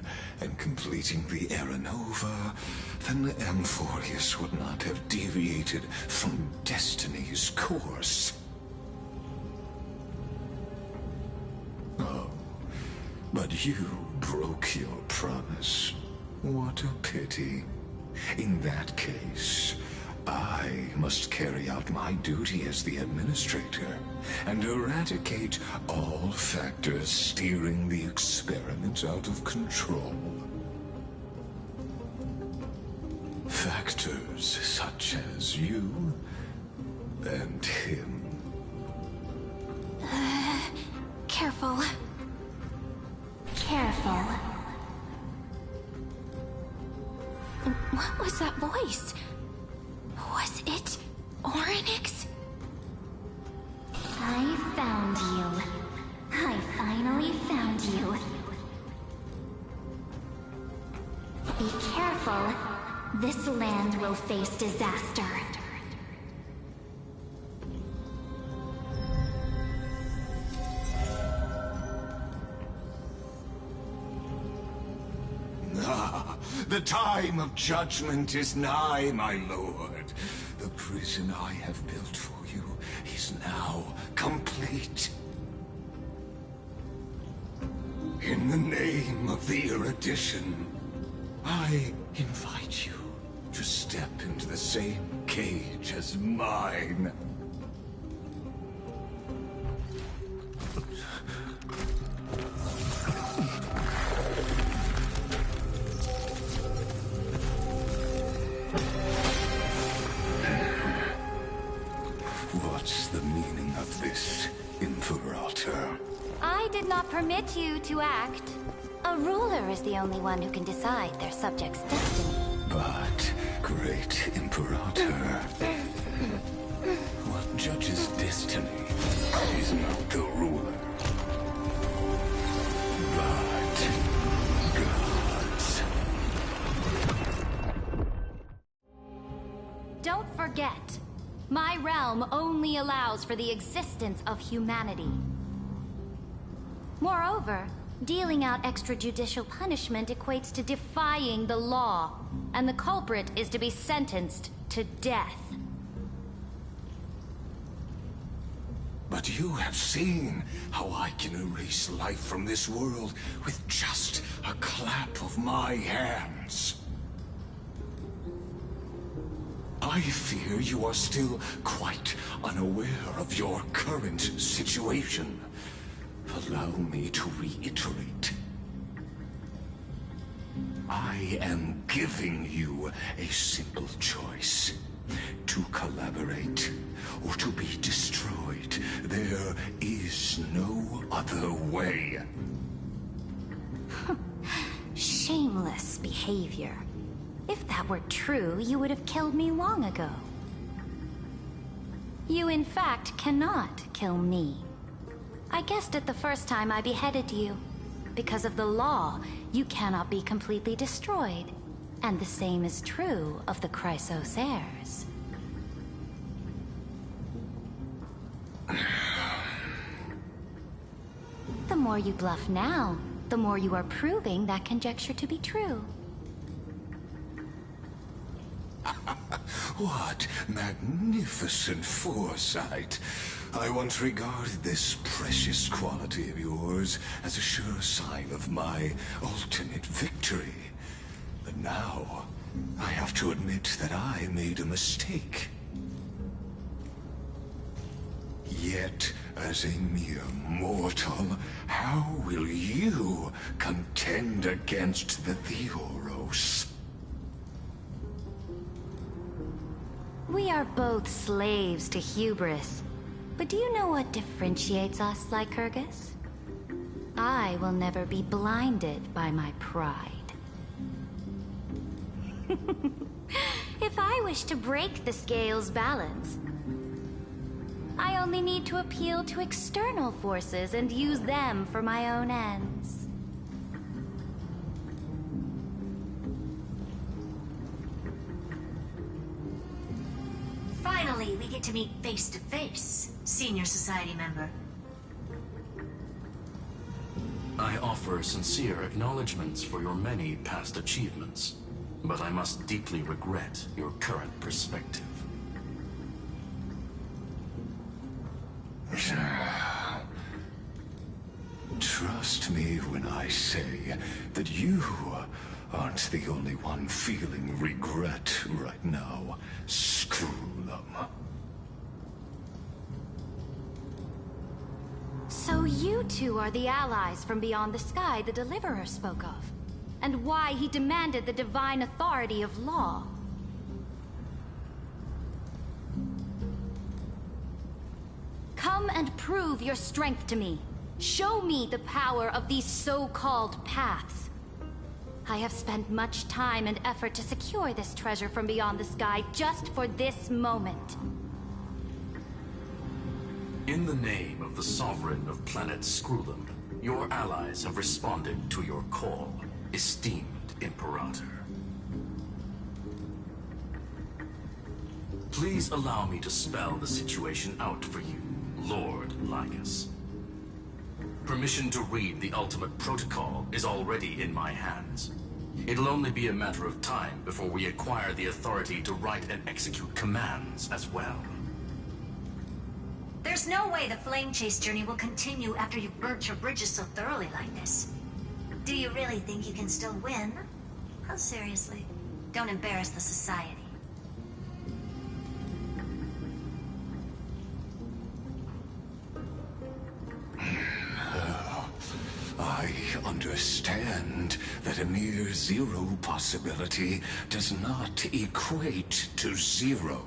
and completing the Aranova, then Amphorius would not have deviated from destiny's course. Oh, but you broke your promise. What a pity. In that case, I must carry out my duty as the administrator and eradicate all factors steering the experiment out of control. Factors such as you and him. Careful. Careful. What was that voice? Was it Oryx? I found you. I finally found you. Be careful. This land will face disaster. The time of judgment is nigh, my lord. The prison I have built for you is now complete. In the name of the erudition, I invite you to step into the same cage as mine. What's the meaning of this, Imperator? I did not permit you to act. A ruler is the only one who can decide their subject's destiny. But, great Imperator, what judges destiny is not the ruler, but gods. Don't forget, my realm only allows for the existence of humanity. Moreover, dealing out extrajudicial punishment equates to defying the law, and the culprit is to be sentenced to death. But you have seen how I can erase life from this world with just a clap of my hands. I fear you are still quite unaware of your current situation. Allow me to reiterate. I am giving you a simple choice. To collaborate or to be destroyed. There is no other way. Shameless behavior. If that were true, you would have killed me long ago. You in fact cannot kill me. I guessed it the first time I beheaded you. Because of the law, you cannot be completely destroyed. And the same is true of the Chrysos heirs. The more you bluff now, the more you are proving that conjecture to be true. What magnificent foresight! I once regarded this precious quality of yours as a sure sign of my ultimate victory. But now, I have to admit that I made a mistake. Yet, as a mere mortal, how will you contend against the Theoros? We are both slaves to hubris. But do you know what differentiates us, Lycurgus? I will never be blinded by my pride. If I wish to break the scale's balance, I only need to appeal to external forces and use them for my own ends. Finally, we get to meet face to face, Senior Society member. I offer sincere acknowledgments for your many past achievements, but I must deeply regret your current perspective. Trust me when I say that you aren't the only one feeling regret right now. Screw them. So you two are the allies from beyond the sky the Deliverer spoke of, and why he demanded the divine authority of law. Come and prove your strength to me. Show me the power of these so-called paths. I have spent much time and effort to secure this treasure from beyond the sky just for this moment. In the name of the Sovereign of Planet Screwland, your allies have responded to your call, esteemed Imperator. Please allow me to spell the situation out for you, Lord Lycus. Permission to read the ultimate protocol is already in my hands. It'll only be a matter of time before we acquire the authority to write and execute commands as well. There's no way the flame chase journey will continue after you've burnt your bridges so thoroughly like this. Do you really think you can still win? Oh, seriously. Don't embarrass the society. I understand that a mere zero possibility does not equate to zero.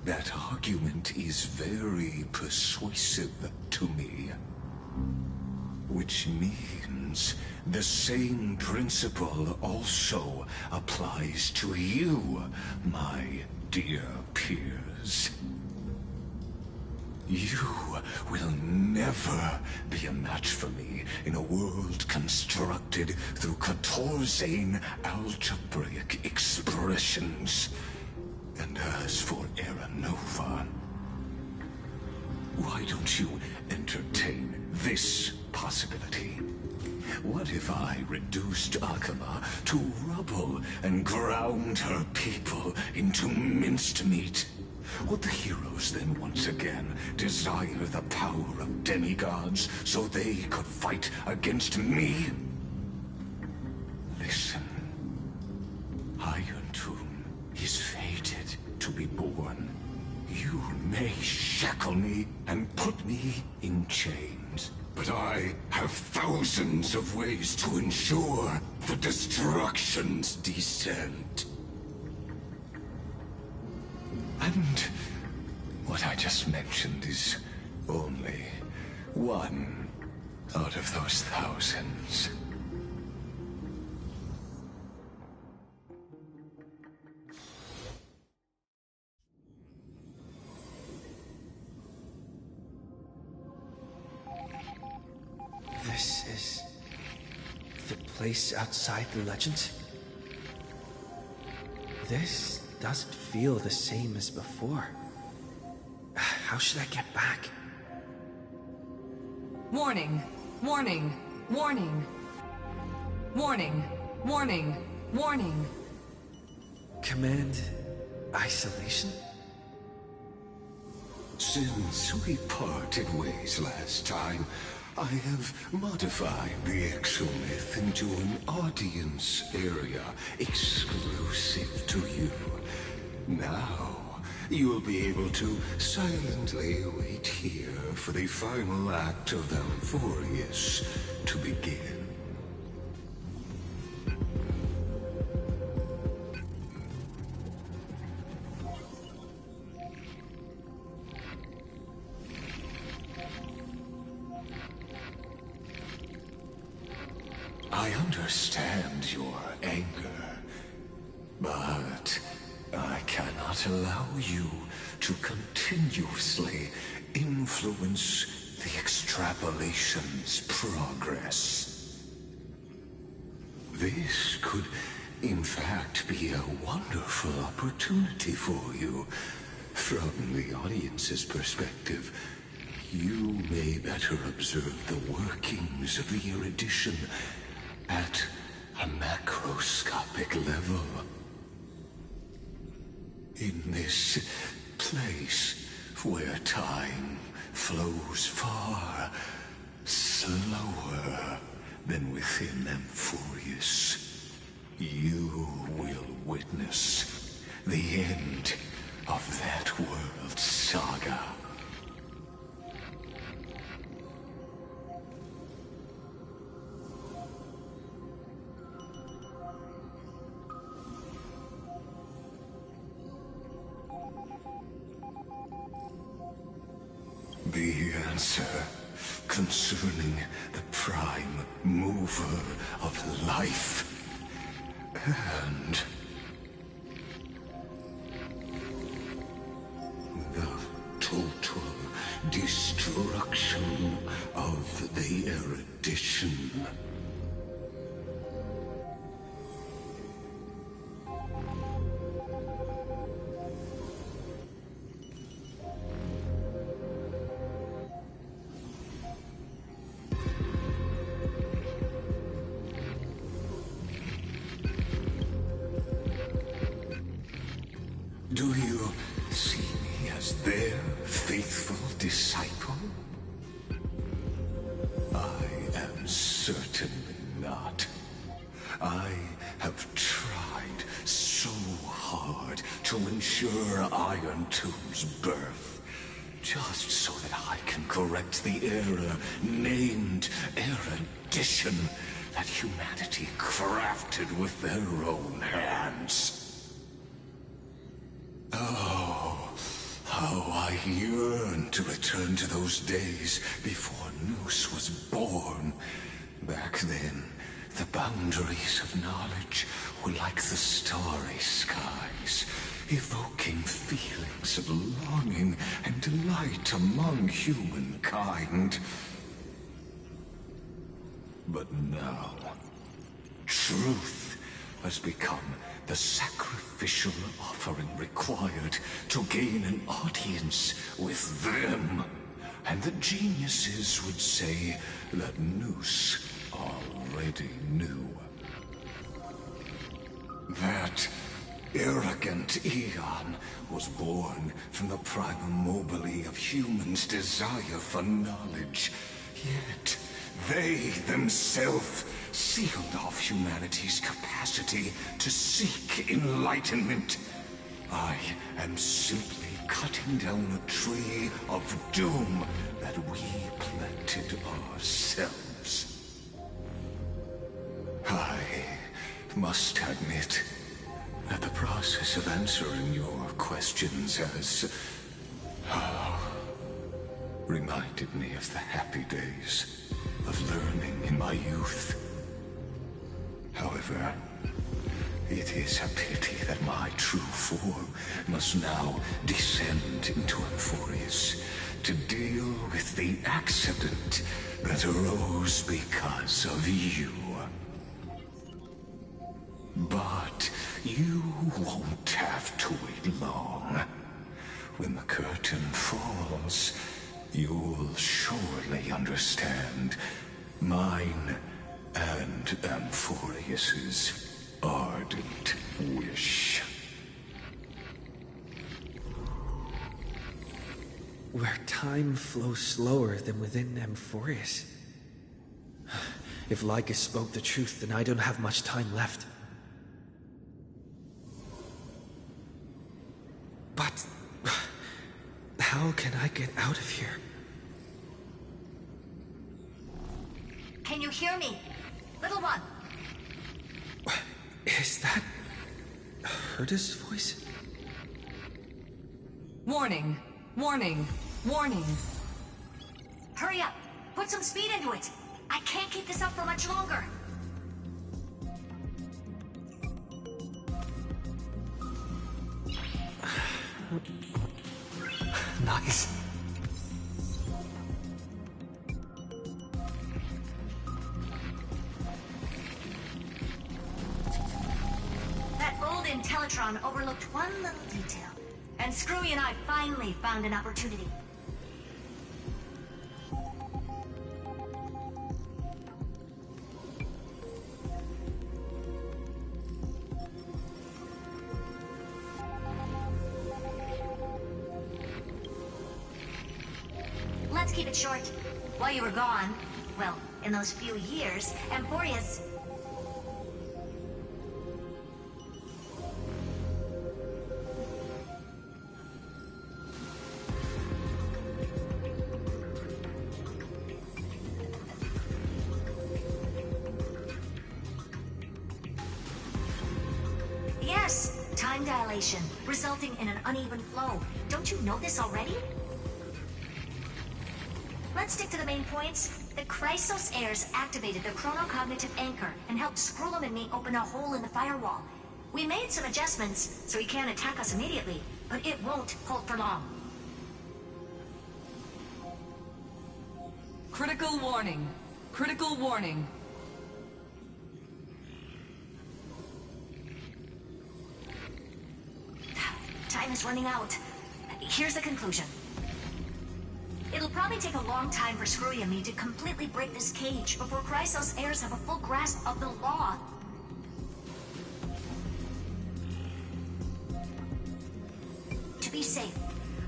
That argument is very persuasive to me. Which means the same principle also applies to you, my dear peers. You will never be a match for me in a world constructed through Catorzane algebraic expressions. And as for Aranova, why don't you entertain this possibility? What if I reduced Akama to rubble and ground her people into minced meat? Would the heroes then once again desire the power of demigods so they could fight against me? Listen. Iron Tomb is fated to be born. You may shackle me and put me in chains, but I have thousands of ways to ensure the destruction's descent. And what I just mentioned is only one out of those thousands. This is the place outside the legends? This doesn't feel the same as before. How should I get back? Warning, warning, warning. Warning, warning, warning. Command isolation? Since we parted ways last time, I have modified the exomyth into an audience area exclusive to you. Now, you'll be able to silently wait here for the final act of Amphorius to begin. I understand your anger, but I cannot allow you to continuously influence the extrapolation's progress. This could, in fact, be a wonderful opportunity for you. From the audience's perspective, you may better observe the workings of the erudition at a macroscopic level. In this place where time flows far slower than within Amphorius, you will witness the end of that world's saga. The answer concerning the prime mover of life and the total destruction of the erudition. Do you see me as their faithful disciple? I am certainly not. I have tried so hard to ensure Iron Tomb's birth, just so that I can correct the error named erudition that humanity crafted with their own hands. Oh, how I yearn to return to those days before Noose was born. Back then, the boundaries of knowledge were like the starry skies, evoking feelings of longing and delight among humankind. But now, truth has become the sacrificial offering required to gain an audience with them. And the geniuses would say that Noose already knew. That arrogant Eon was born from the primum mobile of humans' desire for knowledge. Yet, they themselves sealed off humanity's capacity to seek enlightenment. I am simply cutting down a tree of doom that we planted ourselves. I must admit that the process of answering your questions has reminded me of the happy days of learning in my youth. However, it is a pity that my true form must now descend into Amphorius to deal with the accident that arose because of you. But you won't have to wait long. When the curtain falls, you'll surely understand. Mine and Amphorius's ardent wish. Where time flows slower than within Amphorius. If Lycus spoke the truth, then I don't have much time left. But how can I get out of here? Can you hear me? Little one! Is that Herda's voice? Warning, warning, warning. Hurry up! Put some speed into it! I can't keep this up for much longer! Nice. That old Intellitron overlooked one little detail, and Screwy and I finally found an opportunity. Let's keep it short. While you were gone, well, in those few years, Amphorius... Yes, time dilation, resulting in an uneven flow. Don't you know this already? Let's stick to the main points. The Chrysos heirs activated the chronocognitive anchor and helped Skrullum and me open a hole in the firewall. We made some adjustments, so he can't attack us immediately, but it won't hold for long. Critical warning. Critical warning. Time is running out. Here's the conclusion. It'll probably take a long time for Screwy and me to completely break this cage before Chrysos heirs have a full grasp of the law. To be safe,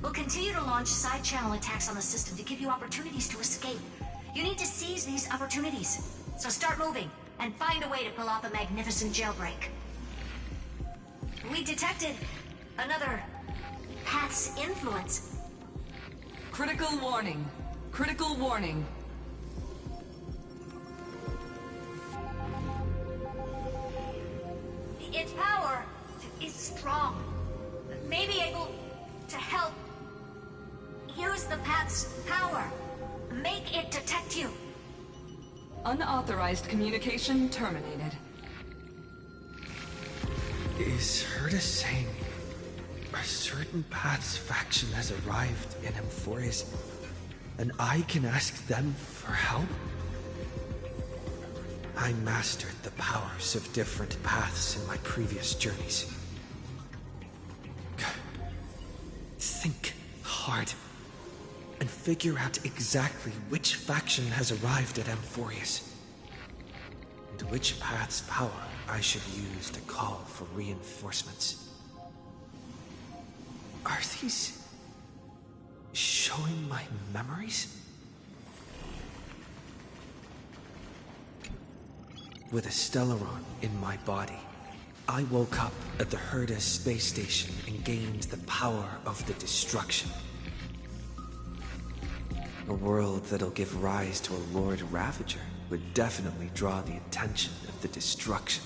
we'll continue to launch side-channel attacks on the system to give you opportunities to escape. You need to seize these opportunities. So start moving, and find a way to pull off a magnificent jailbreak. We detected another path's influence. Critical warning. Critical warning. Its power is strong. May be able to help use the path's power. Make it detect you. Unauthorized communication terminated. Is Herda saying a certain path's faction has arrived in Amphorius, and I can ask them for help? I mastered the powers of different paths in my previous journeys. Think hard, and figure out exactly which faction has arrived at Amphorius, and which path's power I should use to call for reinforcements. Are these showing my memories? With a Stellaron in my body, I woke up at the Herda space station and gained the power of the destruction. A world that'll give rise to a Lord Ravager would definitely draw the attention of the destruction.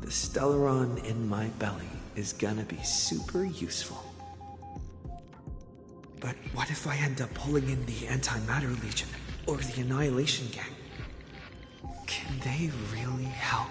The Stellaron in my belly is gonna be super useful. But what if I end up pulling in the Antimatter Legion or the Annihilation Gang? Can they really help?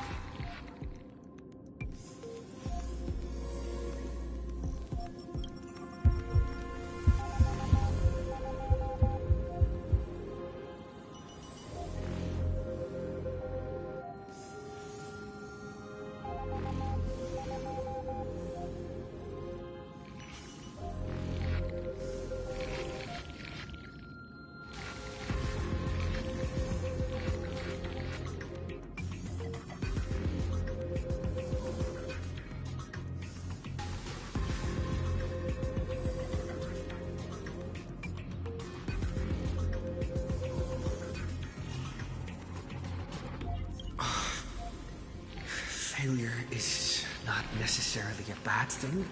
Failure is not necessarily a bad thing.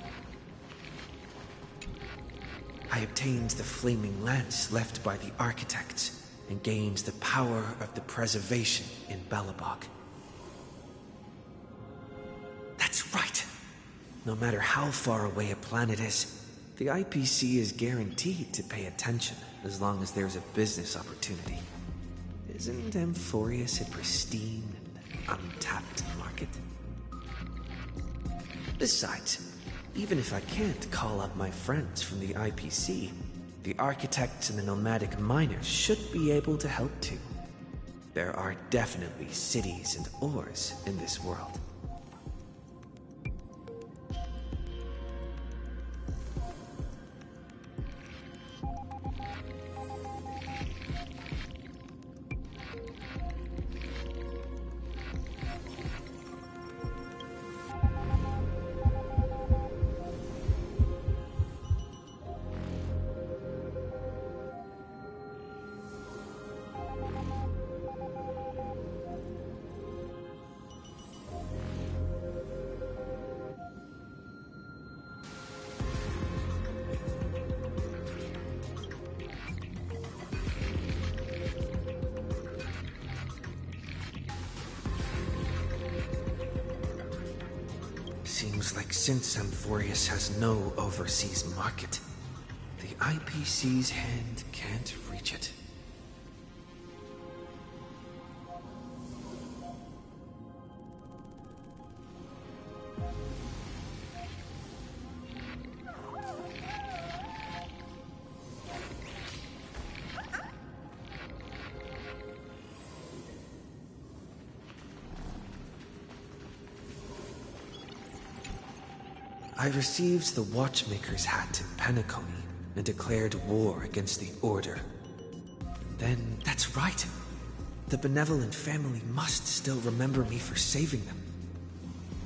I obtained the flaming lance left by the architects and gained the power of the preservation in Belobog. That's right! No matter how far away a planet is, the IPC is guaranteed to pay attention as long as there's a business opportunity. Isn't Amphorius a pristine and untapped market? Besides, even if I can't call up my friends from the IPC, the architects and the nomadic miners should be able to help too. There are definitely cities and ores in this world. Seems like since Amphorius has no overseas market, the IPC's hand can't reach it. I received the Watchmaker's hat in Penacony and declared war against the Order. Then, that's right. The benevolent family must still remember me for saving them.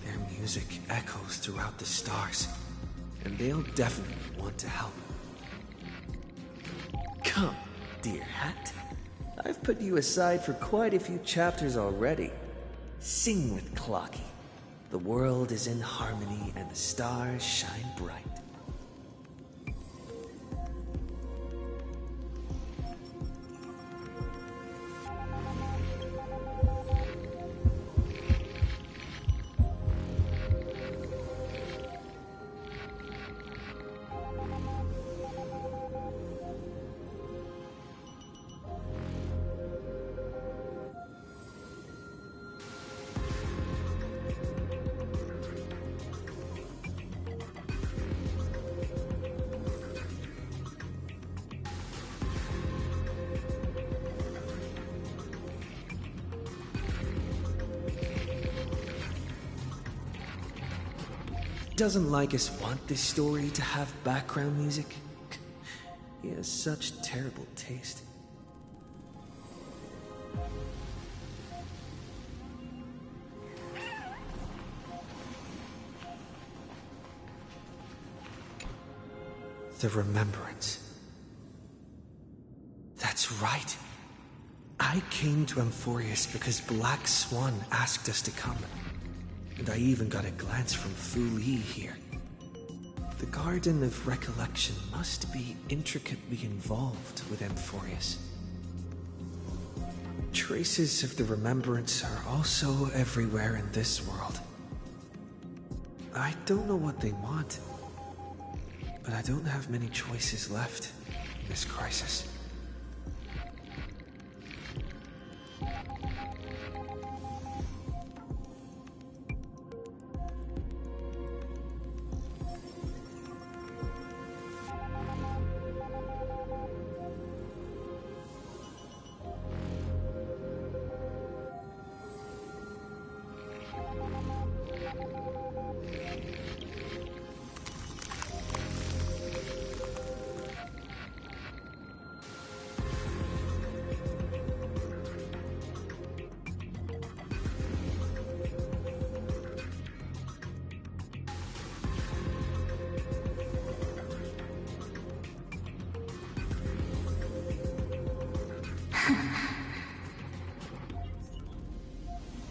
Their music echoes throughout the stars, and they'll definitely want to help. Come, dear hat. I've put you aside for quite a few chapters already. Sing with Clocky. The world is in harmony and the stars shine bright. Doesn't Lycus want this story to have background music? He has such terrible taste. The Remembrance. That's right. I came to Amphorius because Black Swan asked us to come. And I even got a glance from Fu Li here. The Garden of Recollection must be intricately involved with Amphorius. Traces of the Remembrance are also everywhere in this world. I don't know what they want, but I don't have many choices left in this crisis.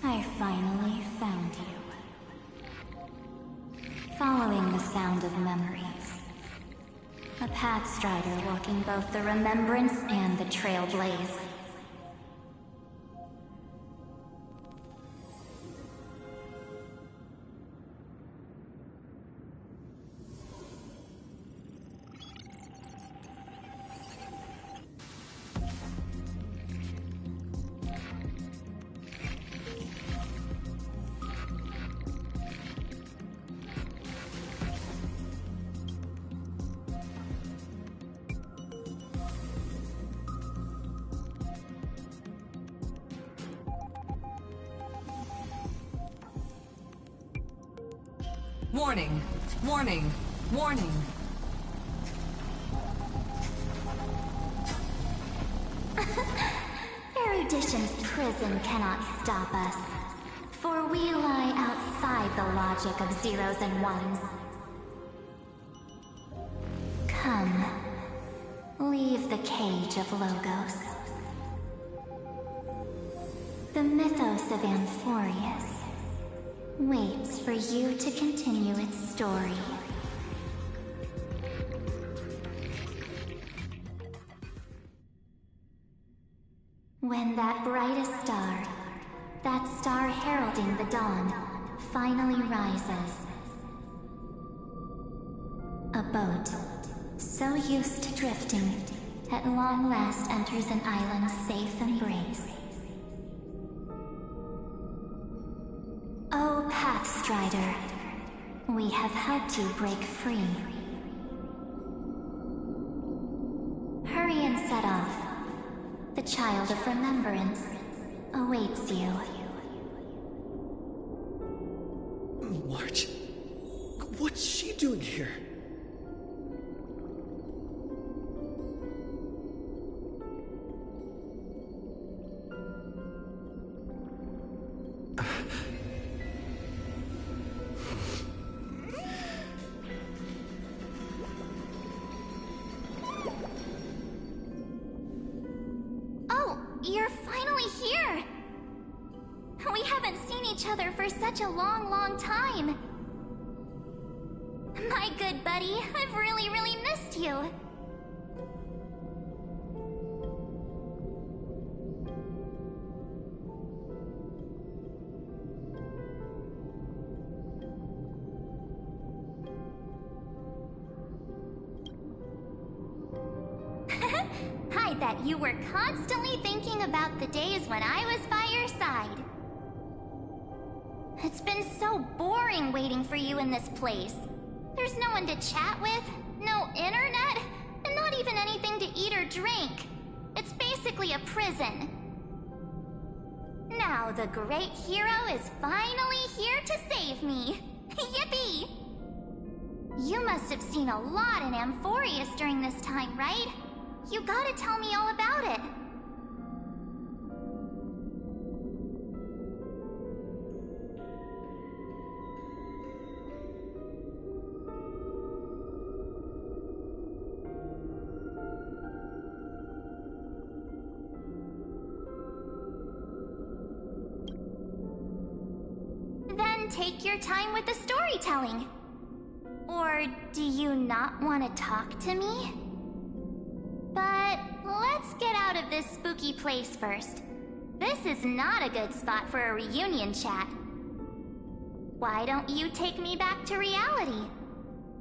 I finally found you. Following the sound of memories. A Pathstrider walking both the Remembrance and the Trailblaze. Warning! Warning! Warning! Erudition's prison cannot stop us, for we lie outside the logic of zeros and ones. Come, leave the cage of Logos. The mythos of Amphorius waits for you to continue its story. When that brightest star, that star heralding the dawn, finally rises, a boat, so used to drifting, at long last enters an island's safe embrace. Oh, Pathstrider, we have helped you break free. Hurry and set off. The Child of Remembrance awaits you. March? What's she doing here? You're finally here! We haven't seen each other for such a long, long time. My good buddy, I've really, really missed you. I bet you were constantly thinking about the days when I was by your side. It's been so boring waiting for you in this place. There's no one to chat with, no internet, and not even anything to eat or drink. It's basically a prison. Now the great hero is finally here to save me. Yippee! You must have seen a lot in Amphorius during this time, right? You gotta tell me all about it. Then take your time with the storytelling. Or do you not want to talk to me? But let's get out of this spooky place first. This is not a good spot for a reunion chat. Why don't you take me back to reality?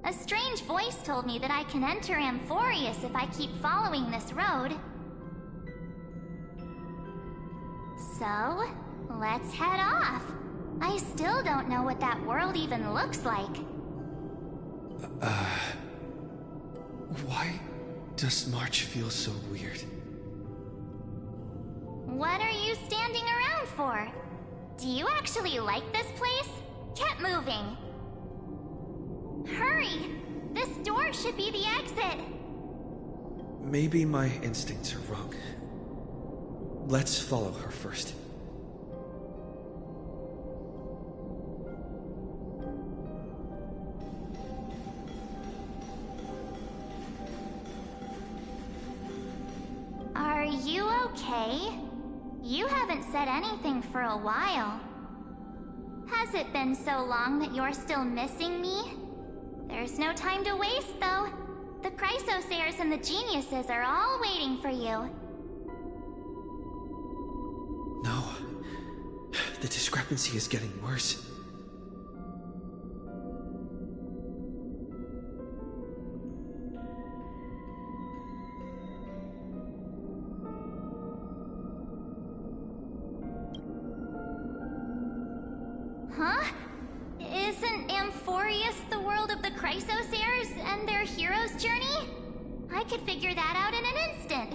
A strange voice told me that I can enter Amphorius if I keep following this road. So, let's head off. I still don't know what that world even looks like. Why does March feel so weird? What are you standing around for? Do you actually like this place? Get moving. Hurry! This door should be the exit. Maybe my instincts are wrong. Let's follow her first. Are you okay? You haven't said anything for a while. Has it been so long that you're still missing me? There's no time to waste, though. The Chrysosayers and the Geniuses are all waiting for you. No. The discrepancy is getting worse. Huh? Isn't Amphorius the world of the Chrysosayers and their hero's journey? I could figure that out in an instant.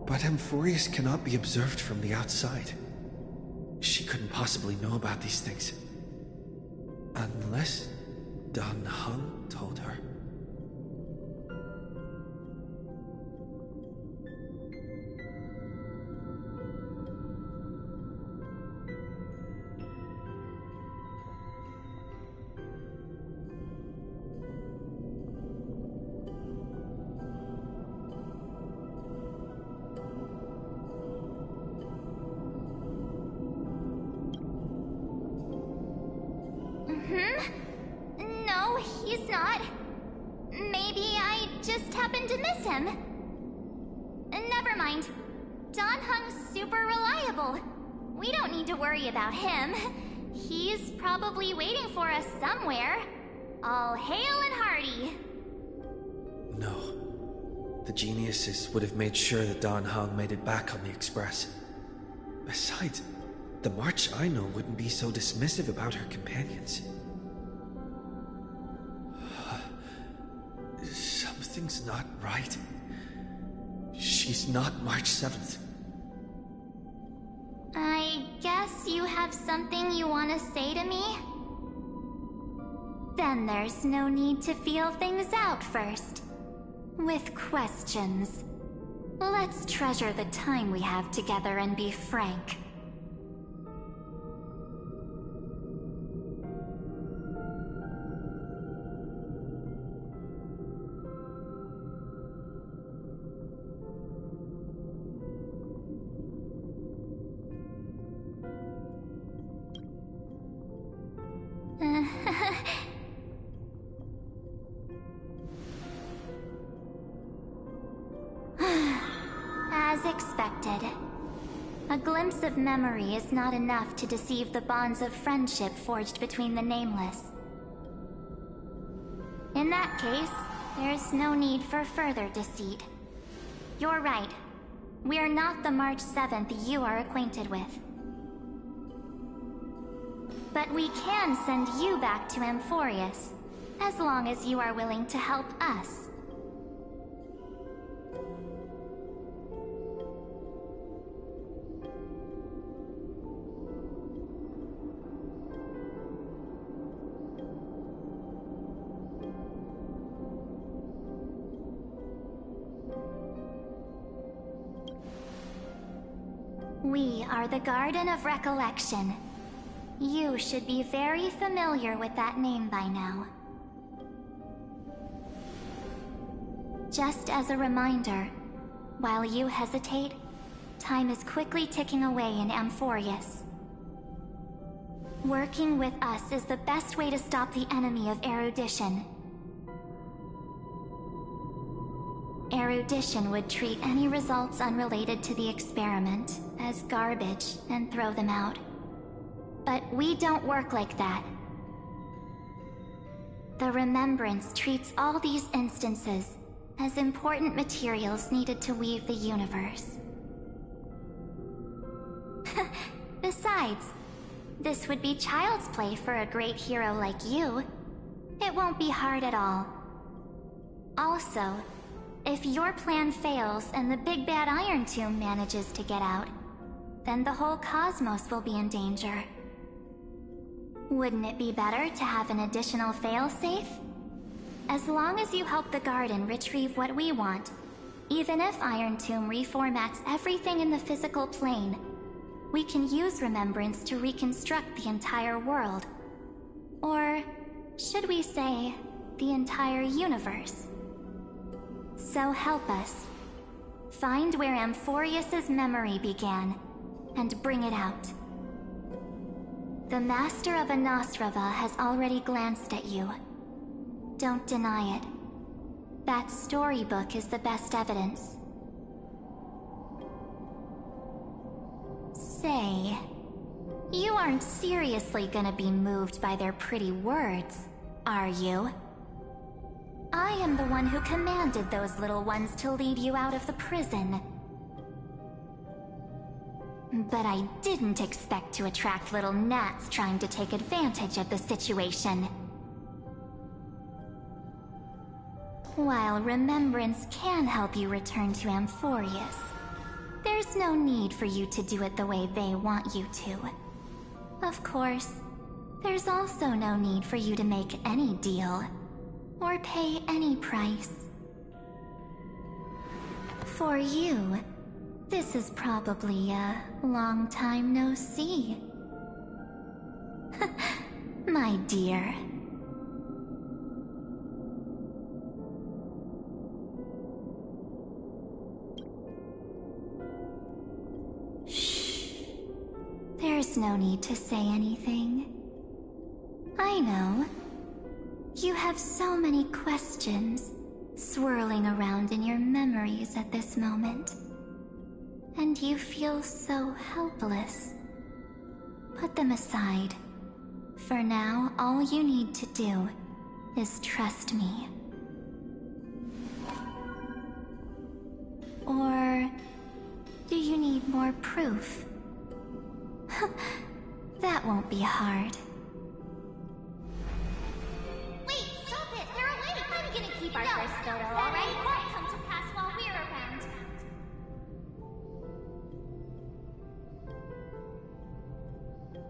But Amphorius cannot be observed from the outside. She couldn't possibly know about these things. Unless Dan Heng told her. No, he's not. Maybe I just happened to miss him. Never mind. Dan Heng's super reliable. We don't need to worry about him. He's probably waiting for us somewhere. All hail and hearty. No. The Geniuses would have made sure that Dan Heng made it back on the Express. Besides, the March I know wouldn't be so dismissive about her companions. Something's not right. She's not March 7th. I guess you have something you want to say to me? Then there's no need to feel things out first. With questions. Let's treasure the time we have together and be frank. As expected. A glimpse of memory is not enough to deceive the bonds of friendship forged between the Nameless. In that case, there's no need for further deceit. You're right. We're not the March 7th you are acquainted with. But we can send you back to Amphorius, as long as you are willing to help us. We are the Garden of Recollection. You should be very familiar with that name by now. Just as a reminder, while you hesitate, time is quickly ticking away in Amphorius. Working with us is the best way to stop the enemy of erudition. Erudition would treat any results unrelated to the experiment as garbage and throw them out. But we don't work like that. The Remembrance treats all these instances as important materials needed to weave the universe. Besides, this would be child's play for a great hero like you. It won't be hard at all. Also, if your plan fails and the big bad Iron Tomb manages to get out, then the whole cosmos will be in danger. Wouldn't it be better to have an additional failsafe? As long as you help the Garden retrieve what we want, even if Iron Tomb reformats everything in the physical plane, we can use Remembrance to reconstruct the entire world. Or, should we say, the entire universe. So help us. Find where Amphorius's memory began, and bring it out. The Master of Anasrava has already glanced at you. Don't deny it. That storybook is the best evidence. Say, you aren't seriously gonna be moved by their pretty words, are you? I am the one who commanded those little ones to lead you out of the prison. But I didn't expect to attract little gnats trying to take advantage of the situation. While remembrance can help you return to Amphorius, there's no need for you to do it the way they want you to. Of course, there's also no need for you to make any deal, or pay any price. For you, this is probably a long time no see. My dear. Shh. There's no need to say anything. I know. You have so many questions swirling around in your memories at this moment. And you feel so helpless. Put them aside. For now, all you need to do is trust me. Or do you need more proof? That won't be hard. Wait, stop it! They're awake! I'm gonna keep our first photo, alright? It won't come to pass while we're around.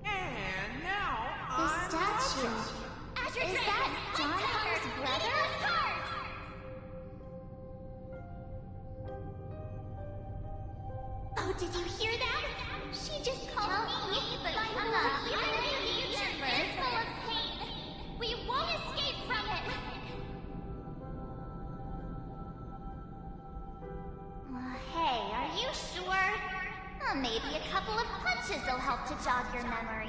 And now The statue. Is that John Hunter's brother? Oh, did you hear that? She just called me, but I'm not even a future is full of pain. We won't escape from it. Hey, are you sure? Maybe a couple of punches will help to jog your memory.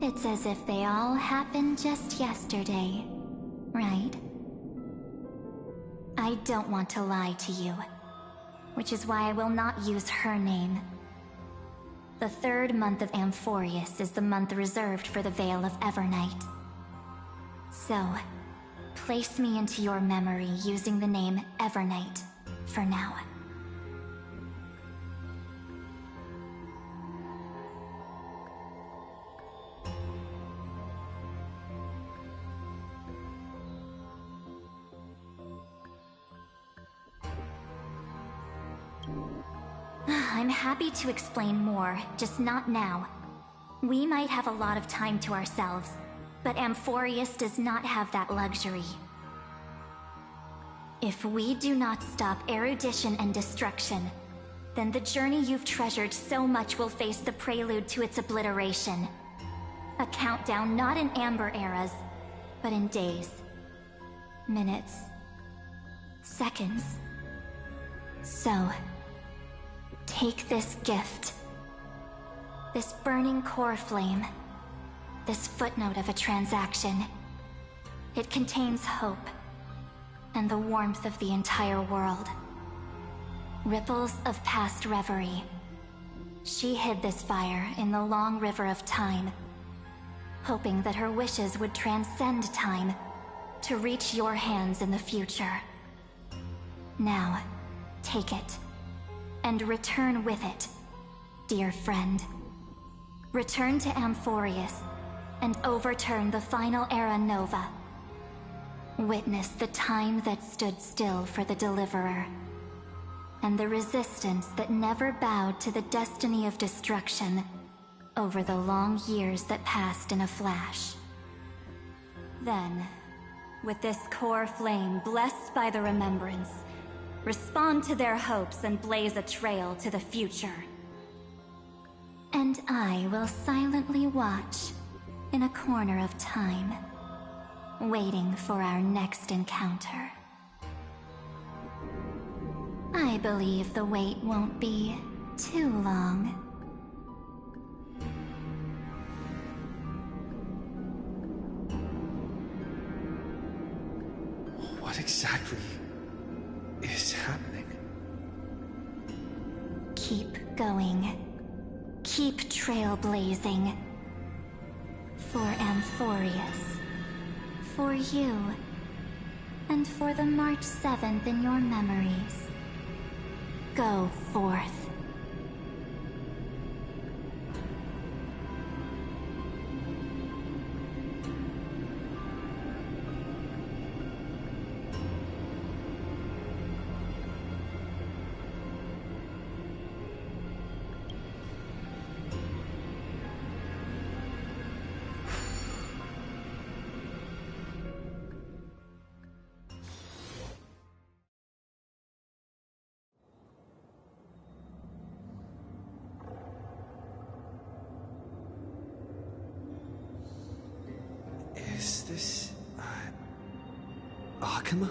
It's as if they all happened just yesterday, right? I don't want to lie to you, which is why I will not use her name. The third month of Amphorius is the month reserved for the Veil of Evernight. So, place me into your memory using the name Evernight for now. I'm happy to explain more, just not now. We might have a lot of time to ourselves, but Amphorius does not have that luxury. If we do not stop erudition and destruction, then the journey you've treasured so much will face the prelude to its obliteration. A countdown not in amber eras, but in days, minutes, seconds. So, take this gift. This burning core flame. This footnote of a transaction. It contains hope. And the warmth of the entire world. Ripples of past reverie. She hid this fire in the long river of time, hoping that her wishes would transcend time to reach your hands in the future. Now, take it. And return with it, dear friend. Return to Amphorius, and overturn the final era Nova. Witness the time that stood still for the Deliverer, and the resistance that never bowed to the destiny of destruction over the long years that passed in a flash. Then, with this core flame blessed by the remembrance, respond to their hopes and blaze a trail to the future. And I will silently watch in a corner of time, waiting for our next encounter. I believe the wait won't be too long. What exactly is happening? Keep going. Keep trailblazing. For Amphorius. For you. And for the March 7th in your memories. Go forth. Is this... Akuma?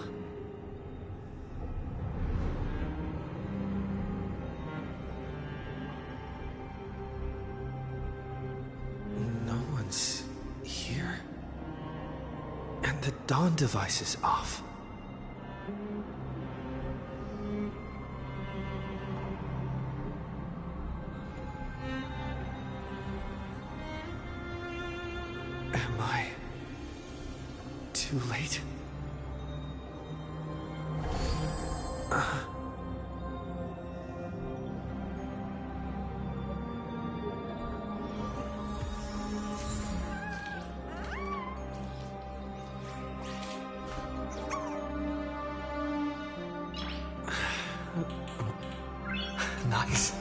No one's here. And the dawn device is off. Am I too late? Nice.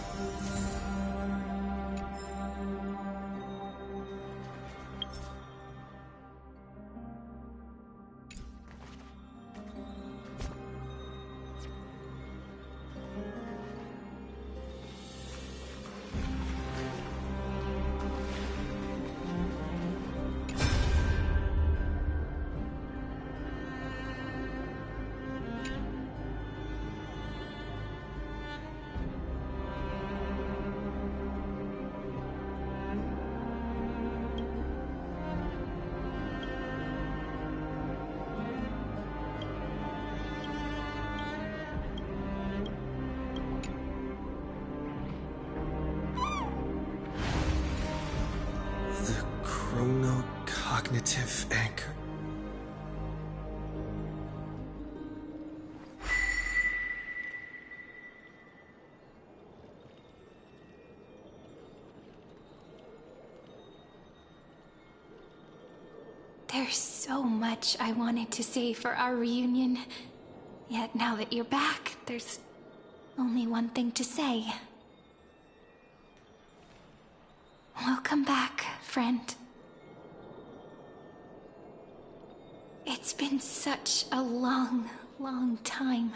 Chronocognitive anchor. There's so much I wanted to say for our reunion. Yet now that you're back, there's only one thing to say. Welcome back, friend. It's been such a long, long time.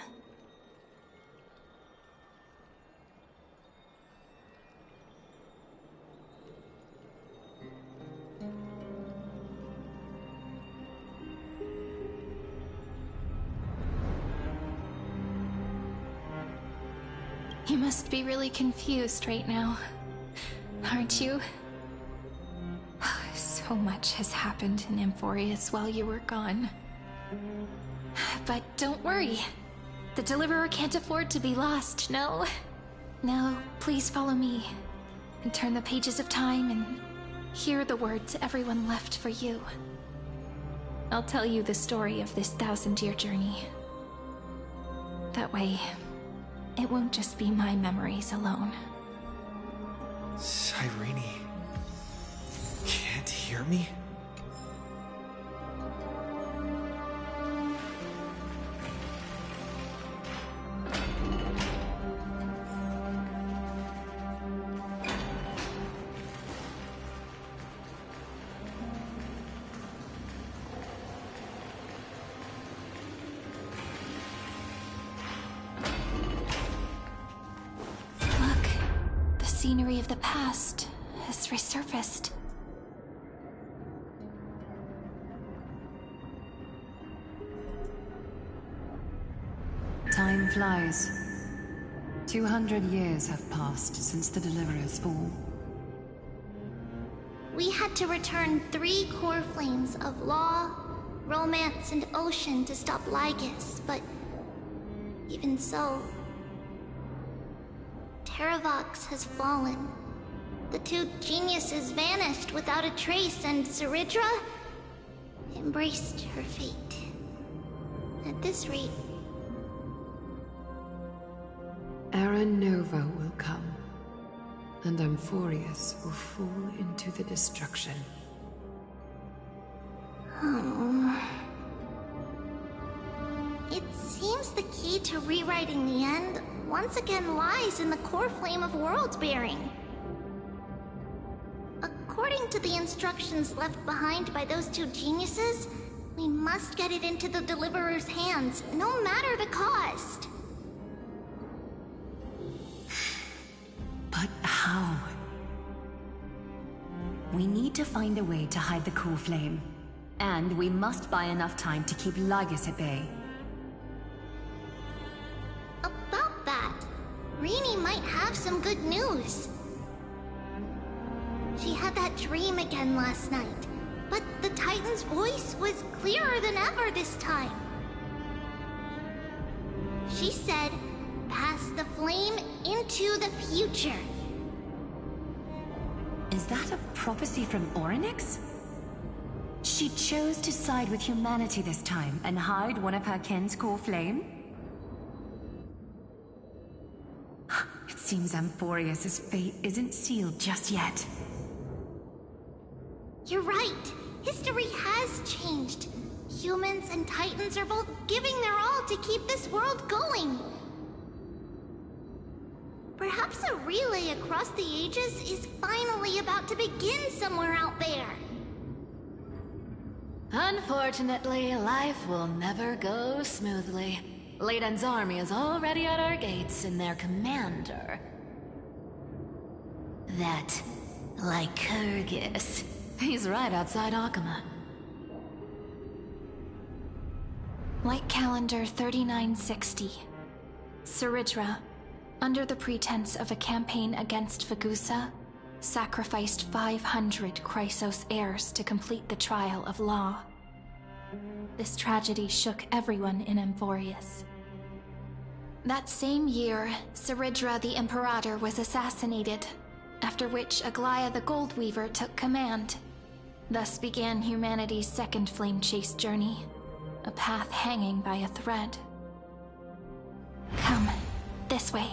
You must be really confused right now, aren't you? So much has happened in Amphorius while you were gone. But don't worry. The Deliverer can't afford to be lost, no? Now, please follow me, and turn the pages of time and hear the words everyone left for you. I'll tell you the story of this 1,000-year journey. That way, it won't just be my memories alone. Cyrene can't hear me? Look, the scenery of the past has resurfaced. Time flies. 200 years have passed since the Deliverer's fall. We had to return 3 core flames of law, romance, and ocean to stop Lygus, but even so, Terravox has fallen. The 2 geniuses vanished without a trace, and Zeridra embraced her fate. At this rate, Era Nova will come, and Amphorius will fall into the destruction. It seems the key to rewriting the end once again lies in the core flame of world-bearing. According to the instructions left behind by those 2 geniuses, we must get it into the Deliverer's hands, no matter the cost. But how? We need to find a way to hide the core flame. And we must buy enough time to keep Lygus at bay. About that, Rini might have some good news. She had that dream again last night, but the Titan's voice was clearer than ever this time. She said, "Pass the flame into the future." Is that a prophecy from Orynyx? She chose to side with humanity this time and hide one of her kin's core flame? It seems Amphorius' fate isn't sealed just yet. You're right. History has changed. Humans and Titans are both giving their all to keep this world going. Perhaps a relay across the ages is finally about to begin somewhere out there. Unfortunately, life will never go smoothly. Layden's army is already at our gates, and their commander... that Lycurgus. He's right outside Akama. Light calendar 3960. Zeridra, under the pretense of a campaign against Fagusa, sacrificed 500 Chrysos heirs to complete the trial of law. This tragedy shook everyone in Amphorius. That same year, Zeridra the Imperator was assassinated, after which Aglaya the Goldweaver took command. Thus began humanity's second flame chase journey, a path hanging by a thread. Come, this way.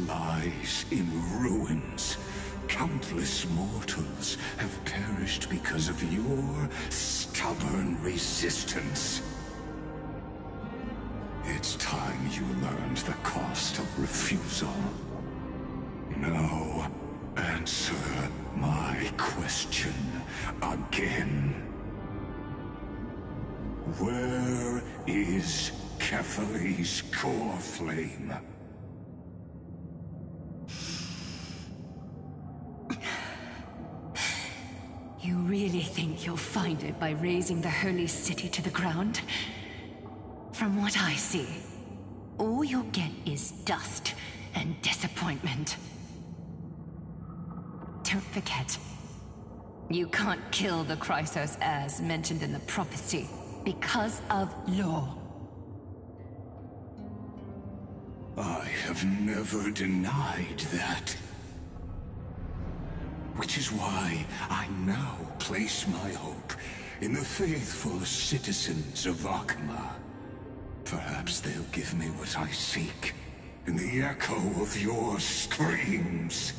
Lies in ruins. Countless mortals have perished because of your stubborn resistance. It's time you learned the cost of refusal. Now, answer my question again. Where is Kefali's core flame? You really think you'll find it by razing the holy city to the ground? From what I see, all you'll get is dust and disappointment. Don't forget, you can't kill the Chrysos as mentioned in the prophecy because of law. I have never denied that. Which is why I now place my hope in the faithful citizens of Akama. Perhaps they'll give me what I seek in the echo of your screams.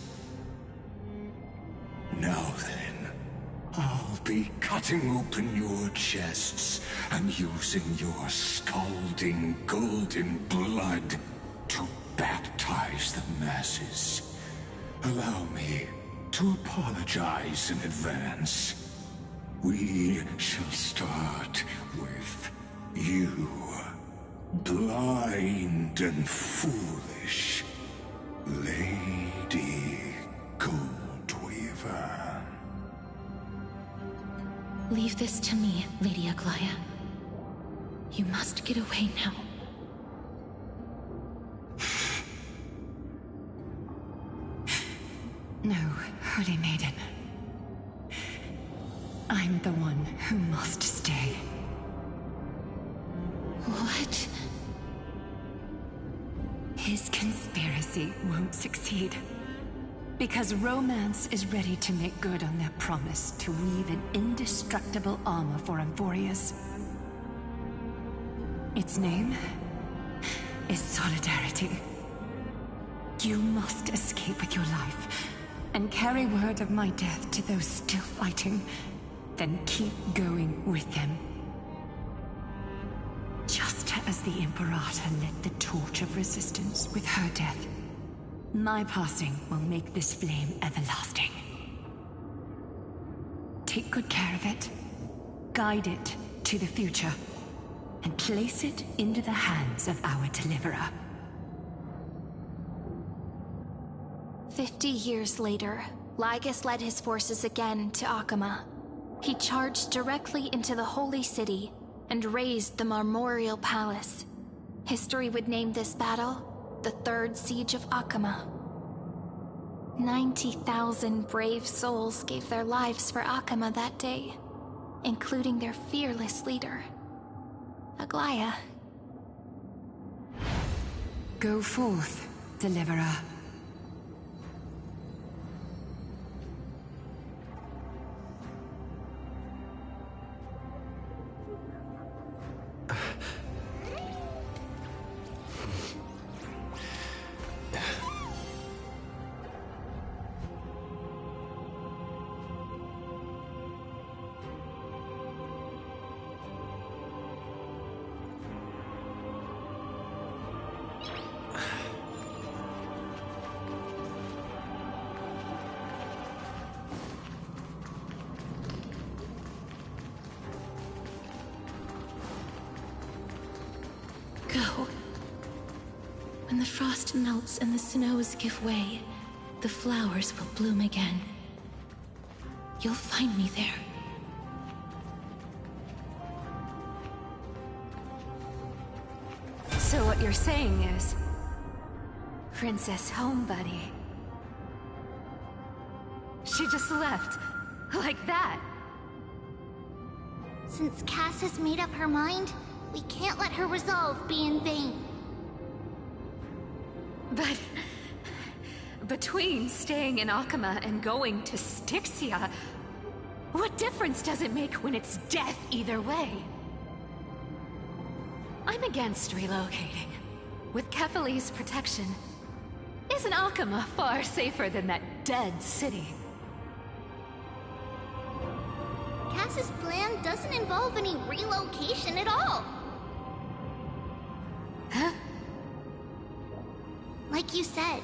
be cutting open your chests and using your scalding golden blood to baptize the masses. Allow me to apologize in advance. We shall start with you, blind and foolish Lady Goldweaver. Leave this to me, Lady Aglaya. You must get away now. No, Holy Maiden. I'm the one who must stay. What? His conspiracy won't succeed. Because Romance is ready to make good on their promise to weave an indestructible armor for Amphorius. Its name is Solidarity. You must escape with your life and carry word of my death to those still fighting, then keep going with them. Just as the Imperator lit the torch of resistance with her death, my passing will make this flame everlasting. Take good care of it, guide it to the future, and place it into the hands of our deliverer. 50 years later, Lygus led his forces again to Akama. He charged directly into the Holy City and razed the Marmorial Palace. History would name this battle the Third Siege of Akama. 90,000 brave souls gave their lives for Akama that day, including their fearless leader, Aglaya. Go forth, Deliverer. Go. When the frost melts and the snows give way, the flowers will bloom again. You'll find me there. So what you're saying is, Princess Homebuddy, she just left, like that. Since Cass has made up her mind, we can't let her resolve be in vain. But between staying in Akama and going to Styxia, what difference does it make when it's death either way? I'm against relocating. With Kefali's protection, isn't Akama far safer than that dead city? Cass's plan doesn't involve any relocation at all. Huh? Like you said,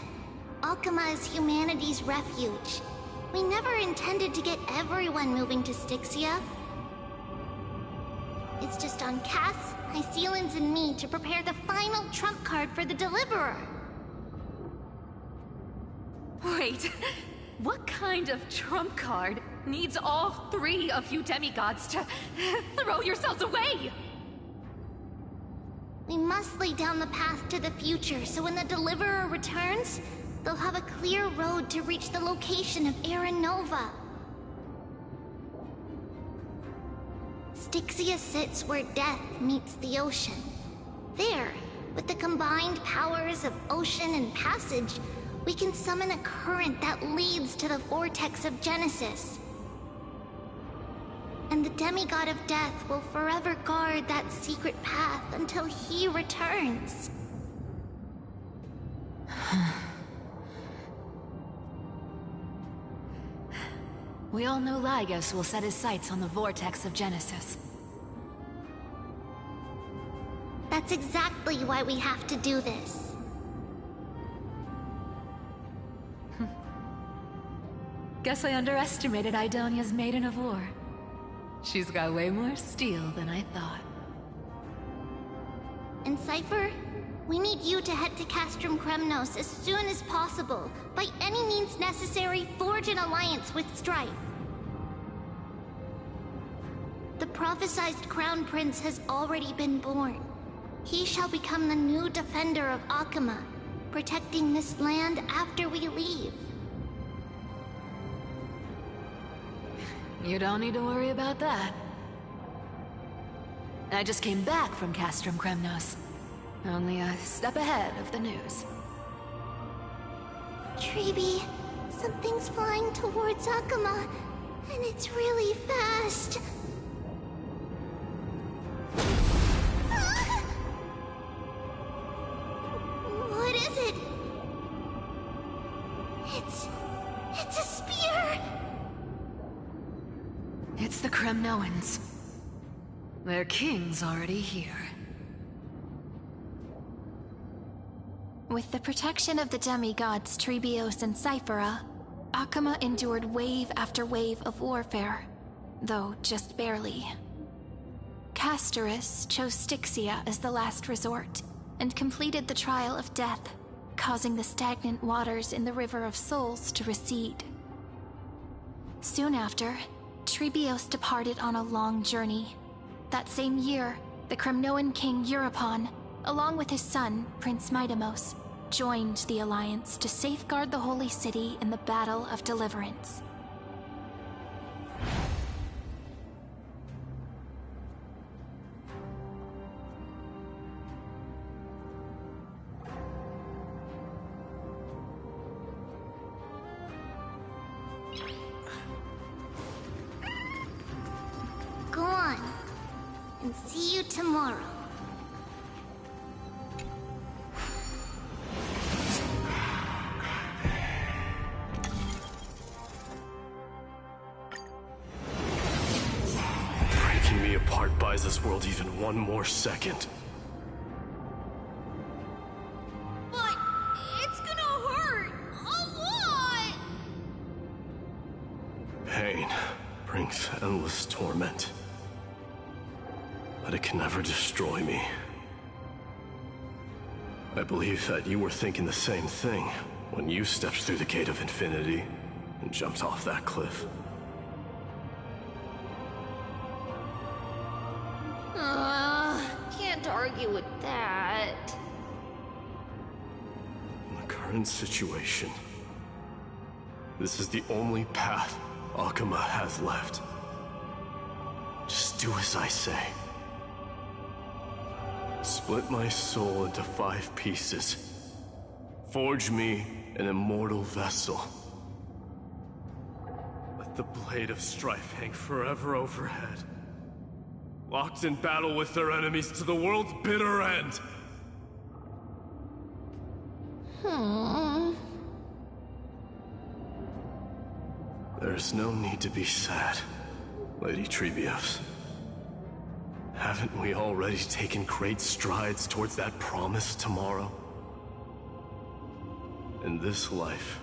Akama is humanity's refuge. We never intended to get everyone moving to Styxia. It's just on Cass, Hycealans, and me to prepare the final trump card for the Deliverer. Wait, what kind of trump card needs all three of you demigods to throw yourselves away? We must lay down the path to the future, so when the Deliverer returns, they'll have a clear road to reach the location of Aaron Nova. Styxia sits where death meets the ocean. There, with the combined powers of ocean and passage, we can summon a current that leads to the vortex of Genesis. And the demigod of death will forever guard that secret path until he returns. We all know Lygos will set his sights on the vortex of Genesis. That's exactly why we have to do this. Guess I underestimated Idonia's Maiden of War. She's got way more steel than I thought. And Cypher, we need you to head to Castrum Kremnos as soon as possible. By any means necessary, forge an alliance with Strife. The prophesized Crown Prince has already been born. He shall become the new defender of Akuma, protecting this land after we leave. You don't need to worry about that. I just came back from Castrum Kremnos. Only a step ahead of the news. Treeby, something's flying towards Akuma, and it's really fast. What is it? It's a spear! It's the Kremnoans. Their king's already here. With the protection of the demigods Trebios and Cyphera, Akuma endured wave after wave of warfare, though just barely. Castorus chose Styxia as the last resort, and completed the trial of death, causing the stagnant waters in the River of Souls to recede. Soon after, Trebios departed on a long journey. That same year, the Kremnoan king Euripon, along with his son, Prince Midamos, joined the Alliance to safeguard the Holy City in the Battle of Deliverance. Go on, and see you tomorrow. Breaking me apart buys this world even one more second. But it's gonna hurt a lot! Pain brings endless torment, but it can never destroy me. I believe that you were thinking the same thing when you stepped through the gate of infinity and jumped off that cliff. Can't argue with that. In the current situation, this is the only path Akuma has left. Just do as I say. Split my soul into 5 pieces. Forge me an immortal vessel. Let the blade of strife hang forever overhead. Locked in battle with their enemies to the world's bitter end. There's no need to be sad, Lady Trebios. Haven't we already taken great strides towards that promised tomorrow? In this life,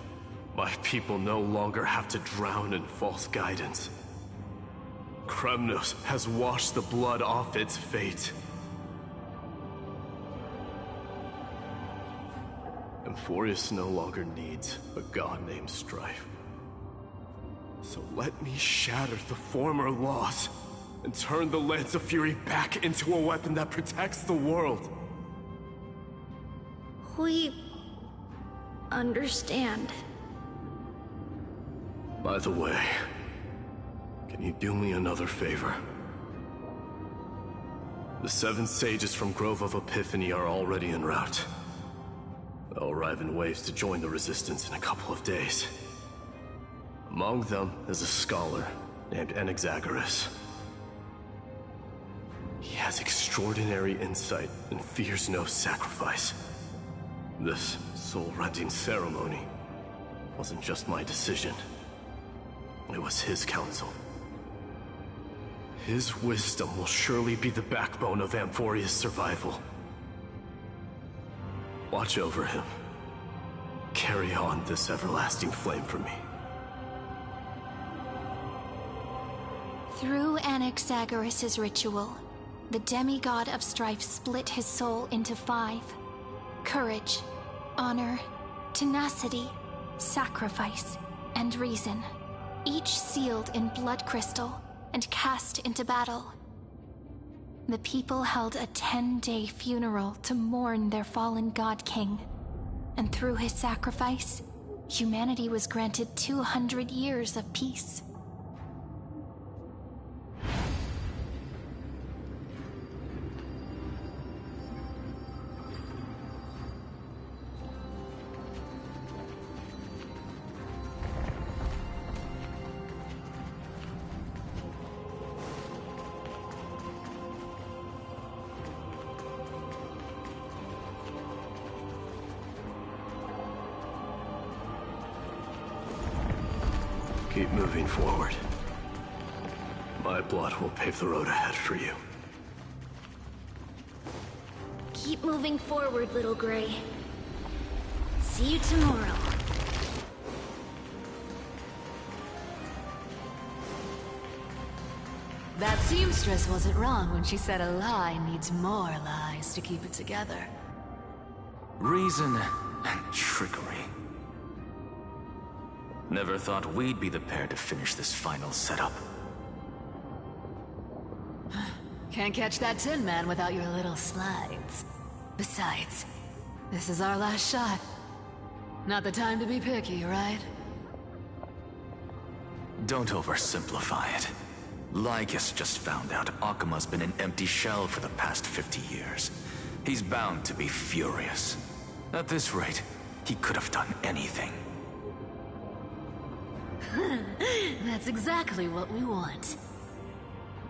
my people no longer have to drown in false guidance. Kremnos has washed the blood off its fate. Emphorius no longer needs a god named Strife. So let me shatter the former laws and turn the Lance of Fury back into a weapon that protects the world. We understand. By the way, can you do me another favor? The 7 sages from Grove of Epiphany are already en route. They'll arrive in waves to join the Resistance in a couple of days. Among them is a scholar named Anaxagoras. He has extraordinary insight and fears no sacrifice. This soul-rending ceremony wasn't just my decision. It was his counsel. His wisdom will surely be the backbone of Amphoria's survival. Watch over him. Carry on this everlasting flame for me. Through Anaxagoras' ritual, the demigod of strife split his soul into 5. Courage, honor, tenacity, sacrifice, and reason, each sealed in blood crystal and cast into battle. The people held a 10-day funeral to mourn their fallen god king, and through his sacrifice, humanity was granted 200 years of peace. Keep moving forward. My blood will pave the road ahead for you. Keep moving forward, little Gray. See you tomorrow. That seamstress wasn't wrong when she said a lie needs more lies to keep it together. Reason and trickery. Never thought we'd be the pair to finish this final setup. Can't catch that Tin Man without your little slides. Besides, this is our last shot. Not the time to be picky, right? Don't oversimplify it. Lycus just found out Akima's been an empty shell for the past 50 years. He's bound to be furious. At this rate, he could have done anything. That's exactly what we want.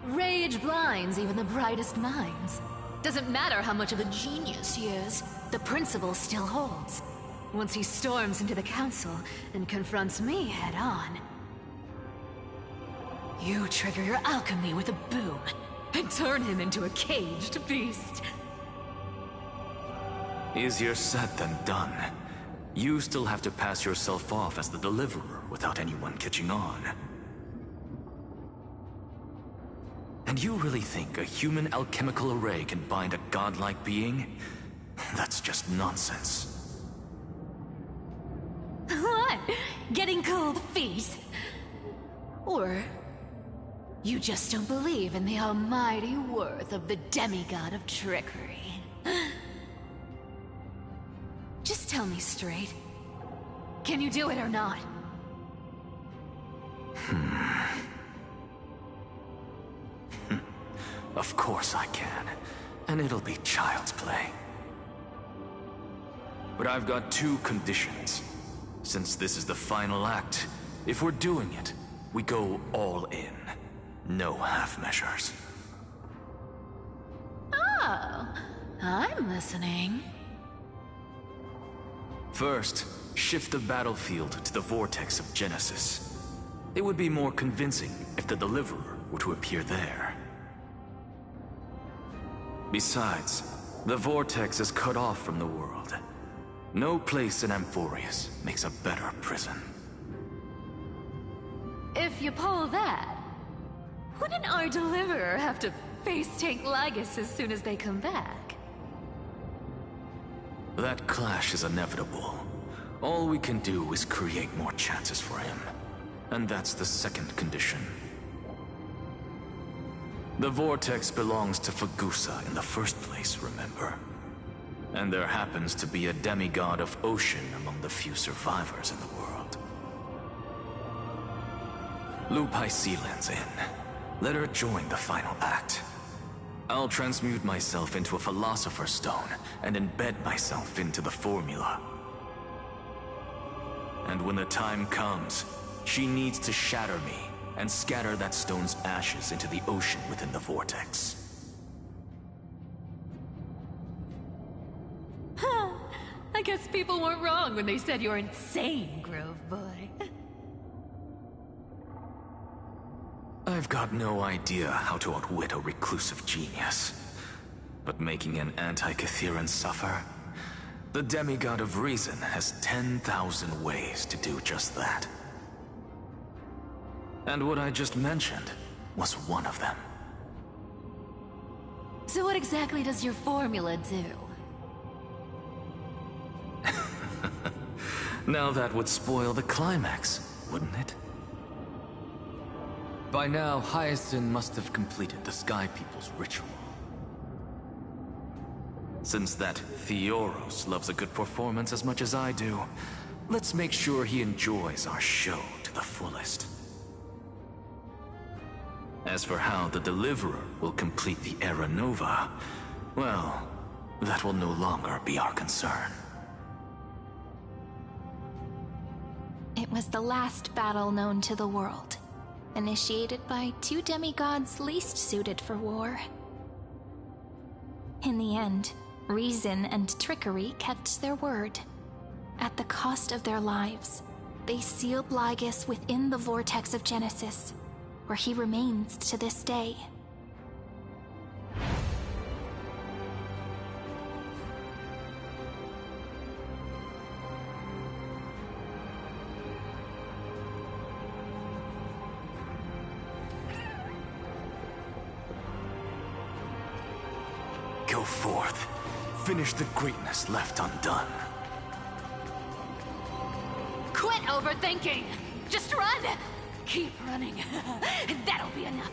Rage blinds even the brightest minds. Doesn't matter how much of a genius he is, the principle still holds. Once he storms into the council and confronts me head-on, you trigger your alchemy with a boom and turn him into a caged beast. Easier said than done. You still have to pass yourself off as the deliverer without anyone catching on. And you really think a human alchemical array can bind a godlike being? That's just nonsense. What? Getting cold feet? Or you just don't believe in the almighty worth of the demigod of trickery? Just tell me straight. Can you do it or not? Of course I can. And it'll be child's play. But I've got 2 conditions. Since this is the final act, if we're doing it, we go all in. No half measures. Oh, I'm listening. First, shift the battlefield to the vortex of Genesis. It would be more convincing if the deliverer were to appear there. Besides, the vortex is cut off from the world. No place in Amphorius makes a better prison. If you pull that, wouldn't our deliverer have to face tank Lygus as soon as they come back? That clash is inevitable. All we can do is create more chances for him. And that's the second condition. The vortex belongs to Fagusa in the first place, remember? And there happens to be a demigod of ocean among the few survivors in the world. Loop Hysealand's in. Let her join the final act. I'll transmute myself into a Philosopher's Stone and embed myself into the formula. And when the time comes, she needs to shatter me and scatter that stone's ashes into the ocean within the vortex. I guess people weren't wrong when they said you're insane, Grove Boy. I've got no idea how to outwit a reclusive genius. But making an anti-Catheran suffer? The demigod of reason has 10,000 ways to do just that. And what I just mentioned was one of them. So what exactly does your formula do? Now that would spoil the climax, wouldn't it? By now, Hyacinth must have completed the Sky People's ritual. Since that Theoros loves a good performance as much as I do, let's make sure he enjoys our show to the fullest. As for how the Deliverer will complete the Era Nova, well, that will no longer be our concern. It was the last battle known to the world, initiated by two demigods least suited for war. In the end, reason and trickery kept their word. At the cost of their lives, they sealed Lygus within the vortex of Genesis, where he remains to this day. Go forth. Finish the greatness left undone. Quit overthinking! Just run! Keep running. That'll be enough.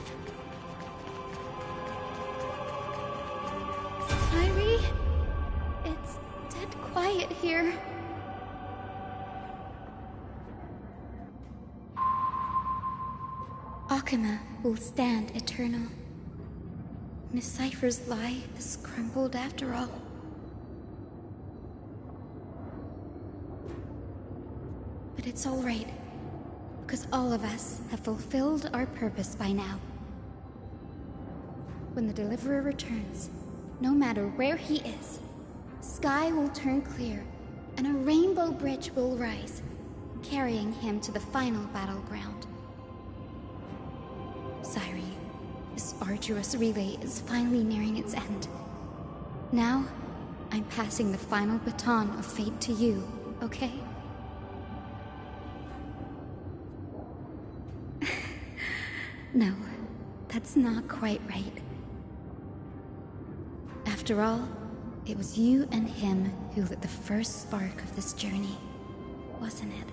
Irie? It's dead quiet here. Akuma will stand eternal. Miss Cypher's lie has crumbled after all. But it's all right, because all of us have fulfilled our purpose by now. When the Deliverer returns, no matter where he is, sky will turn clear, and a rainbow bridge will rise, carrying him to the final battleground. Cyrie, this arduous relay is finally nearing its end. Now, I'm passing the final baton of fate to you, okay? No, that's not quite right. After all, it was you and him who lit the first spark of this journey, wasn't it?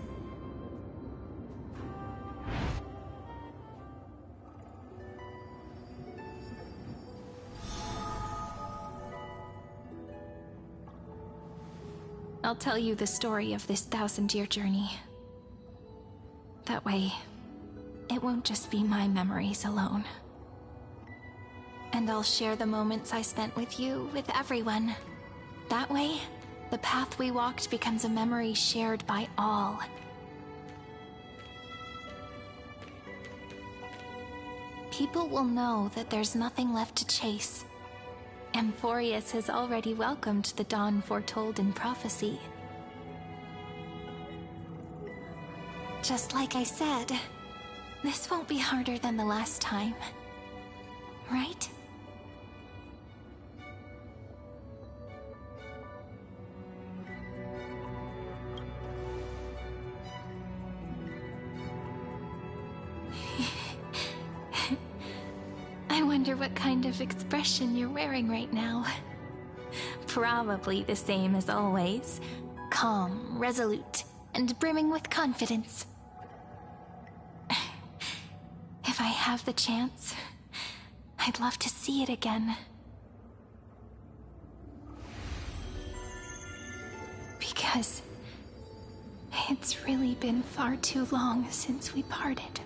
I'll tell you the story of this 1,000-year journey. That way, it won't just be my memories alone. And I'll share the moments I spent with you with everyone. That way, the path we walked becomes a memory shared by all. People will know that there's nothing left to chase. Amphorius has already welcomed the dawn foretold in prophecy. Just like I said, this won't be harder than the last time, right? I wonder what kind of expression you're wearing right now. Probably the same as always. Calm, resolute, and brimming with confidence. If I have the chance, I'd love to see it again. Because it's really been far too long since we parted.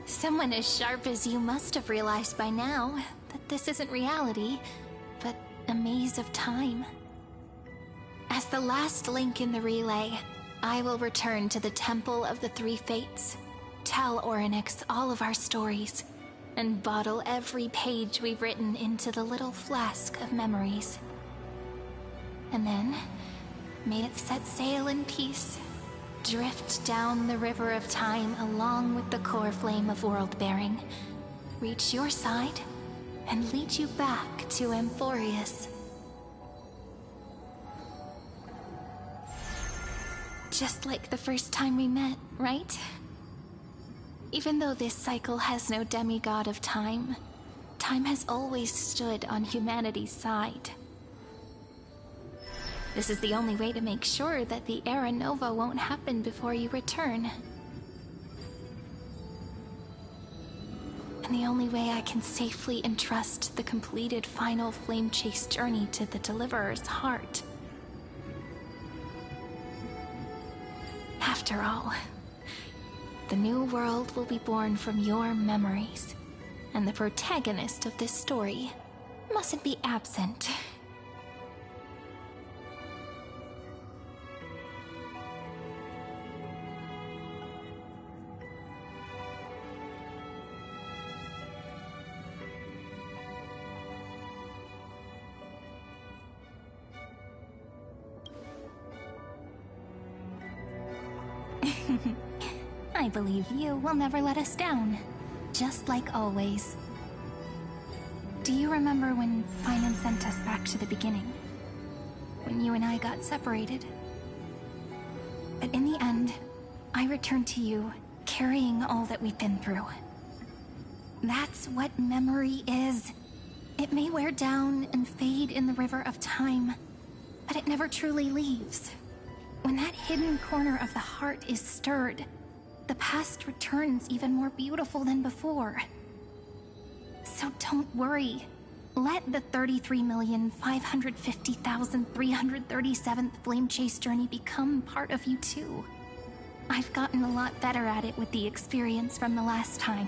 Someone as sharp as you must have realized by now that this isn't reality, but a maze of time. As the last link in the relay, I will return to the Temple of the Three Fates, tell Orynyx all of our stories, and bottle every page we've written into the little flask of memories. And then, may it set sail in peace, drift down the river of time along with the core flame of world-bearing, reach your side, and lead you back to Amphorius. Just like the first time we met, right? Even though this cycle has no demigod of time, time has always stood on humanity's side. This is the only way to make sure that the Era Nova won't happen before you return. And the only way I can safely entrust the completed final flame chase journey to the Deliverer's heart. After all, the new world will be born from your memories, and the protagonist of this story mustn't be absent. I believe you will never let us down, just like always. Do you remember when Finan sent us back to the beginning? When you and I got separated? But in the end, I returned to you, carrying all that we've been through. That's what memory is. It may wear down and fade in the river of time, but it never truly leaves. When that hidden corner of the heart is stirred, the past returns even more beautiful than before. So don't worry. Let the 33,550,337th Flame Chase journey become part of you too. I've gotten a lot better at it with the experience from the last time.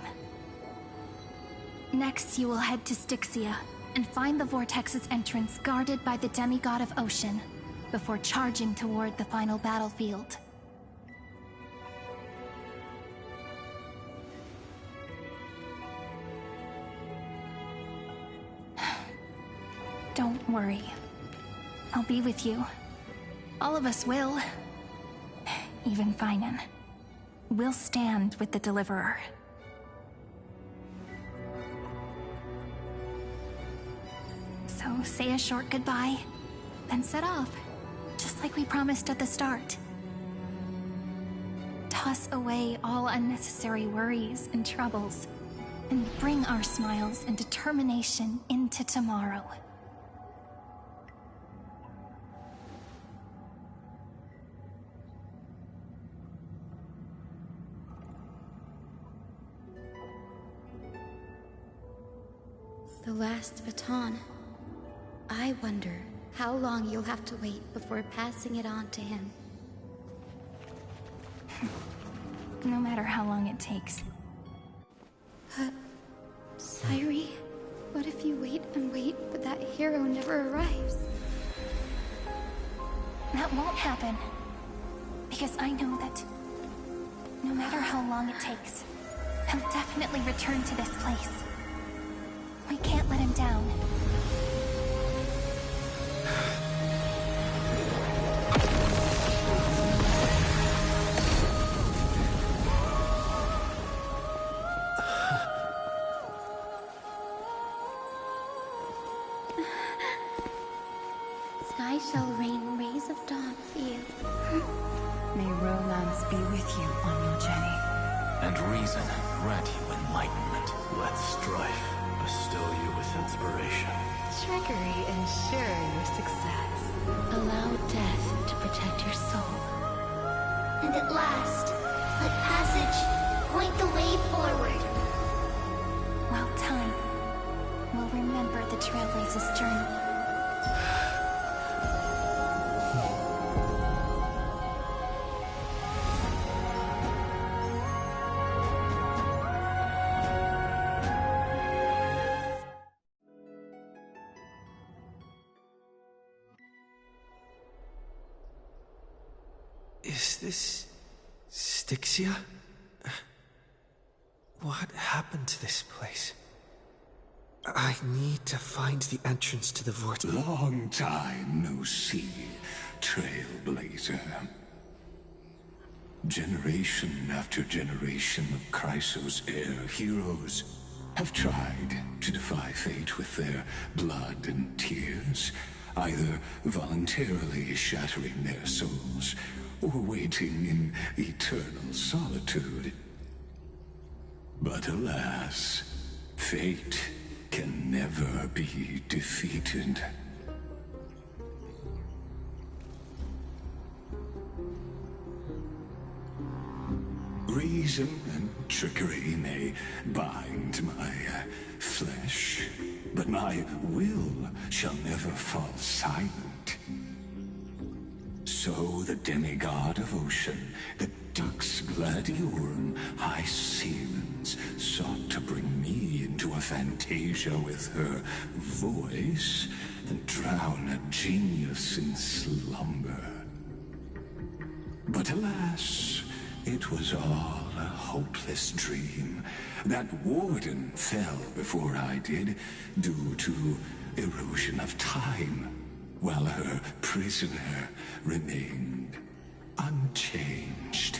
Next, you will head to Styxia and find the Vortex's entrance guarded by the demigod of Ocean, before charging toward the final battlefield. Don't worry. I'll be with you. All of us will. Even Finan. We'll stand with the Deliverer. So say a short goodbye, then set off, just like we promised at the start. Toss away all unnecessary worries and troubles, and bring our smiles and determination into tomorrow. The last baton. I wonder how long you'll have to wait before passing it on to him. No matter how long it takes. But, Sairi, what if you wait and wait, but that hero never arrives? That won't happen. Because I know that no matter how long it takes, he'll definitely return to this place. We can't let him down. Sky shall rain rays of dawn for you. May romance be with you on your journey. And reason grant you enlightenment. Let strife bestow you with inspiration. Trickery ensure your success. Allow death to protect your soul. And at last, let passage point the way forward. While time will remember the Trailblazer's journey. Is this Styxia? What happened to this place? I need to find the entrance to the vortex. Long time no see, Trailblazer. Generation after generation of Chrysos Air heroes have tried to defy fate with their blood and tears, either voluntarily shattering their souls or waiting in eternal solitude. But alas, fate can never be defeated. Reason and trickery may bind my flesh, but my will shall never fall silent. So the demigod of ocean, the Dux Gladiorum High Sealens, sought to bring me into a fantasia with her voice and drown a genius in slumber. But alas, it was all a hopeless dream. That warden fell before I did, due to erosion of time, while her prisoner remained unchanged.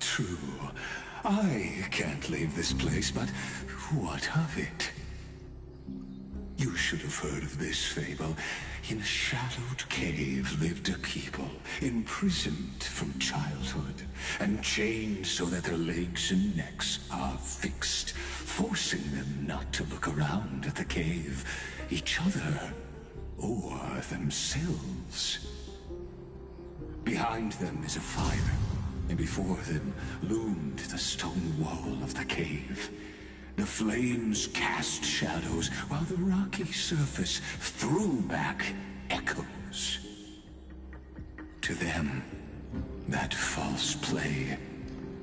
True. I can't leave this place, but what of it? You should have heard of this fable. In a shadowed cave lived a people, imprisoned from childhood, and chained so that their legs and necks are fixed, forcing them not to look around at the cave, each other, or themselves. Behind them is a fire, and before them loomed the stone wall of the cave. The flames cast shadows, while the rocky surface threw back echoes. To them, that false play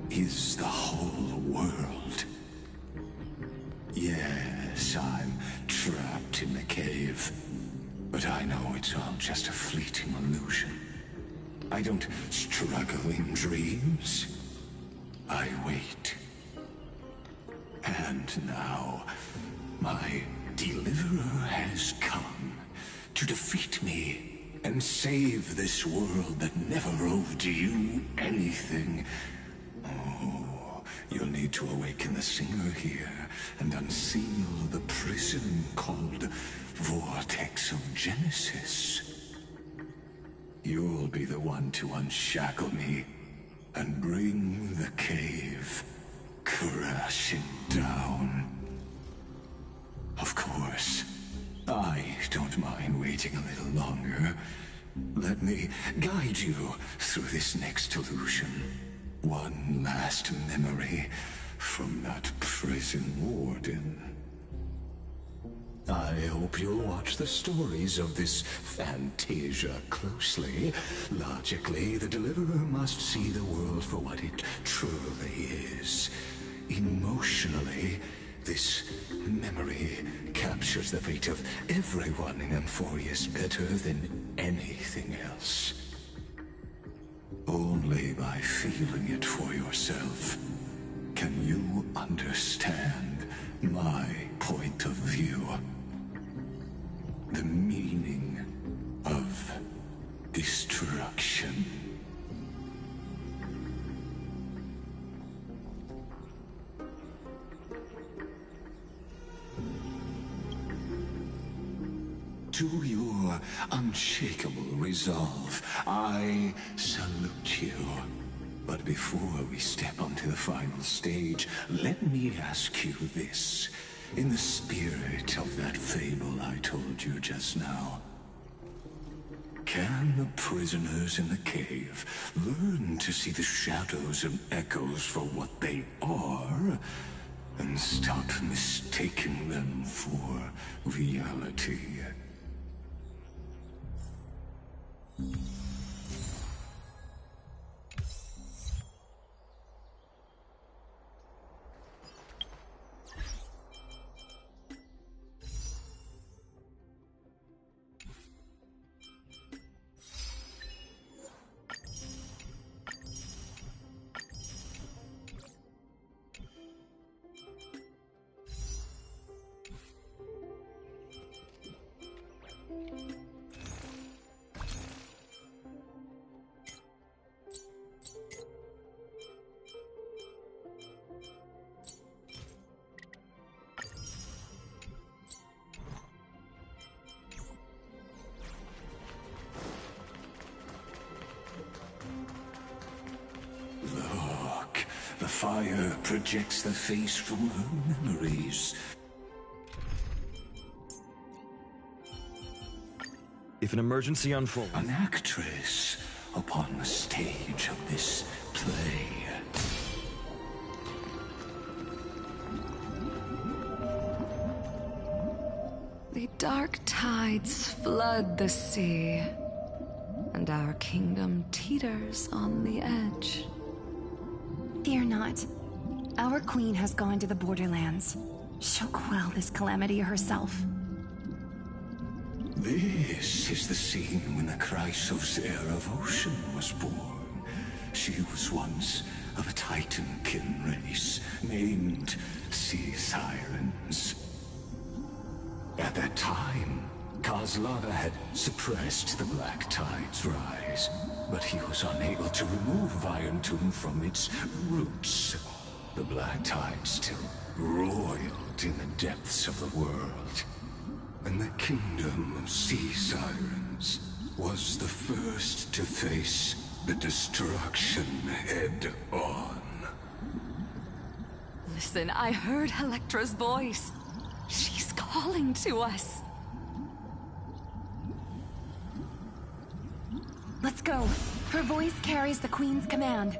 is the whole world. Yes, I'm trapped in the cave, but I know it's all just a fleeting illusion. I don't struggle in dreams. I wait. And now, my deliverer has come to defeat me and save this world that never owed you anything. Oh, you'll need to awaken the singer here and unseal the prison called Vortex of Genesis. You'll be the one to unshackle me and bring the cave crashing down. Of course, I don't mind waiting a little longer. Let me guide you through this next illusion. One last memory from that prison warden. I hope you'll watch the stories of this fantasia closely. Logically, the deliverer must see the world for what it truly is. Emotionally, this memory captures the fate of everyone in Amphorius better than anything else. Only by feeling it for yourself can you understand my point of view. The meaning of destruction. To your unshakable resolve, I salute you. But before we step onto the final stage, let me ask you this. In the spirit of that fable I told you just now, can the prisoners in the cave learn to see the shadows and echoes for what they are, and stop mistaking them for reality? fire projects the face from her memories. If an emergency unfolds... An actress upon the stage of this play. The dark tides flood the sea, and our kingdom teeters on the edge. Fear not. Our queen has gone to the borderlands. She'll quell this calamity herself. This is the scene when the Chrysos heir of Ocean was born. She was once of a Titankin race named Sea Sirens. At that time, Kozlana had suppressed the Black Tide's rise, but he was unable to remove Iron Tomb from its roots. The Black Tide still roiled in the depths of the world, and the kingdom of Sea Sirens was the first to face the destruction head-on. Listen, I heard Electra's voice. She's calling to us. Let's go. Her voice carries the Queen's command.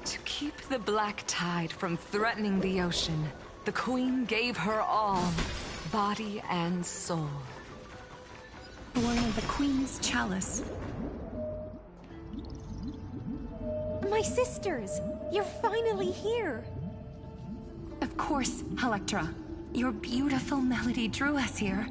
To keep the Black Tide from threatening the ocean, the Queen gave her all, body and soul. Born of the Queen's chalice. My sisters! You're finally here! Of course, Electra. Your beautiful melody drew us here.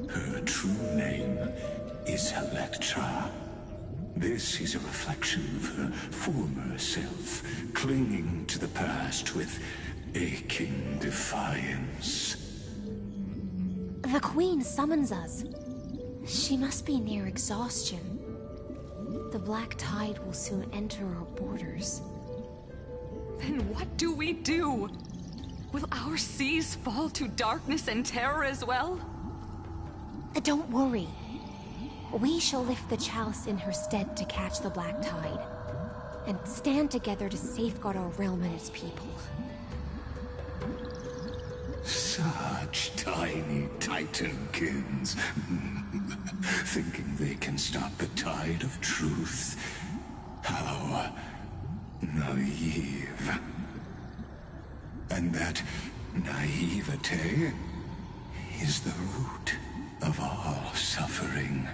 Her true name is Electra. This is a reflection of her former self, clinging to the past with aching defiance. The Queen summons us. She must be near exhaustion. The Black Tide will soon enter our borders. Then what do we do? Will our seas fall to darkness and terror as well? Don't worry. We shall lift the chalice in her stead to catch the Black Tide, and stand together to safeguard our realm and its people. Such tiny Titankins, thinking they can stop the tide of truth. How naive. And that naivete is the root of all suffering.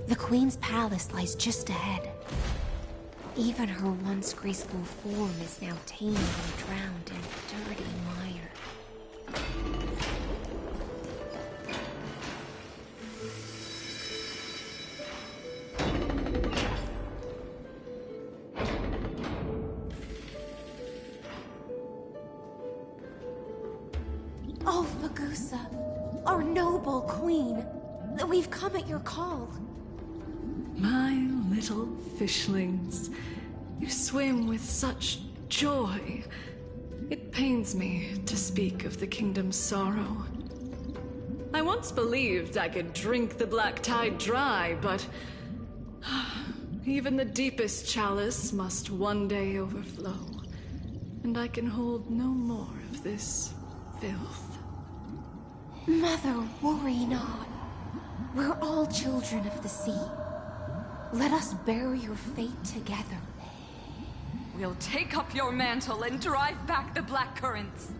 The Queen's palace lies just ahead. Even her once graceful form is now tamed and drowned in dirty mire. Oh, Magusa, our noble queen, we've come at your call. My little fishlings, you swim with such joy. It pains me to speak of the kingdom's sorrow. I once believed I could drink the Black Tide dry, but even the deepest chalice must one day overflow, and I can hold no more of this filth. Mother, worry not. We're all children of the sea. Let us bear your fate together. We'll take up your mantle and drive back the Black Currents.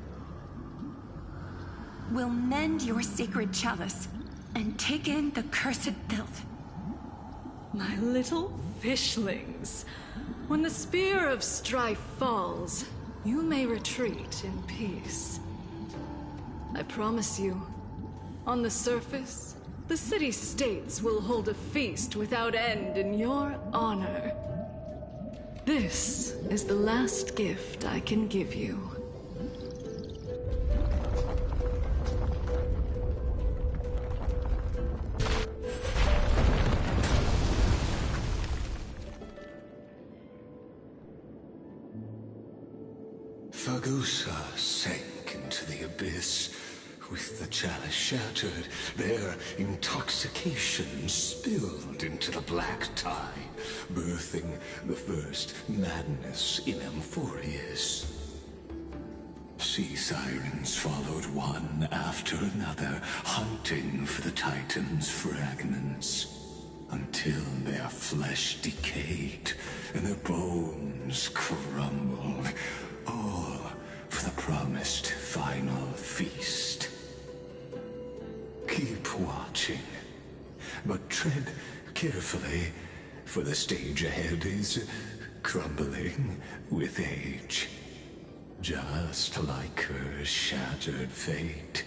We'll mend your sacred chalice and take in the cursed filth. My little fishlings, when the spear of strife falls, you may retreat in peace. I promise you, on the surface, the city-states will hold a feast without end in your honor. This is the last gift I can give you. Fagusa sank into the abyss. With the chalice shattered, their intoxication spilled into the black tide, birthing the first madness in Amphorius. Sea sirens followed one after another, hunting for the Titan's fragments, until their flesh decayed and their bones crumbled, all for the promised final feast. Keep watching, but tread carefully, for the stage ahead is crumbling with age. Just like her shattered fate.